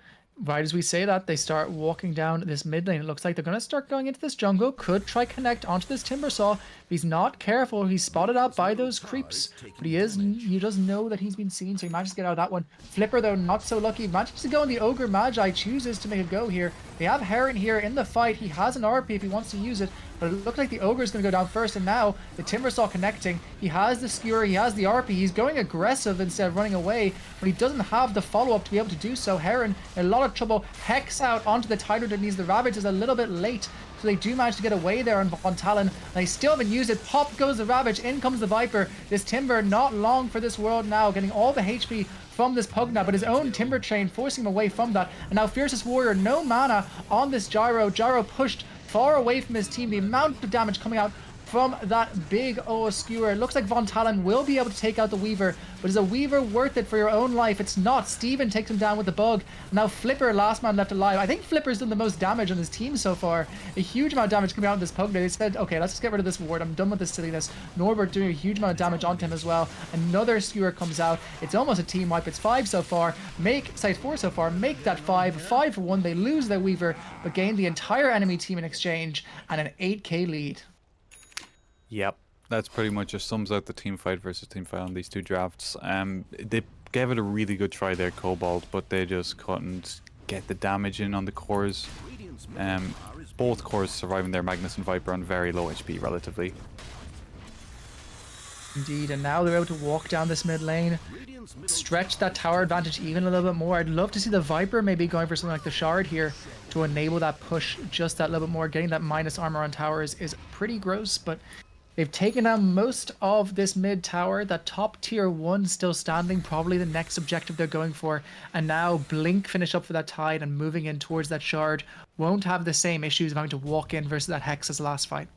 right as we say that, they start walking down this mid lane. It looks like they're going to start going into this jungle. Could try connect onto this Timbersaw. If he's not careful, he's spotted out by those creeps, but he does know that he's been seen, so he manages to get out of that one. Flipper, though, not so lucky. Manages to go on the Ogre Magi, chooses to make a go here. They have Heron here in the fight. He has an RP if he wants to use it, but it looks like the Ogre is going to go down first, and now the Timbersaw connecting. He has the Skewer, he has the RP. He's going aggressive instead of running away, but he doesn't have the follow-up to be able to do so. Heron in a lot of trouble. Hex out onto the Tidehunter that needs the Ravage is a little bit late, so they do manage to get away there on Von Talon. They still haven't used it. Pop goes the Ravage, in comes the Viper. This Timber not long for this world now, getting all the HP from this Pugna, but his own Timber Chain forcing him away from that. And now Fiercest Warrior, no mana on this Gyro. Gyro pushed far away from his team. The amount of damage coming out from that big skewer. It looks like Von Talon will be able to take out the Weaver, but is a Weaver worth it for your own life? It's not. Steven takes him down with the bug. Now Flipper, last man left alive. I think Flipper's done the most damage on his team so far. A huge amount of damage coming out of this Pugna. They said, okay, let's just get rid of this ward. I'm done with this silliness. Norbert doing a huge amount of damage onto him as well. Another skewer comes out. It's almost a team wipe. It's 4 so far. Make that 5. 5 for 1. They lose their Weaver, but gain the entire enemy team in exchange and an 8k lead. Yep, that's pretty much just sums out the team fight versus team fight on these two drafts. They gave it a really good try there, Kobold, but they just couldn't get the damage in on the cores. Both cores surviving their Magnus and Viper on very low HP relatively. Indeed, and now they're able to walk down this mid lane, stretch that tower advantage even a little bit more. I'd love to see the Viper maybe going for something like the Shard here to enable that push just that little bit more. Getting that minus armor on towers is pretty gross, but they've taken down most of this mid tower. That top tier 1 still standing, probably the next objective they're going for. And now Blink finish up for that Tide and moving in towards that Shard. Won't have the same issues of having to walk in versus that Hex as the last fight.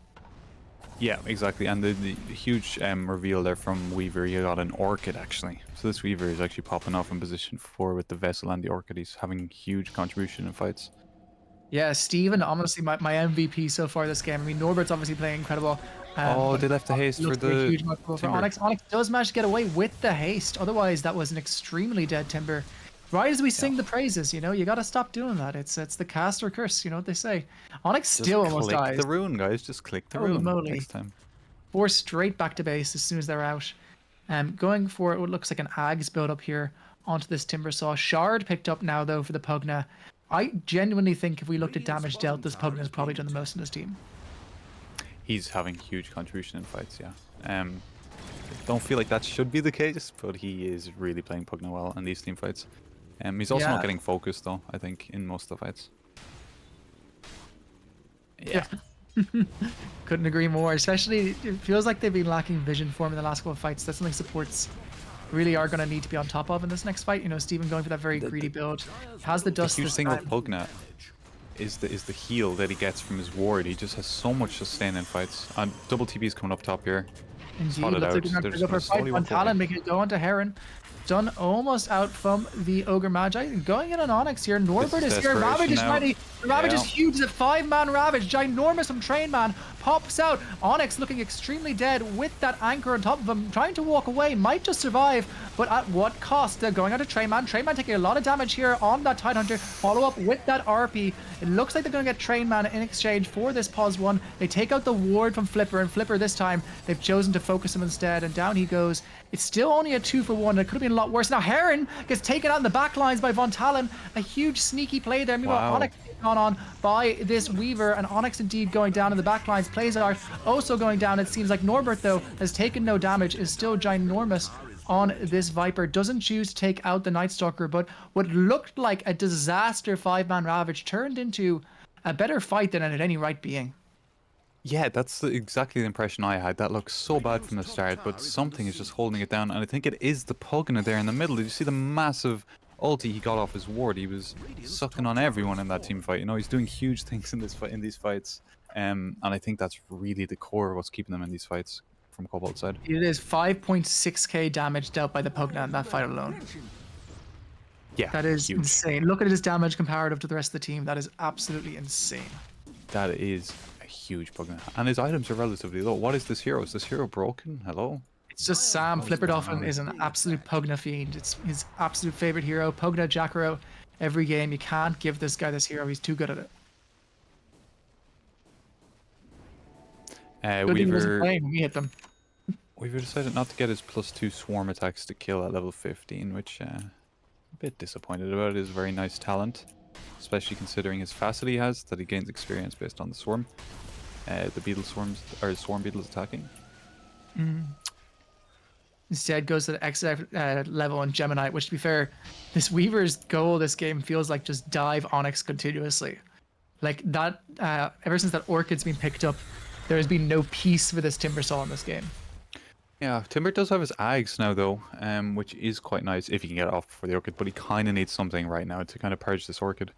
Yeah, exactly. And the huge reveal there from Weaver, he got an Orchid actually. So this Weaver is actually popping off in position 4 with the Vessel and the Orchid. He's having huge contribution in fights. Yeah, Steven, honestly, my MVP so far this game. I mean, Norbert's obviously playing incredible. They left the haste for the for Onyx. Onyx does manage to get away with the haste. Otherwise, that was an extremely dead Timber. Right as we sing the praises, you know, you gotta stop doing that. It's the caster curse, you know what they say. Onyx still almost dies. Click the rune, guys. Just click the rune next time. 4 straight back to base as soon as they're out. Going for what looks like an Ags build up here onto this Timbersaw. Shard picked up now though for the Pugna. I genuinely think if we looked at damage dealt, this Pugna has probably done the most in this team. He's having huge contribution in fights, yeah. Don't feel like that should be the case, but he is really playing Pugna well in these team fights. He's also not getting focused though, I think, in most of the fights. Yeah. Couldn't agree more. Especially, it feels like they've been lacking vision for him in the last couple of fights. That's something supports really are going to need to be on top of in this next fight. You know, Steven going for that very greedy build. Has the dust. The huge thing with Pugna is the heal that he gets from his ward. He just has so much sustain in fights. And double TP's coming up top here. Indeed, looks like they're going to go for a fight. Von Talon making it go onto Heron. Done almost out from the Ogre Magi. Going in on Onyx here. Norbert is here. Ravage is ready. The Ravage is huge. It's a 5-man Ravage. Ginormous from Train Man. Pops out. Onyx looking extremely dead with that anchor on top of him. Trying to walk away. Might just survive. But at what cost? They're going out to Train Man. Train Man taking a lot of damage here on that Tidehunter. Follow up with that RP. It looks like they're going to get Train Man in exchange for this pause 1. They take out the ward from Flipper. And Flipper this time, they've chosen to focus him instead. And down he goes. It's still only a 2 for 1. It could have been a lot worse. Now Heron gets taken out in the back lines by Von Talon. A huge sneaky play there. Meanwhile, Onyx gone on by this Weaver, and Onyx indeed going down in the back lines. Plays out also going down. It seems like Norbert though has taken no damage, is still ginormous on this Viper. Doesn't choose to take out the Night Stalker, but what looked like a disaster 5-man Ravage turned into a better fight than it had any right being. Yeah, that's exactly the impression I had. That looks so bad from the start, but something is just holding it down, and I think it is the Pugna there in the middle. Did you see the massive ulti he got off his ward? He was sucking on everyone in that team fight. You know, he's doing huge things in these fights, and I think that's really the core of what's keeping them in these fights from Kobold's side. It is 5.6k damage dealt by the Pugna in that fight alone. Yeah, That is huge. insane. Look at his damage comparative to the rest of the team. That is absolutely insane. That is a huge Pugna. And his items are relatively low. What is this hero? Is this hero broken? Hello? It's just Sam. Flipperdolphin is an absolute Pugna fiend. It's his absolute favorite hero. Pugna, Jacaro, every game. You can't give this guy this hero. He's too good at it. Good thing he wasn't Weaver, playing when we hit them. Weaver decided not to get his +2 swarm attacks to kill at level 15, which a bit disappointed about. It is a very nice talent, especially considering his facet he has, that he gains experience based on the swarm. The beetle swarms, or swarm beetles attacking. Instead goes to the X level on Gemini, which to be fair, this Weaver's goal this game feels like just dive Onyx continuously. Like that, ever since that Orchid's been picked up, there has been no peace for this Timbersaw in this game. Yeah, Timber does have his Ags now though, which is quite nice if he can get it off before the Orchid, but he kind of needs something right now to kind of purge this Orchid.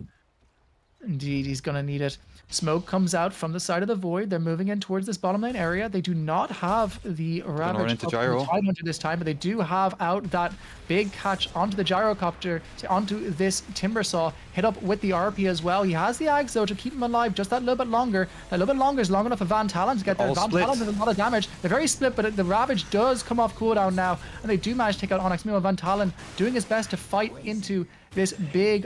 Indeed, he's going to need it. Smoke comes out from the side of the void. They're moving in towards this bottom lane area. They do not have the Ravage into up on Gyro. the Tidehunter this time, but they do have out that big catch onto the Gyrocopter, onto this Timbersaw, hit up with the RP as well. He has the Ags though to keep him alive just that little bit longer. A little bit longer is long enough for Van Talon to get there. All Van split. Talon does a lot of damage. They're very split, but the Ravage does come off cooldown now, and they do manage to take out Onyx. Meanwhile, Van Talon doing his best to fight into this big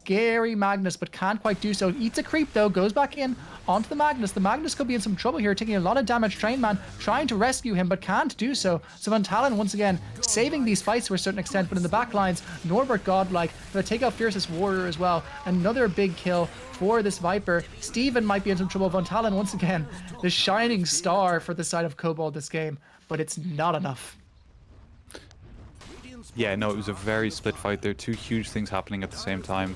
scary Magnus, but can't quite do so. Eats a creep though, goes back in onto the Magnus. The Magnus could be in some trouble here, taking a lot of damage. Train Man trying to rescue him, but can't do so. So Van Talon once again saving these fights to a certain extent, but in the back lines, Norbert Godlike gonna take out Fiercest Warrior as well. Another big kill for this Viper. Steven might be in some trouble. Van Talon once again, the shining star for the side of Kobold this game, but it's not enough. Yeah, no, it was a very split fight. There are two huge things happening at the same time.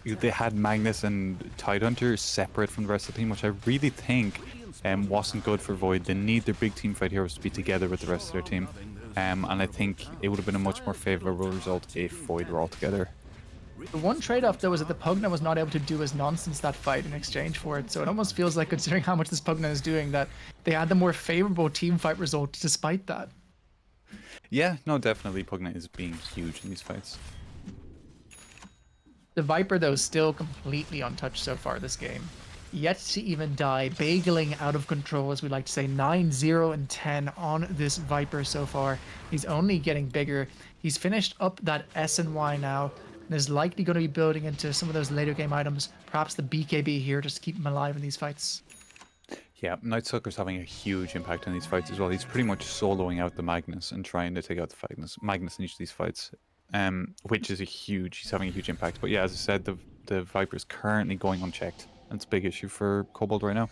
They had Magnus and Tidehunter separate from the rest of the team, which I really think wasn't good for Void. They need their big team fight heroes to be together with the rest of their team. And I think it would have been a much more favorable result if Void were all together. The one trade-off though was that the Pugna was not able to do his nonsense that fight in exchange for it, so it almost feels like, considering how much this Pugna is doing, that they had the more favorable team fight result despite that. Yeah, no, definitely Pugna is being huge in these fights. The Viper though is still completely untouched so far this game. Yet to even die, bageling out of control, as we like to say. 9-0 and 10 on this Viper so far. He's only getting bigger. He's finished up that S&Y now, and is likely going to be building into some of those later game items. Perhaps the BKB here just to keep him alive in these fights. Yeah, Nightsucker's having a huge impact on these fights as well. He's pretty much soloing out the Magnus and trying to take out the Magnus in each of these fights, which is he's having a huge impact. But yeah, as I said, the Viper is currently going unchecked. That's a big issue for Kobold right now.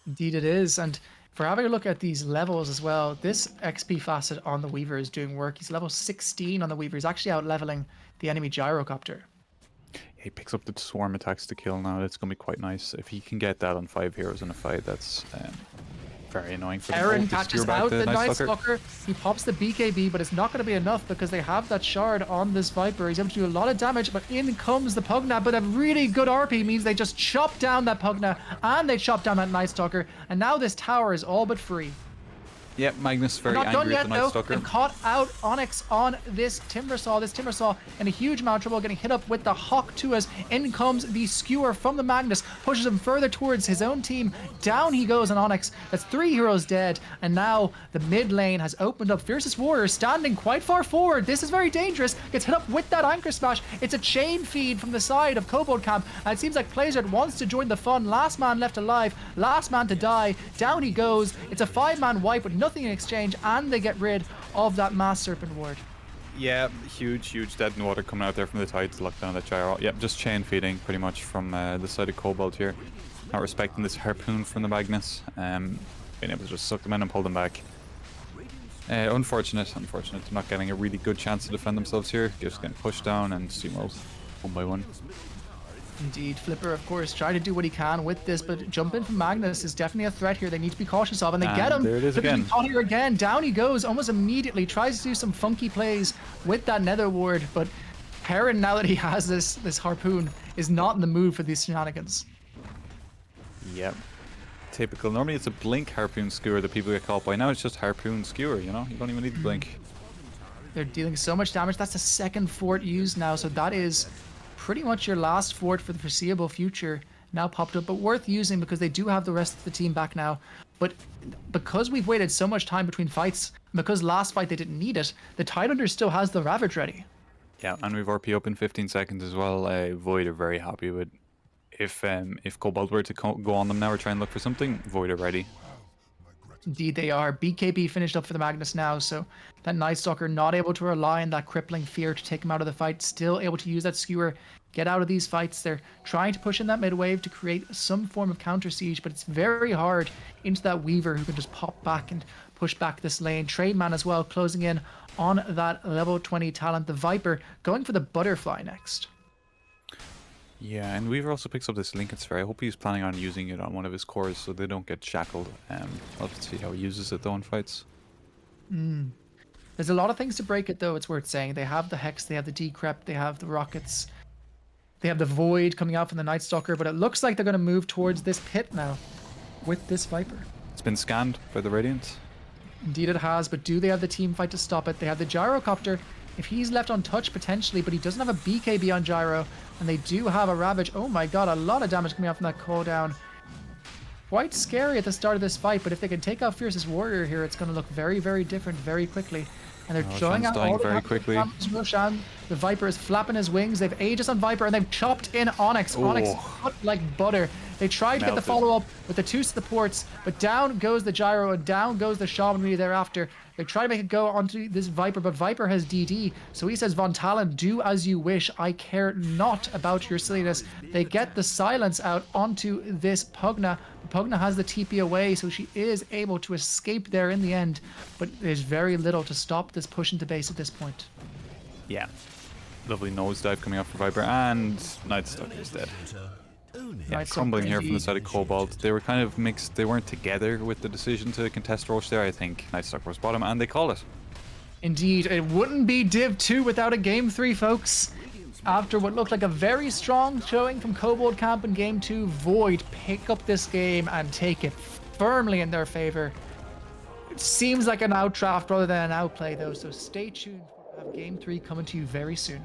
Indeed it is, and for having a look at these levels as well, this XP facet on the Weaver is doing work. He's level 16 on the Weaver. He's actually out leveling the enemy Gyrocopter. He picks up the swarm attacks to kill now. That's going to be quite nice. If he can get that on 5 heroes in a fight, that's very annoying for them. Aaron catches out the Nightsucker. He pops the BKB, but it's not going to be enough because they have that shard on this Viper. He's able to do a lot of damage, but in comes the Pugna. But a really good RP means they just chop down that Pugna and they chop down that Nightsucker. And now this tower is all but free. Yep, Magnus very Not done angry at yet, the though. Nightsucker. They've caught out Onyx on this Timbersaw. This Timbersaw in a huge amount of trouble, getting hit up with the Hawk to us. In comes the Skewer from the Magnus, pushes him further towards his own team. Down he goes on Onyx. That's 3 heroes dead. And now the mid lane has opened up. Fiercest Warrior standing quite far forward. This is very dangerous. Gets hit up with that Anchor Smash. It's a chain feed from the side of Kobold Camp. And it seems like Playsert wants to join the fun. Last man left alive. Last man to die. Down he goes. It's a 5-man wipe with nothing in exchange. And they get rid of that Mass Serpent ward. Yeah, huge dead in water coming out there from the tide to lock down that gyro. Yep, just chain feeding pretty much from the side of Kobold here. Not respecting this harpoon from the Magnus. Being able to just suck them in and pull them back. Unfortunate. They're not getting a really good chance to defend themselves here. Just getting pushed down and steamrolled one by one. Indeed, Flipper, of course, try to do what he can with this, but jump in from Magnus is definitely a threat here. They need to be cautious of, and they get him. There it is again. Caught here again. Down he goes almost immediately. Tries to do some funky plays with that Nether ward, but Heron, now that he has this harpoon, is not in the mood for these shenanigans. Yep. Typical. Normally it's a blink harpoon skewer that people get caught by. Now it's just harpoon skewer, you know? You don't even need to blink. They're dealing so much damage. That's the second fort used now, so that is pretty much your last fort for the foreseeable future now popped up, but worth using because they do have the rest of the team back now. But because we've waited so much time between fights, because last fight they didn't need it, the Tidehunter still has the Ravage ready. Yeah, and we've RP up in 15 seconds as well. Void are very happy with if Kobold were to go on them now or try and look for something, Void are ready. Indeed they are. BKB finished up for the Magnus now, so that Night Stalker not able to rely on that crippling fear to take him out of the fight, still able to use that skewer, get out of these fights. They're trying to push in that mid wave to create some form of counter siege, but it's very hard into that Weaver who can just pop back and push back this lane. Trademan as well closing in on that level 20 talent. The Viper going for the Butterfly next. Yeah, and Weaver also picks up this Lincoln Sphere. I hope he's planning on using it on one of his cores so they don't get shackled. I'll have to see how he uses it though in fights. There's a lot of things to break it though, it's worth saying. They have the Hex, they have the Decrypt, they have the Rockets, they have the Void coming out from the Night Stalker, but it looks like they're going to move towards this pit now with this Viper. It's been scanned by the Radiant. Indeed it has, but do they have the team fight to stop it? They have the Gyrocopter. If he's left untouched potentially, but he doesn't have a BKB on Gyro, and they do have a Ravage. Oh my god, a lot of damage coming out from that cooldown. Quite scary at the start of this fight, but if they can take out Fiercest Warrior here, it's going to look very, very different very quickly. And they're showing out dying all the very quickly. Roshan, the Viper is flapping his wings. They've Aegis on Viper, and they've chopped in Onyx. Onyx cut like butter. They tried to get the follow-up with the two supports, but down goes the Gyro, and down goes the Shaman immediately thereafter. They try to make it go onto this Viper, but Viper has DD, so he says, Von Talon, do as you wish. I care not about your silliness. They get the silence out onto this Pugna. Pugna has the TP away, so she is able to escape there in the end, but there's very little to stop this push into base at this point. Yeah. Lovely nosedive coming out for Viper, and Nightstalker is dead. Yeah, crumbling here from the side of Kobold. They were kind of mixed. They weren't together with the decision to contest Roche there. I think Nightstalker was bottom, and they call it. Indeed, it wouldn't be Div 2 without a Game 3, folks. After what looked like a very strong showing from Kobold Camp in Game 2, Void pick up this game and take it firmly in their favor. It seems like an outdraft rather than an outplay, though, so stay tuned. We'll have Game 3 coming to you very soon.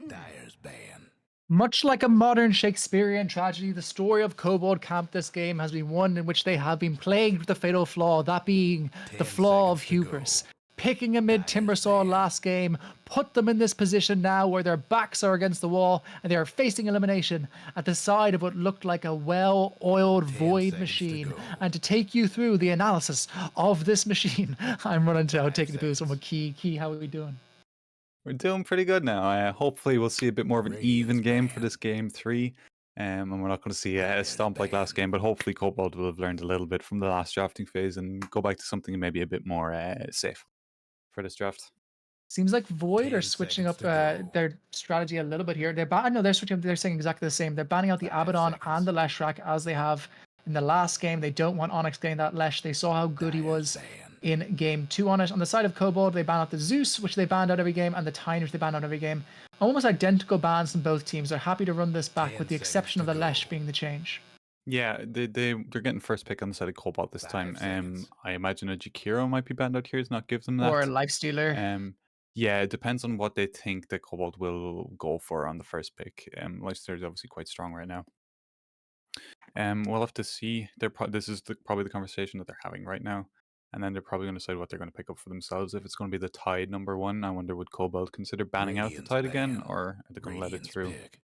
Dyer's ban. Much like a modern Shakespearean tragedy, the story of Kobold Camp this game has been one in which they have been plagued with a fatal flaw, that being the 10 flaw of seconds to go. hubris. Picking a mid Timbersaw last game put them in this position now where their backs are against the wall and they are facing elimination at the side of what looked like a well-oiled 10 Void seconds to machine. go. And to take you through the analysis of this machine, I'm running to 5 taking the boost. seconds. Key, how are we doing? We're doing pretty good now. Hopefully, we'll see a bit more of an even Radiant's game for ban. this game 3. And we're not going to see a Dyer's stomp like last ban. game, but hopefully Kobold will have learned a little bit from the last drafting phase and go back to something maybe a bit more safe for this draft. Seems like Void are 10 switching seconds up to go. their strategy a little bit here. No, they're switching. They're saying exactly the same. They're banning out the 5 Abaddon seconds. and the Leshrac as they have in the last game. They don't want Onyx getting that Lesh. They saw how good he Dyer's was ban. in game 2 on it. On the side of Kobold, they ban out the Zeus, which they banned out every game, and the Tine, which they banned out every game. Almost identical bans from both teams. They're happy to run this back, 10 with the seconds exception of to the Lesh go. being the change. Yeah, they're getting first pick on the side of Cobalt this 5 time. seconds. I imagine a Jakiro might be banned out here. It's not give them Or that. Lifestealer. Yeah, it depends on what they think that Cobalt will go for on the first pick. Leicester is obviously quite strong right now. We'll have to see. This is probably the conversation that they're having right now, and then they're probably going to decide what they're going to pick up for themselves. If it's going to be the Tide #1, I wonder would Cobalt consider banning out the Radiant's Tide again, ban. or are they going to let it Radiant's through? pick.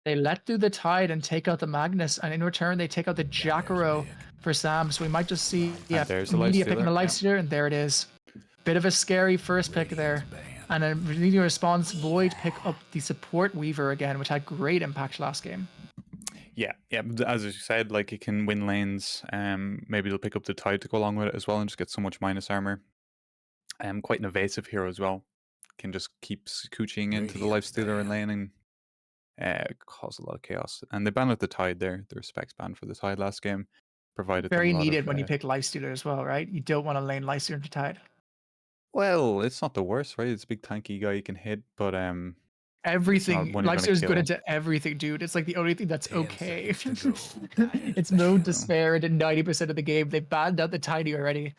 They let through the Tide and take out the Magnus, and in return they take out the Jacaro pick. for Sam. So we might just see And there's the immediate pick on the Lifestealer, yeah. Lifestealer, and there it is. Bit of a scary first pick there. And a immediate response, Void pick up the support Weaver again, which had great impact last game. Yeah. But as you said, like it can win lanes. Maybe they'll pick up the Tide to go along with it as well, and just get so much minus armor. Quite an evasive hero as well. Can just keep scooching into the Radiant's Lifestealer and ban. laning. Cause a lot of chaos. And they banned out the Tide there. The respects ban for the Tide last game provided them Very a lot needed of. when you pick Lifestealer as well, right? You don't want to lane Lifestealer into Tide. Well, it's not the worst, right? It's a big tanky guy you can hit, but it's not Everything. one you're gonna Lifestealer is good kill. into everything, dude. It's like the only thing that's 10 okay. seconds to go. It's no despair in 90% of the game. They banned out the Tiny already.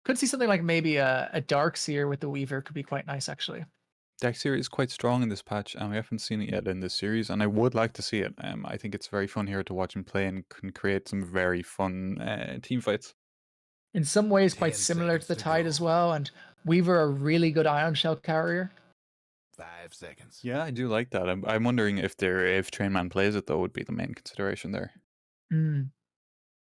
Could see something like maybe a Darkseer with the Weaver could be quite nice, actually. Darkseer is quite strong in this patch, and we haven't seen it yet in this series, and I would like to see it. I think it's very fun here to watch him play and can create some very fun team fights. In some ways, 10 quite similar to seconds the to Tide go. as well. And Weaver, a really good Ion Shell carrier. 5 seconds. Yeah, I do like that. I'm wondering if Trainman plays it though would be the main consideration there. Hmm.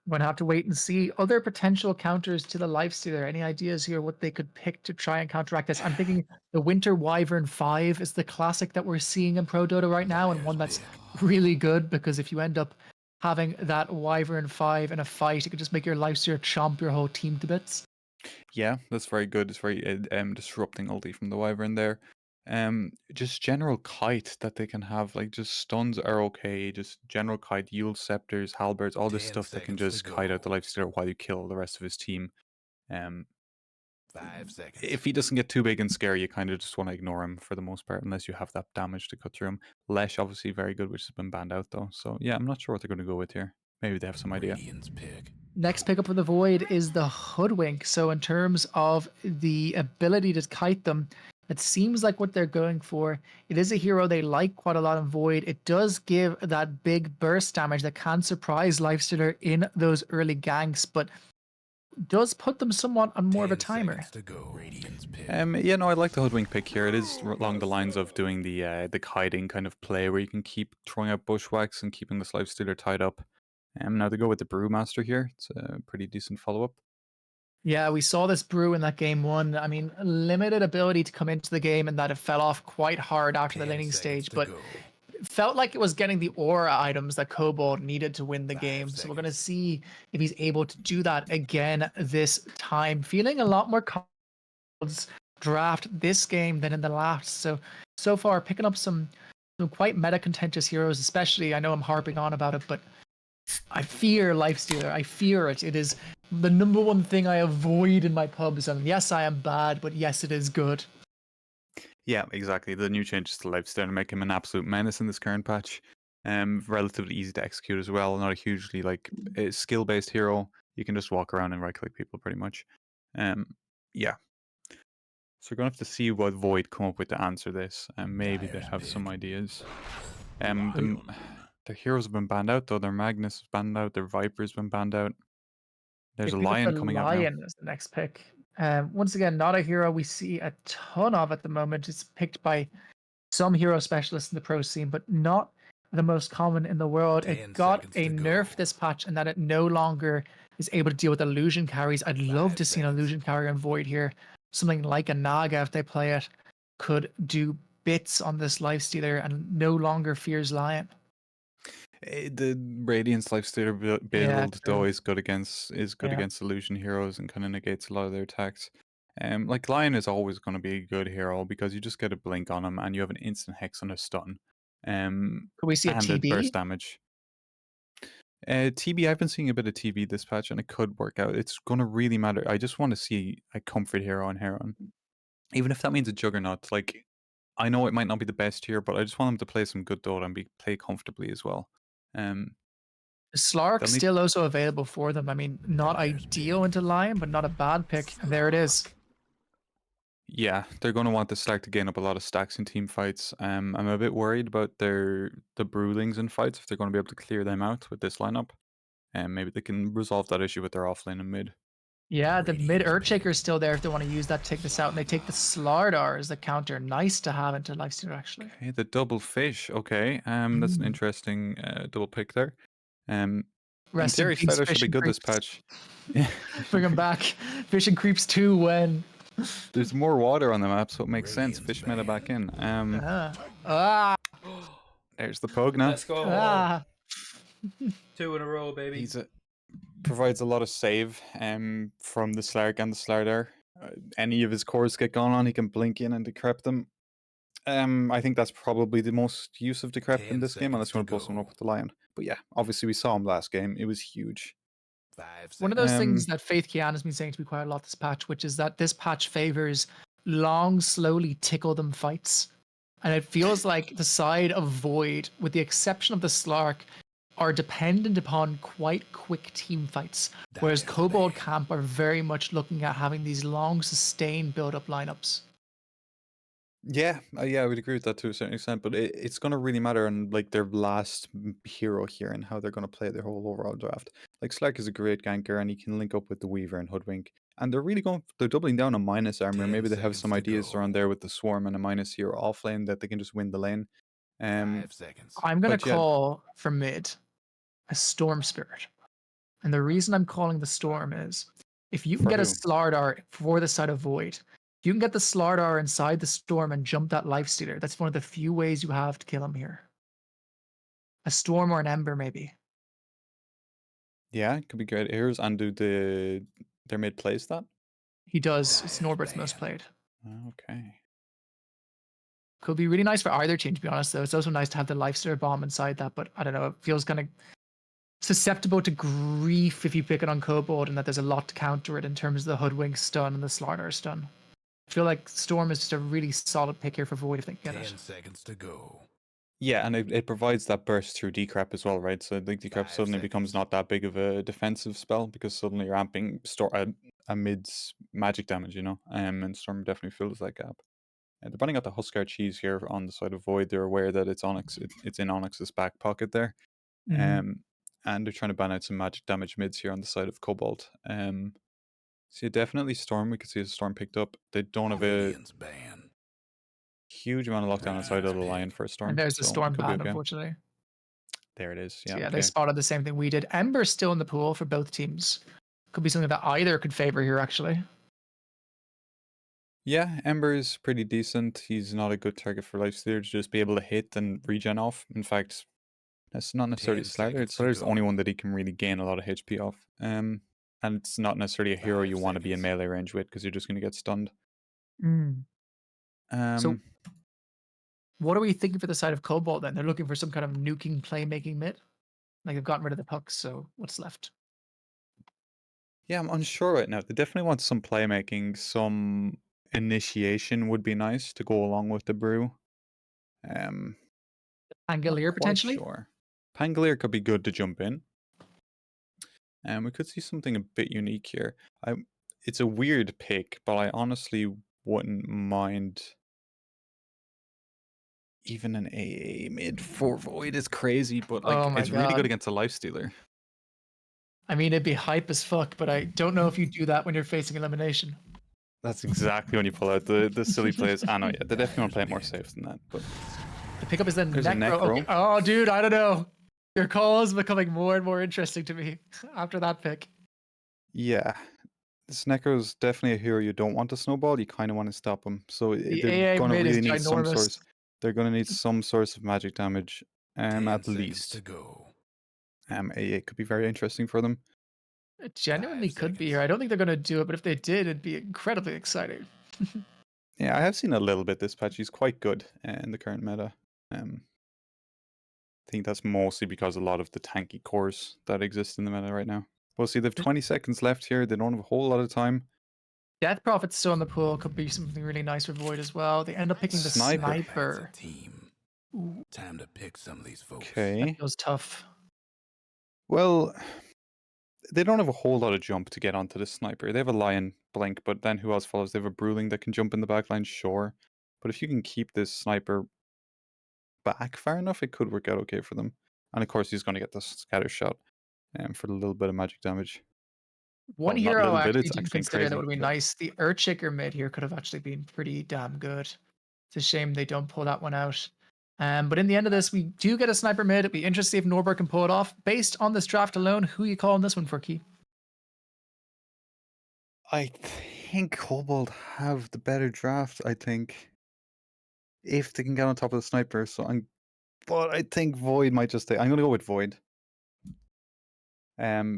We're gonna have to wait and see. Other potential counters to the Lifestealer. Any ideas here what they could pick to try and counteract this? I'm thinking the Winter Wyvern 5 is the classic that we're seeing in Pro Dota right now, and one that's really good because if you end up having that Wyvern 5 in a fight, it could just make your Lifestealer chomp your whole team to bits. Yeah, that's very good. It's very disrupting ulti from the Wyvern there. Just general kite that they can have, like just stuns are okay. Just general kite, Yule scepters, halberds, all this 10 stuff that can seconds to just kite out the go. Lifestealer while you kill the rest of his team. Um, 5 seconds. if he doesn't get too big and scary, you kind of just want to ignore him for the most part, unless you have that damage to cut through him. Lesh obviously very good, which has been banned out though. So yeah, I'm not sure what they're going to go with here. Maybe they have some idea. Radiant's pick. Next pickup for the Void is the Hoodwink. So in terms of the ability to kite them, it seems like what they're going for. It is a hero they like quite a lot in Void. It does give that big burst damage that can surprise Lifestealer in those early ganks, but does put them somewhat on more of a 10 timer. seconds to go. Radiant's pick. Yeah, no, I like the Hoodwink pick here. It is along the lines of doing the kiting kind of play where you can keep throwing out bushwhacks and keeping this Lifestealer tied up. Now they go with the Brewmaster here. It's a pretty decent follow-up. Yeah, we saw this brew in that game 1. I mean, limited ability to come into the game and that it fell off quite hard after the 10 laning seconds stage, to but go. felt like it was getting the aura items that Kobold needed to win the 5 game. So we're going to seconds. see if he's able to do that again this time. Feeling a lot more confident draft this game than in the last. So far picking up some quite meta contentious heroes, especially. I know I'm harping on about it, but I fear Lifestealer. I fear it. It is the #1 thing I avoid in my pubs. And yes, I am bad, but yes, it is good. Yeah, exactly. The new changes to Lifestealer make him an absolute menace in this current patch. Relatively easy to execute as well. Not a hugely skill-based hero. You can just walk around and right-click people pretty much. Yeah. So we're gonna have to see what Void come up with to answer this, and maybe they Dyer's have some pick. ideas. Lion. Their heroes have been banned out though. Their Magnus is banned out. Their Viper's been banned out. There's They a picked up the Lion coming out now. Lion as the next pick. Once again, not a hero we see a ton of at the moment. It's picked by some hero specialists in the pro scene, but not the most common in the world. 10 It got seconds a to nerf go. this patch, and that it no longer is able to deal with illusion carries. I'd love 5 to see an seconds. illusion carry on Void here. Something like a Naga, if they play it, could do bits on this lifestealer and no longer fears Lion. The Radiance Lifestealer Yeah, build though true. is good against Yeah. illusion heroes and kind of negates a lot of their attacks. Like Lion is always going to be a good hero because you just get a blink on him and you have an instant hex on a stun, Could we see a and a burst TB? damage. TB, I've been seeing a bit of TB this patch and it could work out. It's going to really matter. I just want to see a comfort hero on Heron, even if that means a Juggernaut. Like I know it might not be the best here, but I just want them to play some good Dota and play comfortably as well. Um, Slark they'll need still also available for them. I mean, not Dyer's ideal pick. into Lion, but not a bad pick. And there it is. Yeah, they're going to want the Slack to gain up a lot of stacks in team fights. I'm a bit worried about the Broodlings in fights if they're going to be able to clear them out with this lineup, and maybe they can resolve that issue with their offlane and mid. Yeah, the mid Radiant's Earthshaker pick. is still there if they want to use that to take this out. And they take the Slardar as the counter. Nice to have into Lifestealer, actually. Okay, the double fish. Okay, that's an interesting double pick there. In Rest in theory, peace, Slider should Fish be and good this Creeps. patch. Yeah, Bring him back. Fish and Creeps 2 when. there's more water on the map, so it makes sense. Radiant's Fish meta back in. Ah, There's the Pug now. Let's go. ah. 2 in a row, baby. Provides a lot of save from the Slark and the Slardar. Any of his cores get gone on, he can blink in and decrep them. I think that's probably the most use of decrep 10 in this game, unless seconds you want to to pull someone up go. with the Lion. But yeah, obviously we saw him last game. It was huge. 5 One of seconds. those things that Faith Kian has been saying to me quite a lot this patch, which is that this patch favors long, slowly tickle them fights. And it feels like the side of Void, with the exception of the Slark, are dependent upon quite quick team fights. Whereas Dyer's Kobold pick. Camp are very much looking at having these long, sustained build-up lineups. Yeah, I would agree with that to a certain extent, but it's going to really matter on like their last hero here and how they're going to play their whole overall draft. Like Slack is a great ganker and he can link up with the Weaver and Hoodwink, and they're doubling down on minus armor. 10 Maybe they have seconds some to ideas go. around there with the Swarm and a minus hero off lane that they can just win the lane. 5 seconds. I'm going to But yeah, call for mid a Storm Spirit. And the reason I'm calling the Storm is if you can for get a who? Slardar for the side of Void, you can get the Slardar inside the Storm and jump that Lifestealer. That's one of the few ways you have to kill him here. A Storm or an Ember, maybe. Yeah, it could be great heroes. And do their mid plays that? He does. It's Dyer's Norbert's most ban. played. Okay. Could be really nice for either team, to be honest, though. It's also nice to have the Lifestealer bomb inside that, but I don't know. It feels kind of susceptible to grief if you pick it on Kobold, and that there's a lot to counter it in terms of the Hoodwink stun and the Slardar stun. I feel like Storm is just a really solid pick here for Void if they can get 10 it. seconds to go. Yeah, and it provides that burst through decrep as well, right? So like decrep 5 suddenly becomes seconds. not that big of a defensive spell because suddenly you're amping a mid's magic damage, and Storm definitely fills that gap. And they're running out the Huskar cheese here on the side of Void. They're aware that it's Onyx, it's in Onyx's back pocket there, Mhm. and they're trying to ban out some magic damage mids here on the side of Kobold. So yeah, definitely Storm. We could see a Storm picked up. They don't have a Radiant's ban. huge amount of lockdown inside of the Radiant's Lion pick. for a And Storm, there's the so it Storm could be ban, okay. unfortunately. There it is. So Yeah, yeah, they okay. spotted the same thing we did. Ember's still in the pool for both teams. Could be something that either could favor here, actually. Yeah, Ember is pretty decent. He's not a good target for Lifestealer to just be able to hit and regen off. In fact, that's not necessarily 10 Slider. seconds to Slider's the only go. one that he can really gain a lot of HP off. And it's not necessarily a hero 5 you want to be in seconds. melee range with because you're just going to get stunned. So Um, what are we thinking for the side of Kobold then? They're looking for some kind of nuking playmaking mid. Like they've gotten rid of the pucks, so what's left? yeah, I'm unsure right now. They definitely want some playmaking, some initiation would be nice to go along with the brew. Not Angolier quite potentially? sure. Pangolier could be good to jump in. And we could see something a bit unique here. It's a weird pick, but I honestly wouldn't mind. Even an AA mid for Void is crazy, but like Oh my it's really God. good against a Lifestealer. I mean, it'd be hype as fuck, but I don't know if you do that when you're facing elimination. That's exactly when you pull out the silly plays. I know, yeah, they definitely want to play it more safe than that. But The pickup is then there's a Necro. Necro. Okay. Oh, dude, I don't know. Your call is becoming more and more interesting to me after that pick. Yeah, this Necro is definitely a hero you don't want to snowball. You kind of want to stop him. So The they're AA going to mid is really need some ginormous. source. They're going to need some source of magic damage, 10 at seconds least. to go. AA could be very interesting for them. It genuinely 5 could be seconds. here. I don't think they're going to do it, but if they did, it'd be incredibly exciting. Yeah, I have seen a little bit this patch. He's quite good in the current meta. I think that's mostly because a lot of the tanky cores that exist in the meta right now. Well, see, they've 20 seconds left here. They don't have a whole lot of time. Death Prophet's still in the pool. Could be something really nice for Void as well. They end up picking the Sniper. sniper. That's a team. Ooh, Time to pick some of these folks. that Okay. feels tough. Well, they don't have a whole lot of jump to get onto the sniper. They have a Lion Blink, but then who else follows? They have a Bruling that can jump in the backline, sure. But if you can keep this sniper back far enough, it could work out okay for them. And of course, he's going to get the scatter shot for a little bit of magic damage. One Well, not hero little I bit, actually it's do actually consider that crazy. would be nice. The Earthshaker mid here could have actually been pretty damn good. It's a shame they don't pull that one out. But in the end of this, we do get a sniper mid. It'd be interesting if Norbert can pull it off. Based on this draft alone, who you calling this one for, Key? I think Kobold have the better draft, I think. If they can get on top of the sniper. But I think Void might just stay. I'm gonna go with Void.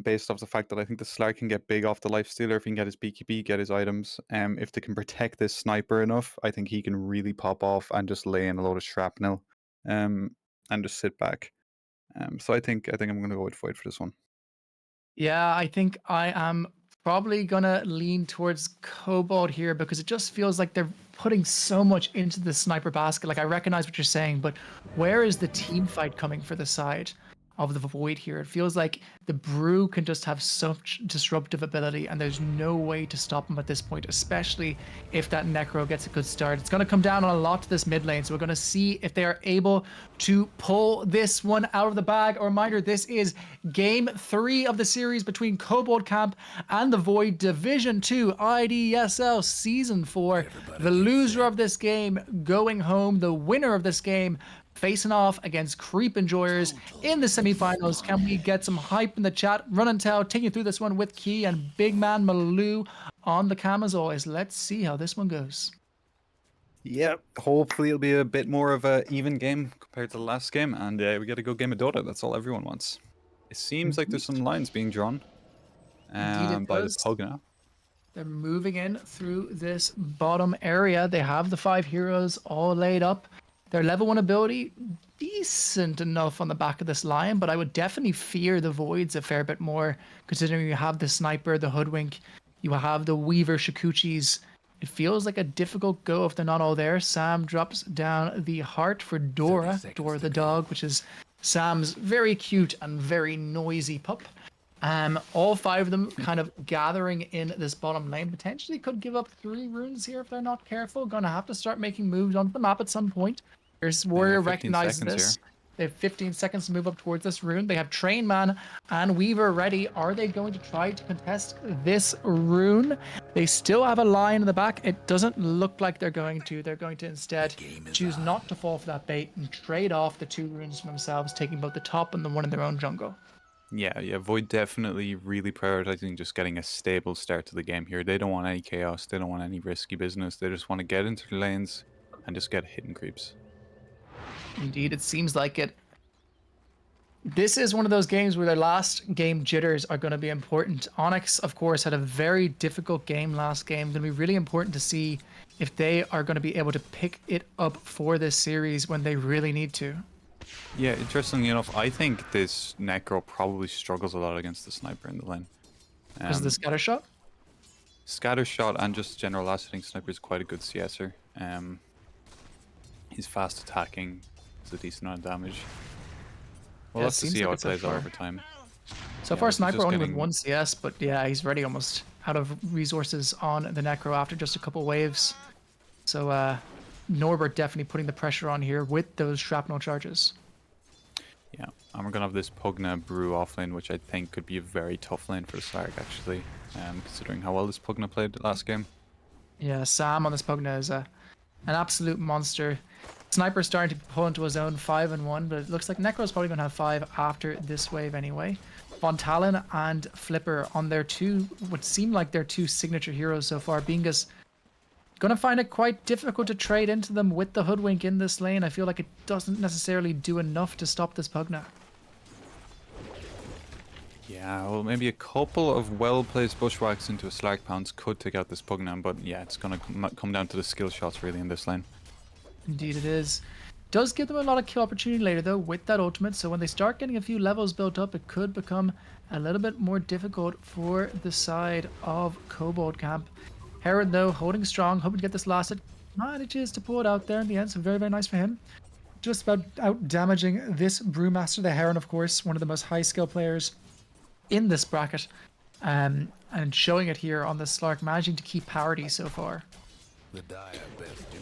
Based off the fact that I think the Slar can get big off the Lifestealer if he can get his BKB, get his items. If they can protect this sniper enough, I think he can really pop off and just lay in a load of shrapnel. And just sit back. So I think I'm gonna go with Void for this one. Yeah, I think I am probably gonna lean towards Kobold here because it just feels like they're putting so much into the sniper basket. Like I recognize what you're saying, but where is the team fight coming for the side of the Void here? It feels like the Brew can just have such disruptive ability, and there's no way to stop him at this point, especially if that Necro gets a good start. It's going to come down on a lot to this mid lane, so we're going to see if they are able to pull this one out of the bag. A reminder, this is game 3 of the series between Kobold Camp and the Void Division 2 IDSL Season 4. The loser of this game going home, the winner of this game facing off against Creep Enjoyers in the semifinals. Can we get some hype in the chat? Run and Tell taking you through this one with Key and Big Man Malou on the cam as always. Let's see how this one goes. Yep. Hopefully it'll be a bit more of an even game compared to the last game, and we get a good game of Dota. That's all everyone wants. It seems like there's some lines being drawn Indeed it by the does. Pug now. They're moving in through this bottom area. They have the 5 heroes all laid up. Their level 1 ability, decent enough on the back of this Lion, but I would definitely fear the Voids a fair bit more, considering you have the Sniper, the Hoodwink, you have the Weaver, Shikuchis. It feels like a difficult go if they're not all there. Sam drops down the heart for Dora, Dora the dog, which is Sam's very cute and very noisy pup. All 5 of them kind of gathering in this bottom lane. Potentially could give up 3 runes here if they're not careful. Gonna have to start making moves onto the map at some point. Here's Warrior 15 recognizes seconds this. here. They have 15 seconds to move up towards this rune. They have Train Man and Weaver ready. Are they going to try to contest this rune? They still have a Lion in the back. It doesn't look like they're going to. They're going to instead choose not to fall for that bait and trade off the 2 runes for themselves, taking both the top and the one in their own jungle. Yeah, Void definitely really prioritizing just getting a stable start to the game here. They don't want any chaos, they don't want any risky business. They just want to get into the lanes and just get hidden creeps. Indeed, it seems like it. This is one of those games where their last game jitters are going to be important. Onyx, of course, had a very difficult game last game. Going to be really important to see if they are going to be able to pick it up for this series when they really need to. Yeah, interestingly enough, I think this Necro probably struggles a lot against the Sniper in the lane. Because of the scatter shot? Scatter shot and just general last hitting Sniper is quite a good CSer. He's fast attacking, it's a decent amount of damage. We'll have to see how it plays out over time. So far, Sniper only with 1 CS, but yeah, he's already almost out of resources on the Necro after just a couple waves. So Norbert definitely putting the pressure on here with those shrapnel charges. Yeah, and we're gonna have this Pugna Brew offlane, which I think could be a very tough lane for the Slark actually, considering how well this Pugna played last game. Yeah, Sam on this Pugna is an absolute monster. Sniper's starting to pull into his own 5-1, but it looks like Necro's probably going to have 5 after this wave anyway. Von Talon and Flipper on their two, what seem like their two signature heroes so far. Bingus going to find it quite difficult to trade into them with the Hoodwink in this lane. I feel like it doesn't necessarily do enough to stop this Pugna. Yeah, well, maybe a couple of well-placed bushwhacks into a Slark Pounce could take out this Pugna, but yeah, it's going to come down to the skill shots really in this lane. Indeed it is. Does give them a lot of kill opportunity later though with that ultimate, so when they start getting a few levels built up, it could become a little bit more difficult for the side of Kobold camp. Heron though holding strong, hoping to get this last hit, manages to pull it out there in the end, so very, very nice for him. Just about out damaging this Brewmaster, the Heron of course, one of the most high skill players in this bracket, and showing it here on the Slark, managing to keep parity so far.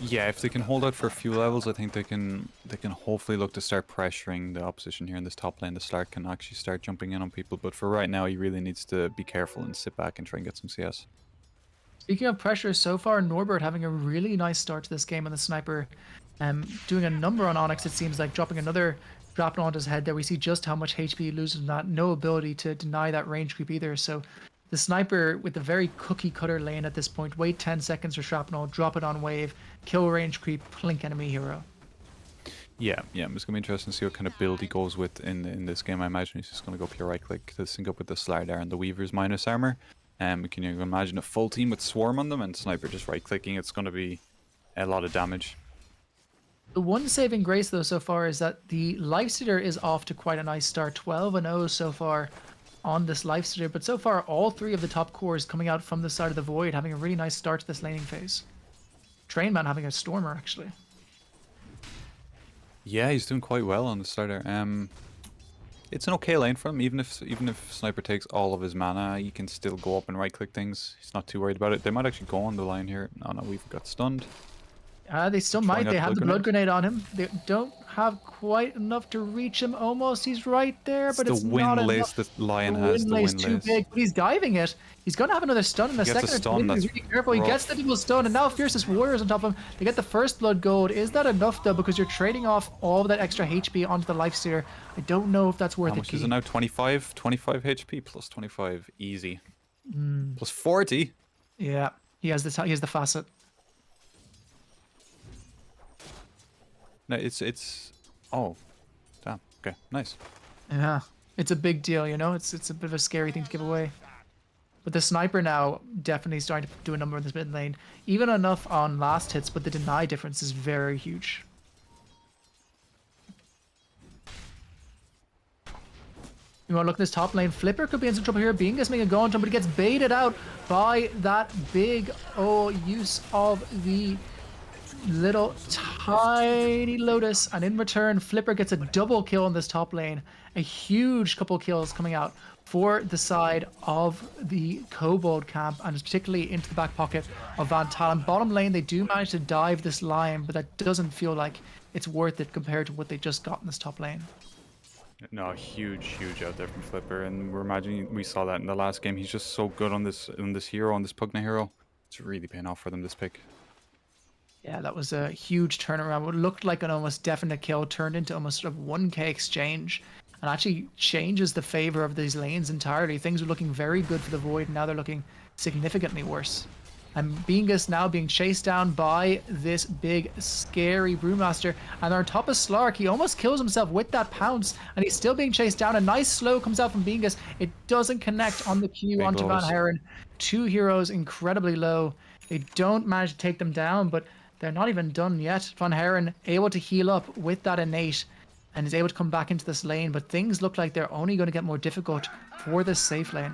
Yeah, if they can hold out for a few levels, I think they can hopefully look to start pressuring the opposition here in this top lane. The Slark can actually start jumping in on people, but for right now, he really needs to be careful and sit back and try and get some CS. Speaking of pressure, so far Norbert having a really nice start to this game on the Sniper, doing a number on Onyx, it seems like, dropping another drop onto his head there. We see just how much HP he loses from that. No ability to deny that range creep either, so the Sniper with a very cookie cutter lane at this point. Wait 10 seconds for shrapnel, drop it on wave, kill range creep, plink enemy hero. Yeah, it's going to be interesting to see what kind of build he goes with in this game. I imagine he's just going to go pure right click to sync up with the Slardar and the Weaver's minus armor. Can you imagine a full team with Swarm on them and Sniper just right clicking? It's going to be a lot of damage. The one saving grace though so far is that the Lifestealer is off to quite a nice start. 12-0 so far on this Lifestealer, but so far all 3 of the top cores coming out from the side of the Void, having a really nice start to this laning phase. Trainman having a Stormer actually. Yeah, he's doing quite well on the starter. It's an okay lane for him. Even if Sniper takes all of his mana, he can still go up and right click things. He's not too worried about it. They might actually go on the line here. No, we've got stunned. They still might. They have the blood grenade on him. They don't have quite enough to reach him. Almost, he's right there, but it's not enough. The Lion has the windlay's wind too lace. big, but he's diving it. He's gonna have another stun in a second. He's really careful. He gets the double stun, and now Fiercest Warriors on top of him. They get the first blood gold. Is that enough though? Because you're trading off all of that extra HP onto the Lifestealer. I don't know if that's worth it. How much is it now? 25 HP plus 25, easy. Plus 40. Yeah, he has the facet. No, it's. Oh, damn. Okay, nice. Yeah, it's a big deal, you know. It's a bit of a scary thing to give away. But the Sniper now definitely starting to do a number in this mid lane. Even enough on last hits, but the deny difference is very huge. You want to look at this top lane. Flipper could be in some trouble here. Bingus making a go on him, but he gets baited out by that big use of the little tiny Lotus, and in return Flipper gets a double kill on this top lane. A huge couple kills coming out for the side of the Kobold camp, and particularly into the back pocket of Van Talon. Bottom lane they do manage to dive this Lion, but that doesn't feel like it's worth it compared to what they just got in this top lane. No, huge out there from Flipper, and we're imagining we saw that in the last game. He's just so good on this hero, on this Pugna hero. It's really paying off for them, this pick. Yeah, that was a huge turnaround. What looked like an almost definite kill turned into almost sort of 1k exchange, and actually changes the favor of these lanes entirely. Things were looking very good for the Void, and now they're looking significantly worse. And Bingus now being chased down by this big, scary Brewmaster, and on top of Slark, he almost kills himself with that pounce, and he's still being chased down. A nice slow comes out from Bingus. It doesn't connect on the Q onto Van Heron. 2 heroes incredibly low. They don't manage to take them down, but they're not even done yet. Van Heron able to heal up with that innate and is able to come back into this lane, but things look like they're only going to get more difficult for this safe lane.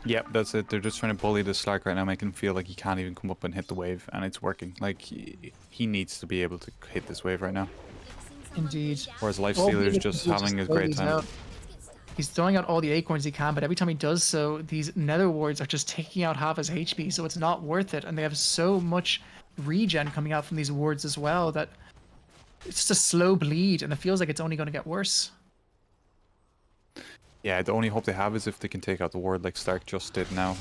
Yep, that's it. They're just trying to bully this Slark right now, making him feel like he can't even come up and hit the wave, and it's working. Like, he needs to be able to hit this wave right now. Indeed. Whereas Lifestealer is just having a great time. He's throwing out all the acorns he can, but every time he does so, these nether wards are just taking out half his HP, so it's not worth it. And they have so much regen coming out from these wards as well that it's just a slow bleed, and it feels like it's only going to get worse. Yeah, the only hope they have is if they can take out the ward like Stark just did now.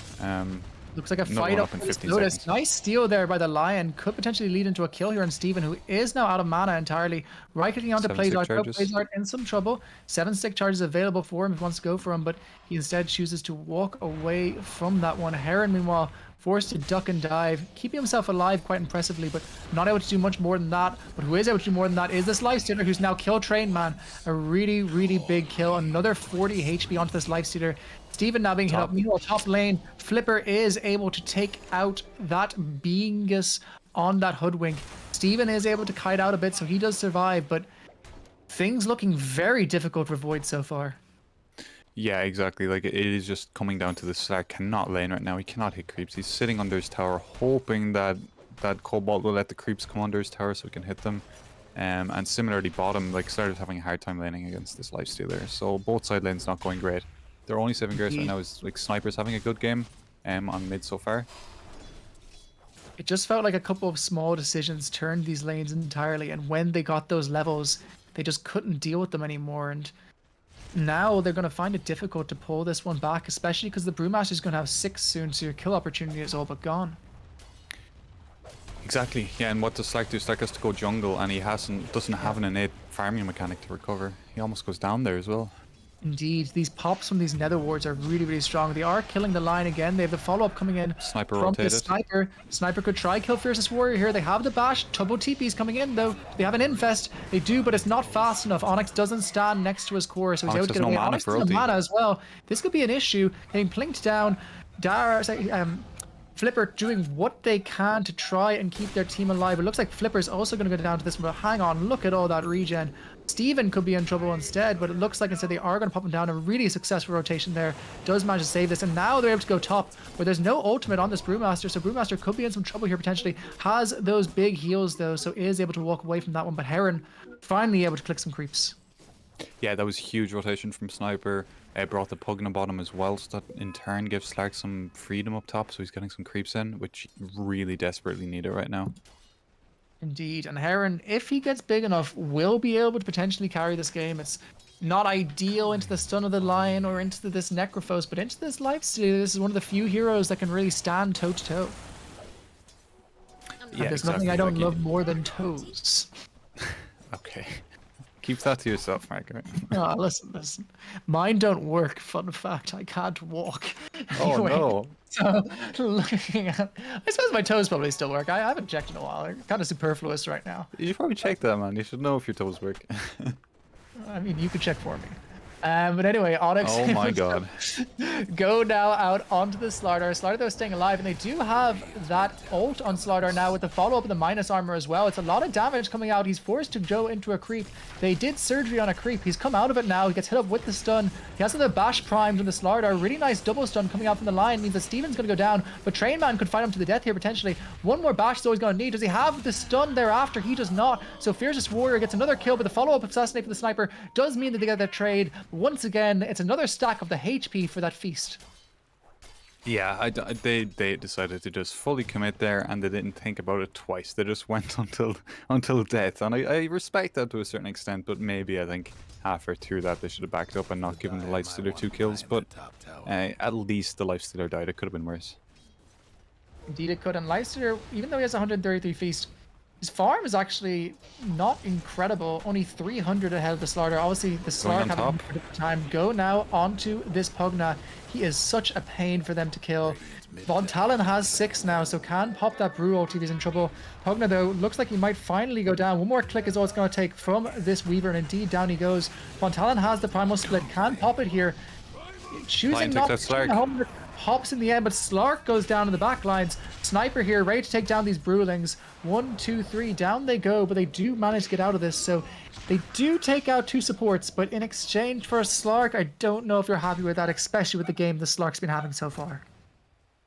Looks like a Another fight one up up in in 15 Lotus. seconds. Nice steal there by the Lion. Could potentially lead into a kill here on Steven, who is now out of mana entirely. Right-clicking onto 7 stick Playsart. charges. Playsart in some trouble. 7 stick charges available for him if he wants to go for him, but he instead chooses to walk away from that one. Heron, meanwhile, forced to duck and dive, keeping himself alive quite impressively, but not able to do much more than that. But who is able to do more than that is this Lifestealer, who's now kill trained, man. A really, really big kill. Another 40 HP onto this Lifestealer. Steven now being hit up. Meanwhile, top lane, Flipper is able to take out that Beingus on that Hoodwink. Steven is able to kite out a bit, so he does survive, but things looking very difficult for Void so far. Yeah, exactly. Like, it is just coming down to the Slark cannot lane right now. He cannot hit creeps. He's sitting under his tower, hoping that Kobold will let the creeps come under his tower so he can hit them. And similarly, bottom, like, started having a hard time laning against this Lifestealer. So both side lanes not going great. Their only saving grace right now is like Sniper's having a good game on mid so far. It just felt like a couple of small decisions turned these lanes entirely, and when they got those levels, they just couldn't deal with them anymore. And now they're going to find it difficult to pull this one back, especially because the Brewmaster's going to have 6 soon, so your kill opportunity is all but gone. Exactly, yeah, and what does Slark do? Slark has to go jungle, and he doesn't have an innate farming mechanic to recover. He almost goes down there as well. Indeed, these pops from these nether wards are really, really strong. They are killing the line again. They have the follow-up coming in Sniper from rotated. the Sniper. Sniper could try kill Fiercest Warrior here. They have the bash. Turbo TP's coming in, though. They have an infest. They do, but it's not fast enough. Onyx doesn't stand next to his core, so he's able to get away. Onyx has no mana as well. This could be an issue. Getting plinked down. Flipper doing what they can to try and keep their team alive. It looks like Flipper's also going to go down to this one, but hang on, look at all that regen. Steven could be in trouble instead, but it looks like instead they are going to pop him down. A really successful rotation there. Does manage to save this, and now they're able to go top, where there's no ultimate on this Brewmaster, so Brewmaster could be in some trouble here potentially. Has those big heals though, so is able to walk away from that one, but Heron finally able to click some creeps. Yeah, that was huge rotation from Sniper. Brought the Pugna bottom as well, so that in turn gives Slark some freedom up top, so he's getting some creeps in, which really desperately need it right now. Indeed, and Heron, if he gets big enough, will be able to potentially carry this game. It's not ideal into the Stun of the Lion or into this Necrophos, but into this Lifestealer, this is one of the few heroes that can really stand toe-to-toe. Yeah, there's nothing I don't love more than toes. Okay. Keep that to yourself, Margaret. Oh, listen. Mine don't work, fun fact. I can't walk. Oh, Anyway, no. So, looking at... I suppose my toes probably still work. I haven't checked in a while. They're kind of superfluous right now. You should probably check that, man. You should know if your toes work. I mean, you could check for me. But anyway, Onyx. Oh my god. Go now out onto the Slardar. Slardar though staying alive, and they do have that ult on Slardar now with the follow-up of the minus armor as well. It's a lot of damage coming out. He's forced to go into a creep. They did surgery on a creep. He's come out of it now. He gets hit up with the stun. He has the bash primed on the Slardar. Really nice double stun coming out from the line. Means that Steven's going to go down, but Trainman could fight him to the death here potentially. One more bash is always going to need. Does he have the stun thereafter? He does not. So Fiercest Warrior gets another kill, but the follow-up assassinate for the Sniper does mean that they get their trade. Once again, it's another stack of the HP for that feast. Yeah, they decided to just fully commit there, and they didn't think about it twice. They just went until death, and I respect that to a certain extent. But maybe I think halfway through that they should have backed up and not given the Lifestealer 2 kills. But at least the Lifestealer died. It could have been worse. Indeed, it could. And Lifestealer, even though he has 133 feast, his farm is actually not incredible. Only 300 ahead of the Slardar. Obviously, the Slark having a good time. Go now onto this Pugna. He is such a pain for them to kill. Von Talon has 6 now, so can pop that Brew ult if he's in trouble. Pugna, though, looks like he might finally go down. One more click is all it's going to take from this Weaver, and indeed, down he goes. Von Talon has the Primal Split, can pop it here. Choosing not to hops in the end, but Slark goes down in the back lines. Sniper here, ready to take down these Brewlings. 1, 2, 3, down they go, but they do manage to get out of this. So they do take out 2 supports, but in exchange for a Slark, I don't know if you're happy with that, especially with the game the Slark's been having so far.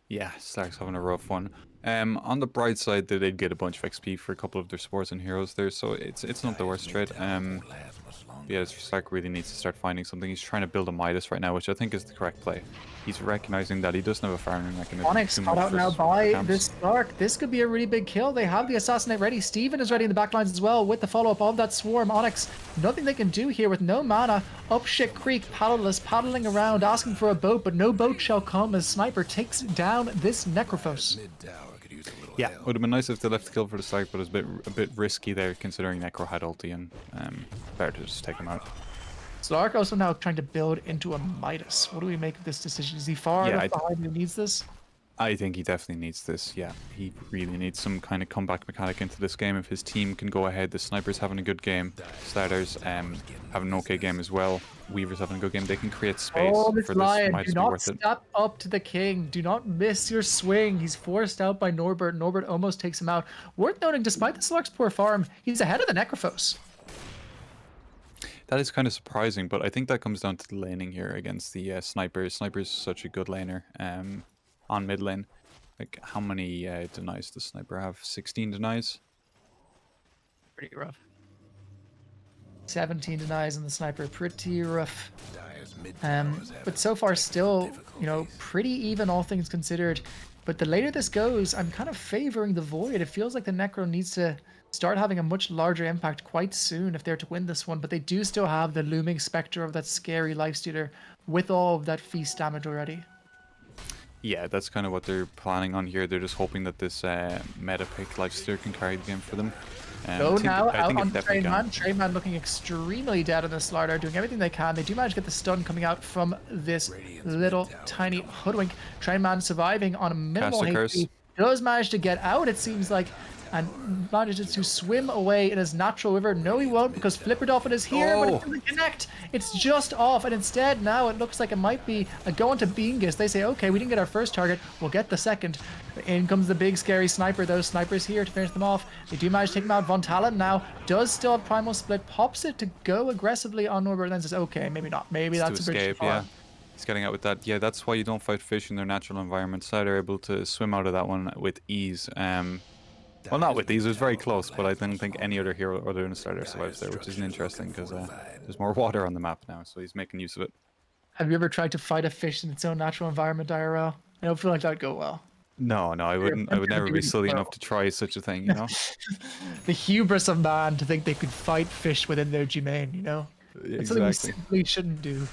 Yeah, Slark's having a rough one. On the bright side, they did get a bunch of XP for a couple of their supports and heroes there, so it's not the worst trade. Yeah, Slark really needs to start finding something. He's trying to build a Midas right now, which I think is the correct play. He's recognizing that he doesn't have a farming mechanism. Onyx caught out now by this Slark. This could be a really big kill. They have the Assassinate ready. Steven is ready in the backlines as well with the follow-up of that Swarm. Onyx, nothing they can do here with no mana. Up Shit Creek, paddleless, paddling around, asking for a boat, but no boat shall come as Sniper takes down this Necrophos. Yeah, would have been nice if they left the kill for the Slark, but it's a bit risky there considering Necro had ulti, and better to just take him out. Slark also now trying to build into a Midas. What do we make of this decision? Is he far enough behind who needs this? I think he definitely needs this, yeah. He really needs some kind of comeback mechanic into this game. If his team can go ahead, the Sniper's having a good game, Starters having an okay game as well, Weaver's having a good game, they can create space for this Lion, Midas do to be not worth it. step up to the king. Do not miss your swing. He's forced out by Norbert. Norbert almost takes him out. Worth noting, despite the Slark's poor farm, he's ahead of the Necrophos. That is kind of surprising, but I think that comes down to the laning here against the Sniper. Sniper's such a good laner on mid lane. Like, how many denies does Sniper have? 16 denies? Pretty rough. 17 denies on the Sniper. Pretty rough. But so far still, you know, pretty even all things considered. But the later this goes, I'm kind of favoring the Void. It feels like the Necro needs to start having a much larger impact quite soon if they're to win this one. But they do still have the looming specter of that scary Lifestealer with all of that feast damage already. Yeah, that's kind of what they're planning on here. They're just hoping that this meta pick Lifestealer can carry the game for them. Go now out on Trainman. Trainman looking extremely dead on this Slardar, doing everything they can. They do manage to get the stun coming out from this little tiny hoodwink. Trainman surviving on a minimal HP. Does manage to get out, it seems like, and manages to swim away in his natural river. No, he won't, because Flipperdolphin is here, but it doesn't connect. It's just off, and instead now it looks like it might be a go into Beangus. They say, okay, we didn't get our first target, we'll get the second. In comes the big scary Sniper. Those Snipers here to finish them off. They do manage to take him out. Von Talon now does still have Primal Split, pops it to go aggressively on Norbert, and then says, okay, maybe not. Maybe that's a bridge too far. Yeah. He's getting out with that. Yeah, that's why you don't fight fish in their natural environment. So they're able to swim out of that one with ease. Well, not with ease, it was very close, but I don't think any other hero other than a Starter survives there, which is interesting because there's more water on the map now, so he's making use of it. Have you ever tried to fight a fish in its own natural environment, IRL? I don't feel like that would go well. No, I wouldn't. I would never be silly enough to try such a thing, you know? The hubris of man to think they could fight fish within their domain, you know? It's something you simply shouldn't do.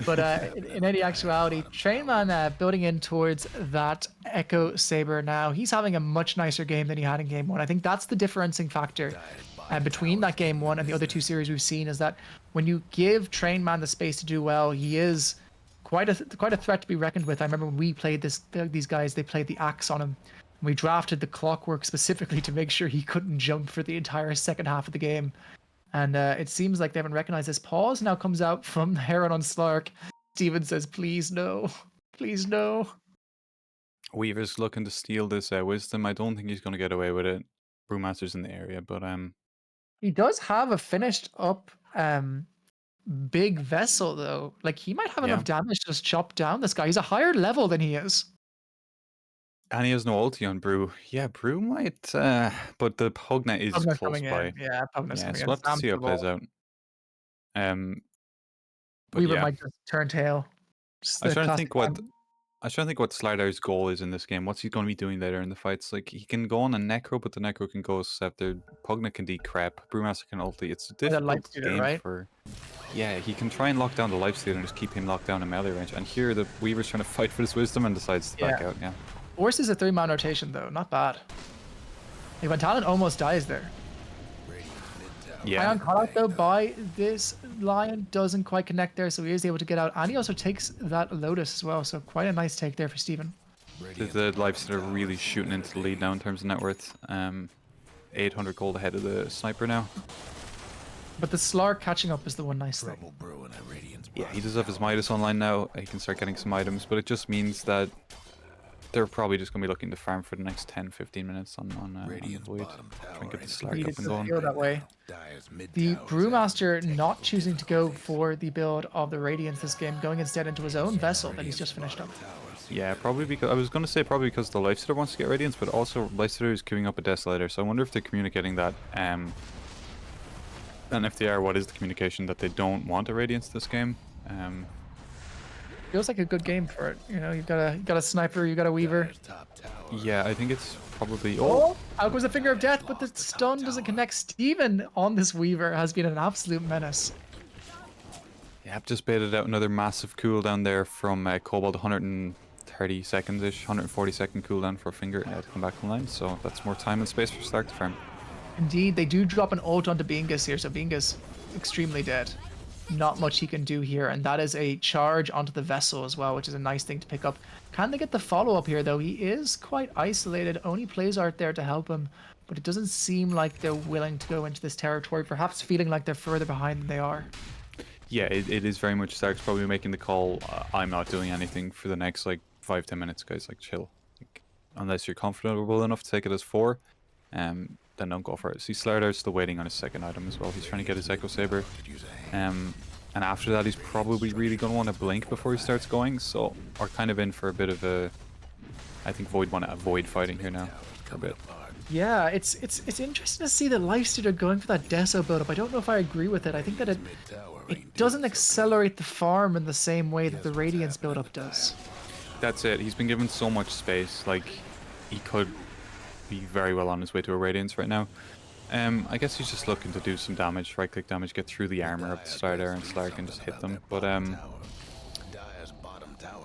But in any actuality, Trainman building in towards that Echo Saber now. He's having a much nicer game than he had in Game 1. I think that's the differencing factor between that Game 1 and the other two series we've seen, is that when you give Trainman the space to do well, he is quite a threat to be reckoned with. I remember when we played these guys, they played the Axe on him. We drafted the Clockwork specifically to make sure he couldn't jump for the entire second half of the game. And it seems like they haven't recognized this. Pause now comes out from Heron on Slark. Steven says, please no. Please no. Weaver's looking to steal this Wisdom. I don't think he's going to get away with it. Brewmaster's in the area, but... He does have a finished up big vessel, though. Like, he might have enough damage to just chop down this guy. He's a higher level than he is. And he has no ulti on Brew. Yeah, Brew might, but the Pugnet is close by. Yeah, Pugnet's coming in. So we'll have to see how it plays out. Weaver might just turn tail. I was trying to think what Slider's goal is in this game. What's he going to be doing later in the fights? Like, he can go on a Necro, but the Necro can go Scepter. Pugnet can decrep. Brewmaster can ulti. It's a difficult game for... Yeah, he can try and lock down the Lifestealer and just keep him locked down in melee range. And here, the Weaver's trying to fight for this Wisdom and decides to back out, Forces a 3-man rotation, though. Not bad. Like, when Talon almost dies there. Ion caught out, though, by this Lion. Doesn't quite connect there, so he is able to get out. And he also takes that Lotus as well, so quite a nice take there for Steven. The Lifestealer really shooting into the lead now in terms of net worth. 800 gold ahead of the Sniper now. But the Slark catching up is the one nice thing. Yeah, he does have his Midas online now. He can start getting some items, but it just means that they're probably just going to be looking to farm for the next 10-15 minutes on Void. Try and get the Slark up and going. That way. The Brewmaster not choosing to go for the build of the Radiance this game, going instead into his own vessel that he's just finished up. Yeah, probably because... I was going to say probably because the Lifestealer wants to get Radiance, but also Lifestealer is queuing up a Desolator, so I wonder if they're communicating that And if they are, what is the communication that they don't want a Radiance this game? Feels like a good game for it. You know, you got a sniper, you got a weaver. Dire's top tower. Yeah, I think it's probably. Oh, out goes the finger of death, but the stun doesn't connect. Steven on this weaver has been an absolute menace. Yeah, just baited out another massive cooldown there from Kobold, 130 seconds-ish, 140-second cooldown for Finger to come back online, so that's more time and space for Stark to farm. Indeed, they do drop an ult onto Bingus here, so Bingus extremely dead. Not much he can do here, and that is a charge onto the vessel as well, which is a nice thing to pick up. Can they get the follow-up here, though? He is quite isolated. Only plays art there to help him, but it doesn't seem like they're willing to go into this territory, perhaps feeling like they're further behind than they are. Yeah, it is very much Stark's probably making the call, I'm not doing anything for the next, like, 5-10 minutes, guys, like, chill. Like, unless you're comfortable enough to take it as 4, then don't go for it. See, Slardar's still waiting on his second item as well. He's trying to get his Echo Saber. And after that, he's probably really going to want to blink before he starts going, so we're kind of in for a bit of a... I think Void want to avoid fighting here now for a bit. Yeah, it's interesting to see that Lifestealer going for that Deso build-up. I don't know if I agree with it. I think that it doesn't accelerate the farm in the same way that the Radiance build-up does. That's it. He's been given so much space. Like, he could be very well on his way to a Radiance right now. I guess he's just looking to do some damage, right-click damage, get through the armor of the Starter and Slark and just hit them. But,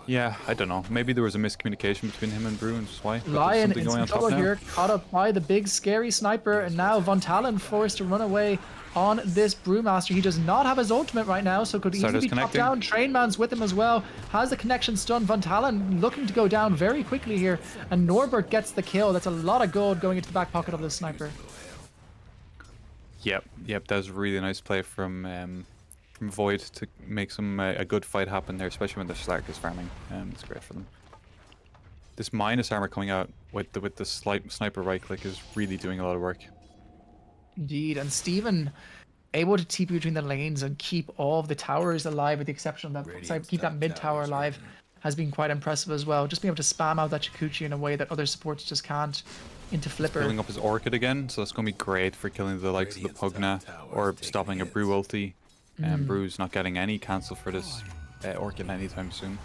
yeah, I don't know. Maybe there was a miscommunication between him and Brew, and just why. Lion in some trouble here, caught up by the big scary sniper, and now Von Talon forced to run away on this Brewmaster. He does not have his ultimate right now, so could easily be chopped down. Trainman's with him as well. Has the connection stun. Von Talon looking to go down very quickly here, and Norbert gets the kill. That's a lot of gold going into the back pocket of the sniper. Yep, that was a really nice play from Void to make some a good fight happen there, especially when the Slark is farming. It's great for them. This minus armor coming out with the sniper right click is really doing a lot of work. Indeed, and Steven able to TP between the lanes and keep all of the towers alive, with the exception of that keep that mid tower alive, has been quite impressive as well. Just being able to spam out that Chikuchi in a way that other supports just can't. Into Flipper. Filling up his Orchid again, so that's going to be great for killing the likes of the Pugna or stopping a Brew ulti. Brew's not getting any cancel for this Orchid anytime soon.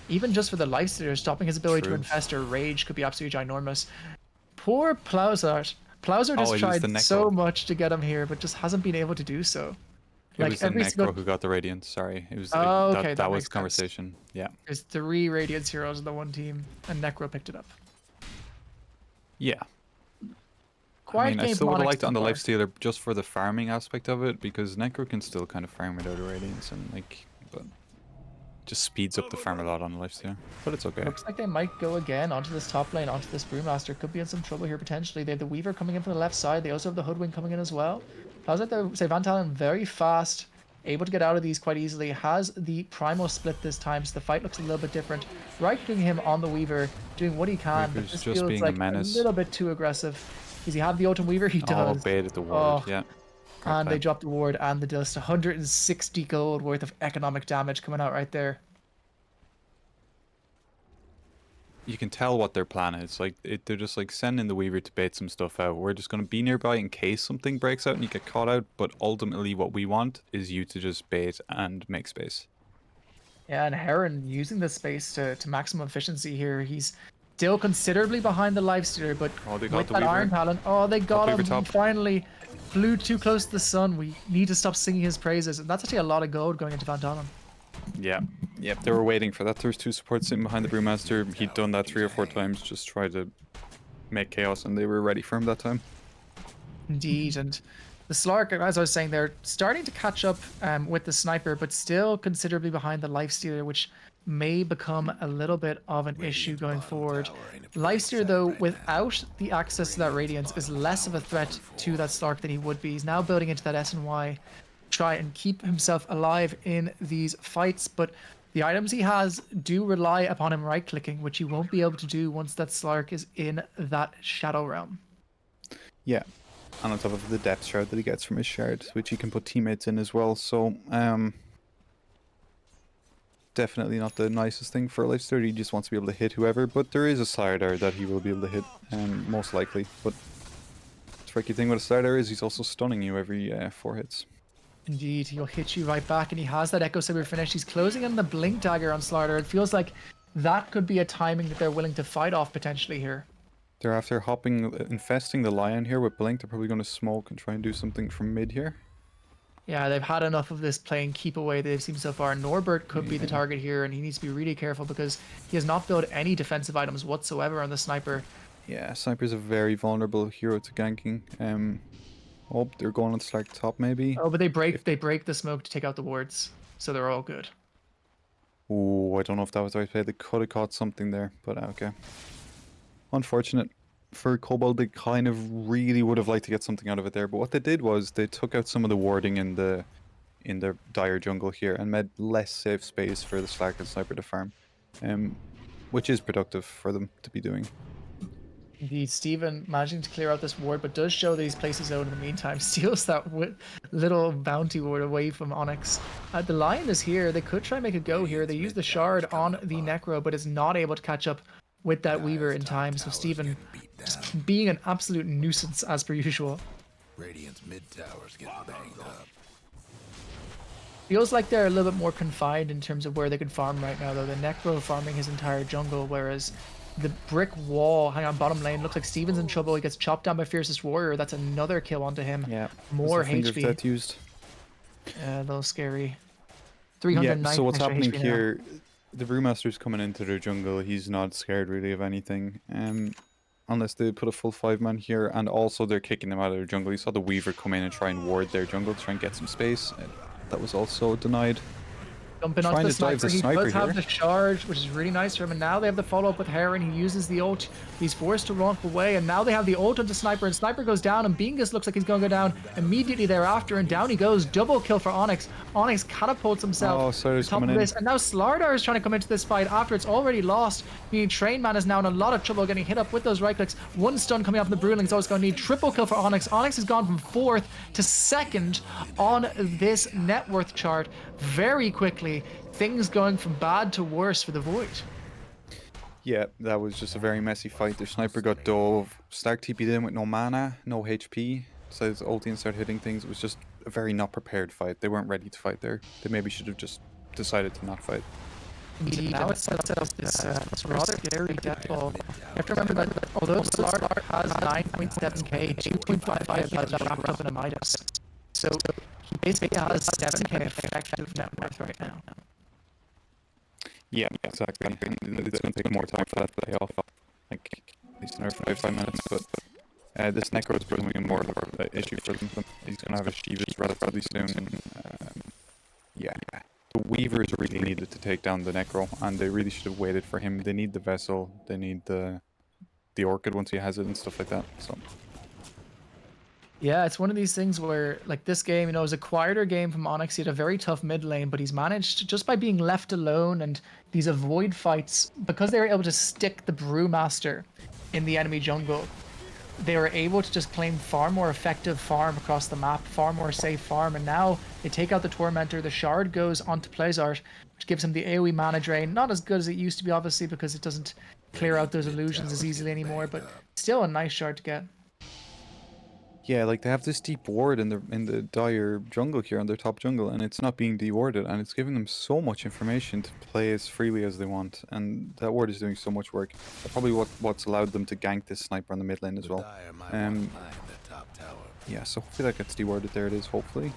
Even just for the Lifestealer, stopping his ability to infest or rage could be absolutely ginormous. Poor Plowsart. Plowsart has tried so much to get him here, but just hasn't been able to do so. It was the Necro who got the Radiance, sorry. It was that was the conversation. Yeah. There's 3 Radiance heroes in the one team, and Necro picked it up. Yeah. I mean, I still would have liked it on the Lifestealer just for the farming aspect of it, because Necro can still kind of farm without a Radiance, and like, but just speeds up the farm a lot on the Lifestealer. But it's okay. Looks like they might go again onto this top lane, onto this Brewmaster. Could be in some trouble here potentially. They have the Weaver coming in from the left side. They also have the Hoodwink coming in as well. Sounds like they say Van Talon very fast, able to get out of these quite easily. Has the Primal split this time, so the fight looks a little bit different. Right-clicking him on the Weaver, doing what he can, but this feels like a little bit too aggressive. Does he have the Ultimate Weaver? He does. Oh, baited the ward, yeah. And they dropped the ward and the dust. 160 gold worth of economic damage coming out right there. You can tell what their plan is. Like, they're just like sending the Weaver to bait some stuff out. We're just going to be nearby in case something breaks out and you get caught out. But ultimately, what we want is you to just bait and make space. Yeah, and Heron using the space to maximum efficiency here. He's still considerably behind the Lifestealer, but with that Iron Talon, they got him. He finally flew too close to the sun. We need to stop singing his praises, and that's actually a lot of gold going into Van Talon. Yeah, they were waiting for that. There's 2 supports sitting behind the Brewmaster. He'd done that 3 or 4 times, just tried to make chaos, and they were ready for him that time. Indeed, and the Slark, as I was saying, they're starting to catch up with the Sniper, but still considerably behind the Lifestealer, which may become a little bit of an issue going forward. Lifestealer, though, without the access to that Radiance, is less of a threat to that Slark than he would be. He's now building into that S&Y, try and keep himself alive in these fights, but the items he has do rely upon him right-clicking, which he won't be able to do once that Slark is in that Shadow Realm. Yeah, and on top of the Depth Shroud that he gets from his shard, which he can put teammates in as well, so definitely not the nicest thing for a Lifestealer. He just wants to be able to hit whoever, but there is a Slardar that he will be able to hit, most likely. But the tricky thing with a Slardar is he's also stunning you every 4 hits. Indeed, he'll hit you right back, and he has that Echo Saber finish. He's closing in the Blink Dagger on Slardar. It feels like that could be a timing that they're willing to fight off potentially here. They're after infesting the Lion here with Blink. They're probably going to smoke and try and do something from mid here. Yeah, they've had enough of this playing keep away that they've seen so far. Norbert could be the target here, and he needs to be really careful because he has not built any defensive items whatsoever on the Sniper. Yeah, Sniper's a very vulnerable hero to ganking. Oh, they're going on Slark top maybe. Oh, but they break the smoke to take out the wards, so they're all good. Oh, I don't know if that was the right play. They could have caught something there, but okay. Unfortunate. For Kobold, they kind of really would have liked to get something out of it there, but what they did was they took out some of the warding in the dire jungle here and made less safe space for the Slark and Sniper to farm, which is productive for them to be doing. Indeed, Steven managing to clear out this ward, but does show that he's placed his own in the meantime. Steals that little bounty ward away from Onyx. The Lion is here. They could try and make a go here. They use the shard on the Necro, but is not able to catch up with that Weaver in time. So Steven just being an absolute nuisance as per usual. Radiant's mid towers getting banged up. Feels like they're a little bit more confined in terms of where they can farm right now, though. The Necro farming his entire jungle, whereas the brick wall, hang on, bottom lane, looks like Steven's in trouble. He gets chopped down by Fiercest Warrior. That's another kill onto him. Yeah. More Fingers HP. that used. A little scary. 309 Yeah, so what's extra happening HP now. here, the Brewmaster's coming into their jungle. He's not scared really of anything. Unless they put a full 5-man here, and also they're kicking them out of their jungle. You saw the Weaver come in and try and ward their jungle to try and get some space. That was also denied. Jumping onto Trying the to dive Sniper, the he Sniper does have here. the charge, which is really nice for him, and now they have the follow-up with Heron. He uses the ult, he's forced to walk away, and now they have the ult onto Sniper, and Sniper goes down, and Bingus looks like he's going to go down immediately thereafter, and down he goes. Double kill for Onyx. Onyx catapults himself Oh, Slardar's to the top coming of in. this, and now Slardar is trying to come into this fight after it's already lost, meaning Train Man is now in a lot of trouble getting hit up with those right clicks. One stun coming off from the Brewling's always going to need. Triple kill for Onyx. Onyx has gone from 4th to 2nd on this net worth chart very quickly. Things going from bad to worse for the Void. Yeah, that was just a very messy fight. Their Sniper got dove. Stark TP'd in with no mana, no HP. Decided to ulti and start hitting things. It was just a very not prepared fight. They weren't ready to fight there. They maybe should have just decided to not fight. Indeed, now it sets up this rather scary death ball. You have to remember that although Slardar has 9.7k, 2.55 has wrapped up in a Midas. So he basically has 7k effective net worth right now. Yeah, exactly. And it's going to take more time for that to pay off. Like, at least another 5 minutes, but this Necro is becoming more of an issue for them. He's going to have a Shivas relatively soon. And, yeah, the Weavers really needed to take down the Necro, and they really should have waited for him. They need the Vessel, they need the Orchid once he has it and stuff like that. So. Yeah, it's one of these things where, like, this game, you know, is a quieter game from Onyx. He had a very tough mid lane, but he's managed, just by being left alone and these avoid fights, because they were able to stick the Brewmaster in the enemy jungle, they were able to just claim far more effective farm across the map, far more safe farm, and now they take out the Tormentor. The Shard goes onto Plazart, which gives him the AoE mana drain. Not as good as it used to be, obviously, because it doesn't clear out those illusions as easily anymore, but still a nice shard to get. Yeah, like they have this deep ward in the dire jungle here, on their top jungle, and it's not being dewarded, and it's giving them so much information to play as freely as they want, and that ward is doing so much work. That's probably what's allowed them to gank this Sniper on the mid lane as well. Yeah, so hopefully that gets dewarded. There it is, hopefully.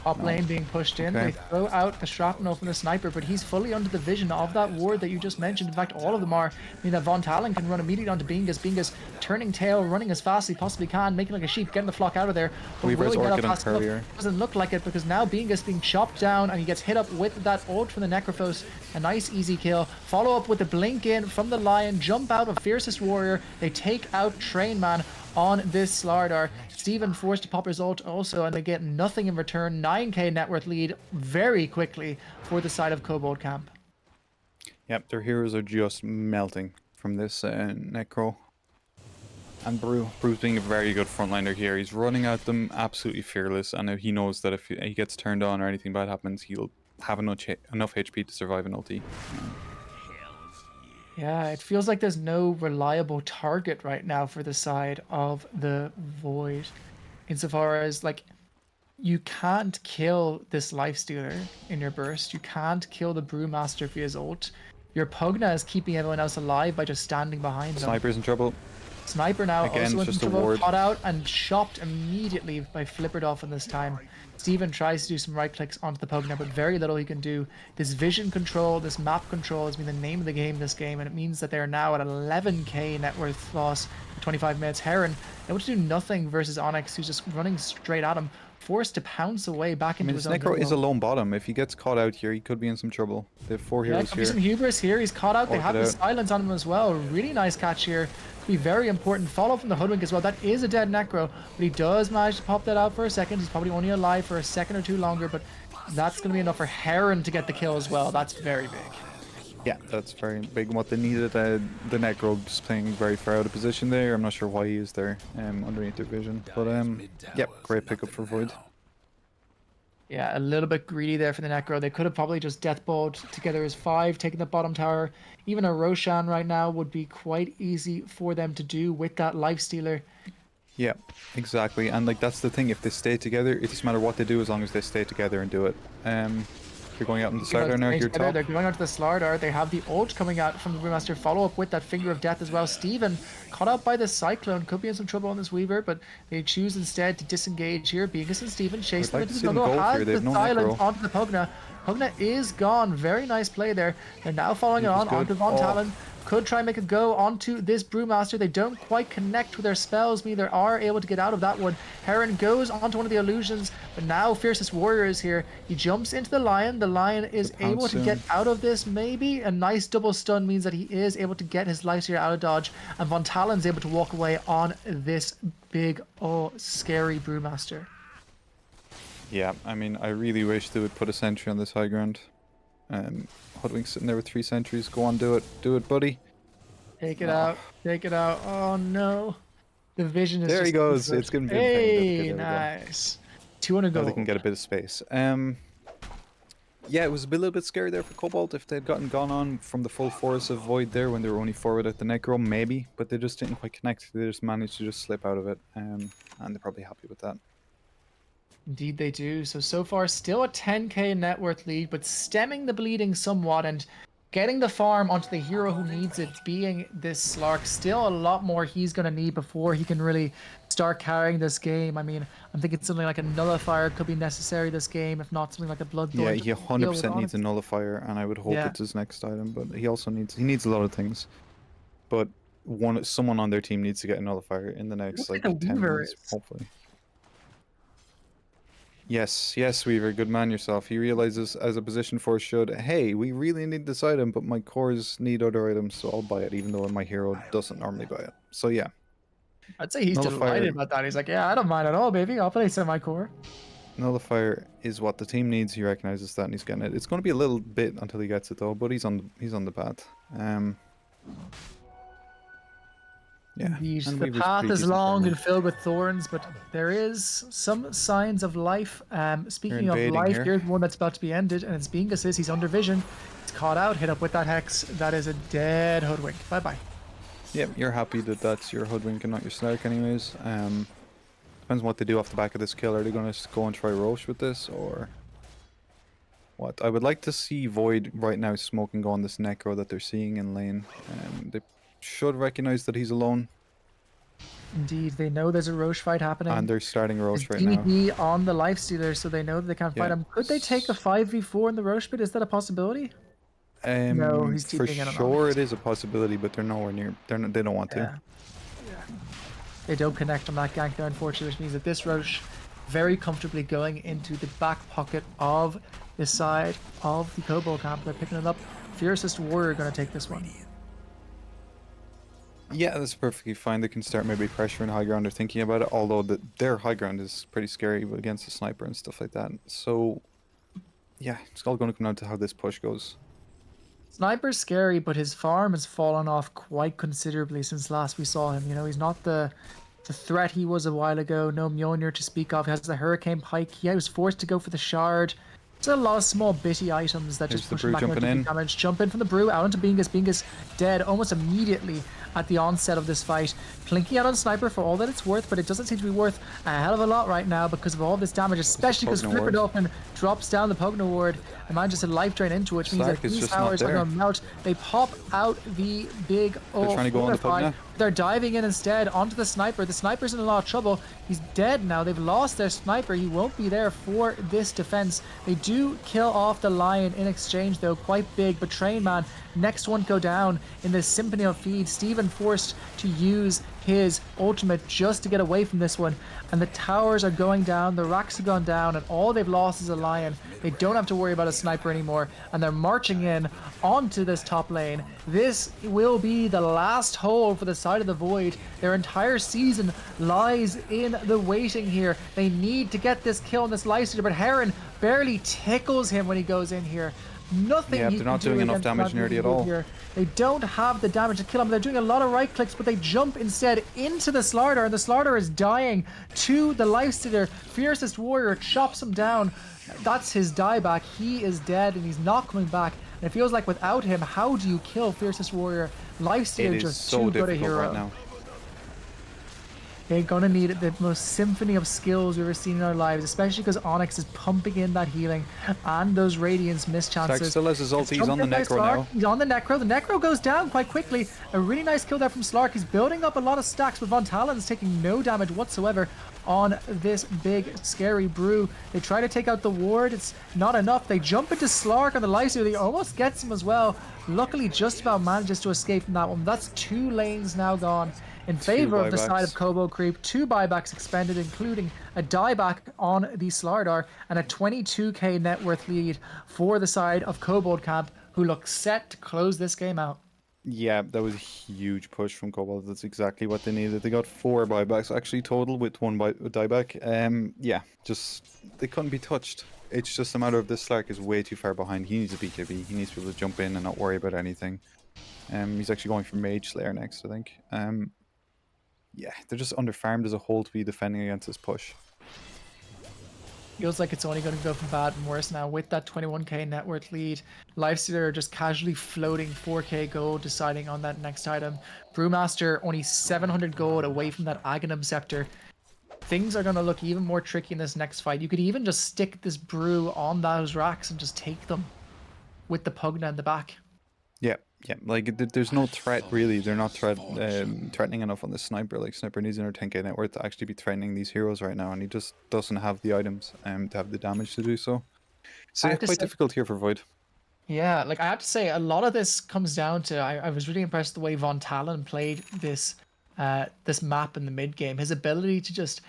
Top lane being pushed in. Okay. They throw out the shrapnel from the Sniper, but he's fully under the vision of that ward that you just mentioned. In fact, all of them are. I mean, that Von Talon can run immediately onto Bingus. Bingus turning tail, running as fast as he possibly can, making like a sheep, getting the flock out of there. But Weaver's will he get Orchid up on fast enough? Courier. Doesn't look like it, because now Bingus being chopped down and he gets hit up with that ult from the Necrophos. A nice easy kill. Follow up with the blink in from the Lion. Jump out of Fiercest Warrior. They take out Train Man on this Slardar. Steven forced to pop his ult also, and they get nothing in return. 9k net worth lead very quickly for the side of Kobold camp. Yep, their heroes are just melting from this Necro. And Brew's being a very good frontliner here. He's running at them absolutely fearless, and he knows that if he gets turned on or anything bad happens, he'll have enough HP to survive an ulti. Yeah, it feels like there's no reliable target right now for the side of the Void. Insofar as, like, you can't kill this Lifestealer in your burst. You can't kill the Brewmaster via his ult. Your Pugna is keeping everyone else alive by just standing behind them. Sniper's in trouble. Sniper now Again, also it's went in just a trouble, ward. caught out and shopped immediately by Flipperdolphin this time. Steven tries to do some right clicks onto the Pugna, but very little he can do. This vision control, this map control has been the name of the game this game, and it means that they are now at 11k net worth loss for 25 minutes. Heron able to do nothing versus Onyx, who's just running straight at him, forced to pounce away back I into mean, his this own Necro is a middle. lone bottom. If he gets caught out here, he could be in some trouble. They have 4 Yeah, heroes could be here. some hubris here. He's caught out. They Orc have it the out. silence on him as well. Really nice catch here. Could be very important. Follow from the Hoodwink as well. That is a dead Necro, but he does manage to pop that out for a second. He's probably only alive for a second or two longer, but that's going to be enough for Heron to get the kill as well. That's very big. Yeah, that's very big. What they needed, the Necro just playing very far out of position there. I'm not sure why he is there underneath their vision. But, yep, great pickup for Void. Yeah, a little bit greedy there for the Necro. They could have probably just deathballed together as 5, taking the bottom tower. Even a Roshan right now would be quite easy for them to do with that Lifestealer. Yeah, exactly. And, like, that's the thing. If they stay together, it doesn't matter what they do as long as they stay together and do it. They're going out in the Slardar now here top. They're going out to the Slardar. They have the ult coming out from the Brewmaster. Follow up with that Finger of Death as well. Steven caught out by the Cyclone. Could be in some trouble on this Weaver, but they choose instead to disengage here. Begus and Steven chase them like into to the see them jungle. go Has here. They the have no silence Necro. onto the Pugna. Pugna is gone. Very nice play there. They're now following it It was on good. onto Von Oh. Talon. Could try and make a go onto this Brewmaster. They don't quite connect with their spells. Neither are able to get out of that one. Heron goes onto one of the illusions, but now Fiercest Warrior is here. He jumps into the Lion. The Lion is able to get out of this, maybe. A nice double stun means that he is able to get his Lifestealer out of dodge, and Von Talon's able to walk away on this big, scary Brewmaster. Yeah, I mean, I really wish they would put a sentry on this high ground. Hoodwink's sitting there with 3 sentries. Go on, do it. Do it, buddy. Take it out. Take it out. Oh, no. The vision is There he just goes. good. It's getting bit. Hey, nice. 200 Now gold. they can get a bit of space. Yeah, it was a little bit scary there for Kobold. If they'd gone on from the full force of Void there when they were only 4 without the Necro, maybe. But they just didn't quite connect. They just managed to just slip out of it. And they're probably happy with that. Indeed they do. So far, still a 10k net worth lead, but stemming the bleeding somewhat and getting the farm onto the hero who needs it, being this Slark. Still a lot more he's going to need before he can really start carrying this game. I mean, I'm thinking something like a Nullifier could be necessary this game, if not something like a Bloodthorn. Yeah, to he deal with 100% needs Onyx. a Nullifier, and I would hope Yeah. it's his next item. But he also needs a lot of things. But someone on their team needs to get a Nullifier in the next Looks like like a 10 Weaver minutes, is. hopefully. Yes, Weaver, good man yourself. He realizes as a position force should, hey, we really need this item, but my cores need other items, so I'll buy it, even though my hero doesn't normally buy it. So yeah, I'd say he's Nullifier. delighted about that. He's like, yeah, I don't mind at all, baby. I'll play semi-core. Nullifier is what the team needs. He recognizes that and he's getting it. It's going to be a little bit until he gets it though, but he's on the path. Yeah. Indeed. and The Weaver's path pretty is decent long farmer. and filled with thorns, but there is some signs of life. Speaking of invading life, here. here's one that's about to be ended, and it's Bingus is. He's under vision. He's caught out, hit up with that Hex. That is a dead Hoodwink. Bye-bye. Yep, you're happy that that's your Hoodwink and not your Snark anyways. Depends on what they do off the back of this kill. Are they going to go and try Roche with this, or what? I would like to see Void right now smoke and go on this Necro that they're seeing in lane. They should recognize that he's alone, Indeed, they know there's a Roche fight happening. and they're starting Roche There's right now. DVD on the Lifestealer, so they know that they can't fight Yeah. him. Could they take a 5v4 in the Roche pit? Is that a possibility? No, he's For TPing in on sure Onyx. it is a possibility, but they're nowhere near. They don't want to. Yeah. They don't connect on that gank there, unfortunately, which means that this Roche very comfortably going into the back pocket of the side of the Kobold camp. They're picking it up. Fiercest Warrior going to take this one. Yeah, that's perfectly fine. They can start maybe pressuring high ground or thinking about it, although their high ground is pretty scary against the sniper and stuff like that. So, yeah, it's all going to come down to how this push goes. Sniper's scary, but his farm has fallen off quite considerably since last we saw him. You know, he's not the threat he was a while ago. No Mjolnir to speak of. He has the Hurricane Pike. He was forced to go for the Shard. There's a lot of small bitty items that Here's just the push Brew him back jumping into in. damage. Jump in from the Brew out into Bingus. Bingus dead almost immediately at the onset of this fight. Plinking out on Sniper for all that it's worth, but it doesn't seem to be worth a hell of a lot right now because of all this damage, especially because Pugna Flip It ward. Open drops down the Pugna ward and manages to life drain into it, which means Slark that is these just not towers are there. going to melt. They pop out the big trying to go on the fortify. Pugna. They're diving in instead onto the Sniper. The Sniper's in a lot of trouble. He's dead now. They've lost their Sniper. He won't be there for this defense. They do kill off the Lion in exchange, though, quite big. But Train Man, next one go down in this Symphony of Feed. Steven forced to use his ultimate just to get away from this one. And the towers are going down, the racks have gone down, and all they've lost is a Lion. They don't have to worry about a Sniper anymore, and they're marching in onto this top lane. This will be the last hold for the side of the Void. Their entire season lies in the waiting here. They need to get this kill on this Lifestealer, but Heron barely tickles him when he goes in here. Nothing. Yeah, he they're can not do doing enough against damage that nearly at Void all. here. They don't have the damage to kill him. They're doing a lot of right clicks, but they jump instead into the Slardar, and the Slardar is dying to the Lifestealer. Fiercest Warrior chops him down. That's his dieback. He is dead, and he's not coming back. And it feels like without him, how do you kill Fiercest Warrior? Lifestealer It is just so too good a difficult hero. right now. They're gonna need the most symphony of skills we've ever seen in our lives, especially because Onyx is pumping in that healing and those Radiance miss chances. Slark still has his ult. It's He's on the jumped in by Necro Slark. now. He's on the Necro. The Necro goes down quite quickly. A really nice kill there from Slark. He's building up a lot of stacks, but Von Talon's taking no damage whatsoever on this big, scary Brew. They try to take out the ward. It's not enough. They jump into Slark on the Lifestealer. He almost gets him as well. Luckily, just about manages to escape from that one. That's 2 lanes now gone in favor of the side of buybacks. Kobold Creep. 2 buybacks expended, including a dieback on the Slardar and a 22k net worth lead for the side of Kobold Camp, who look set to close this game out. Yeah, that was a huge push from Kobold. That's exactly what they needed. They got 4 buybacks actually total with 1 dieback. Yeah, just they couldn't be touched. It's just a matter of this Slark is way too far behind. He needs a BKB. He needs to be able to jump in and not worry about anything. He's actually going for Mage Slayer next, I think. Yeah, they're just underfarmed as a whole to be defending against this push. Feels like it's only going to go from bad and worse now with that 21k net worth lead. Lifestealer just casually floating 4k gold, deciding on that next item. Brewmaster only 700 gold away from that Aghanim Scepter. Things are going to look even more tricky in this next fight. You could even just stick this Brew on those racks and just take them with the Pugna in the back. Yeah, like there's no threat really. They're not threatening enough on the Sniper. Like Sniper needs another 10k net worth to actually be threatening these heroes right now, and he just doesn't have the items to have the damage to do so. So yeah, quite difficult here for Void. Yeah, like I have to say, a lot of this comes down to I was really impressed the way Von Talon played this this map in the mid game. His ability to just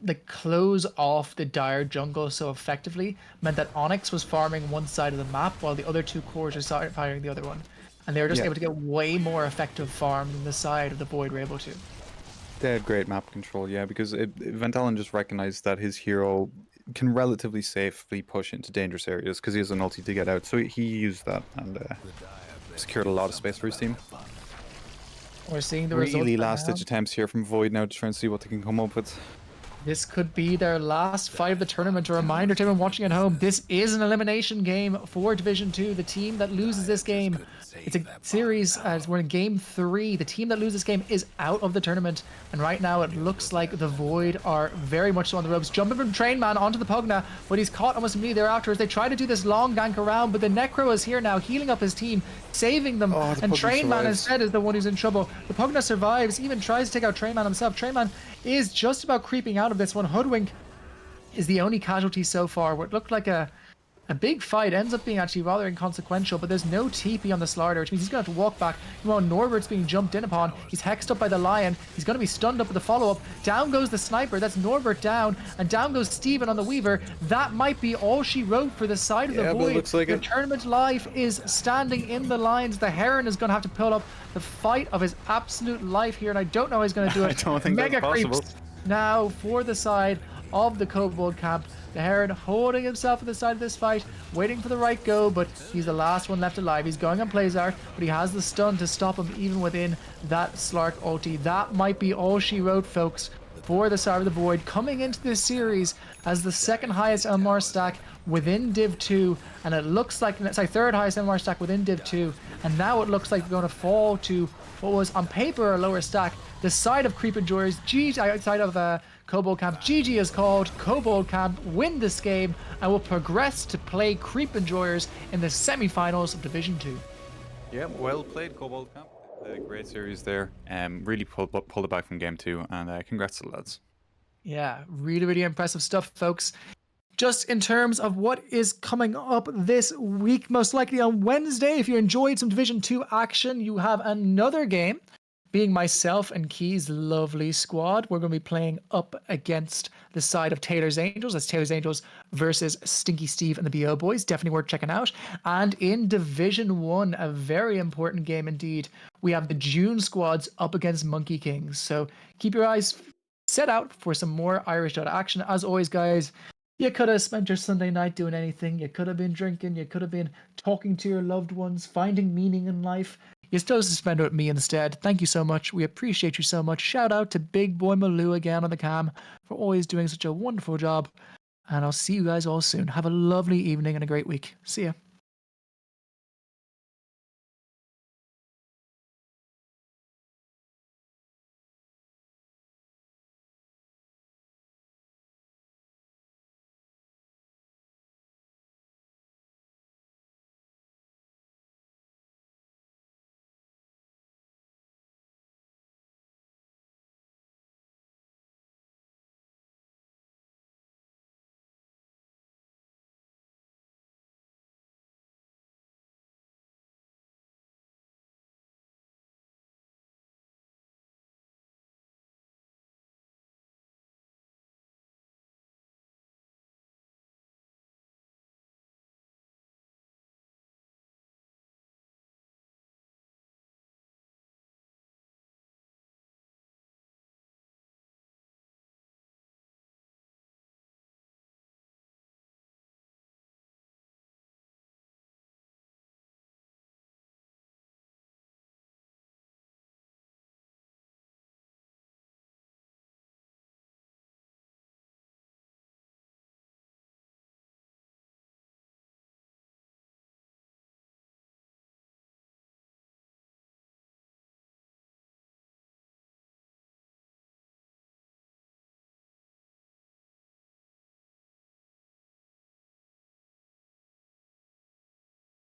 like close off the dire jungle so effectively meant that Onyx was farming one side of the map while the other 2 cores were firing the other one, and they were just able to get way more effective farm than the side of the Void were able to. They had great map control, yeah, because Van Dalen just recognized that his hero can relatively safely push into dangerous areas because he has an ulti to get out. So he used that and secured a lot of space for his team. We're seeing the results Really right last-ditch now. attempts here from Void now to try and see what they can come up with. This could be their last fight of the tournament. A reminder to everyone watching at home, this is an elimination game for Division 2. The team that loses this game, it's a series as we're in game 3. The team that loses this game is out of the tournament. And right now it looks like the Void are very much so on the ropes. Jumping from Train Man onto the Pugna, but he's caught almost immediately thereafter as they try to do this long gank around, but the Necro is here now, healing up his team, saving them, Oh, the and Pugna Train Man survives. instead is the one who's in trouble. The Pugna survives, even tries to take out Train Man himself. Train Man is just about creeping out of this one. Hoodwink is the only casualty so far. What looked like a big fight ends up being actually rather inconsequential, but there's no TP on the Slardar, which means he's going to have to walk back. Meanwhile, Norbert's being jumped in upon. He's hexed up by the Lion. He's going to be stunned up with the follow-up. Down goes the Sniper. That's Norbert down, and down goes Steven on the Weaver. That might be all she wrote for the side of the Yeah, but it Void. looks like The it. tournament life is standing in the lines. The Heron is going to have to pull up the fight of his absolute life here, and I don't know how he's going to do it. I don't think Mega that's possible. creeps now for the side of the Kobold camp. The Heron holding himself at the side of this fight, waiting for the right go, but he's the last one left alive. He's going on Plazar, but he has the stun to stop him even within that Slark ulti. That might be all she wrote, folks, for the Star of the Void, coming into this series as the second highest MR stack within Div 2, and it looks like, sorry, third highest MR stack within Div 2, and now it looks like we're going to fall to what was on paper a lower stack. The side of Creep Enjoyers, side of Kobold Camp, GG is called. Kobold Camp win this game and will progress to play Creep Enjoyers in the semi-finals of Division 2. Yeah, well played, Kobold Camp. Great series there. Really pulled it back from game 2, and congrats to the lads. Yeah, really, really impressive stuff, folks. Just in terms of what is coming up this week, most likely on Wednesday, if you enjoyed some Division 2 action, you have another game, being myself and Key's lovely squad. We're going to be playing up against the side of Taylor's Angels. That's Taylor's Angels versus Stinky Steve and the BO Boys. Definitely worth checking out. And in Division 1, a very important game indeed, we have the June squads up against Monkey Kings. So keep your eyes set out for some more Irish Dota action. As always, guys, you could have spent your Sunday night doing anything. You could have been drinking. You could have been talking to your loved ones, finding meaning in life. You chose to spend it with me instead. Thank you so much. We appreciate you so much. Shout out to Big Boy Malou again on the cam for always doing such a wonderful job. And I'll see you guys all soon. Have a lovely evening and a great week. See ya.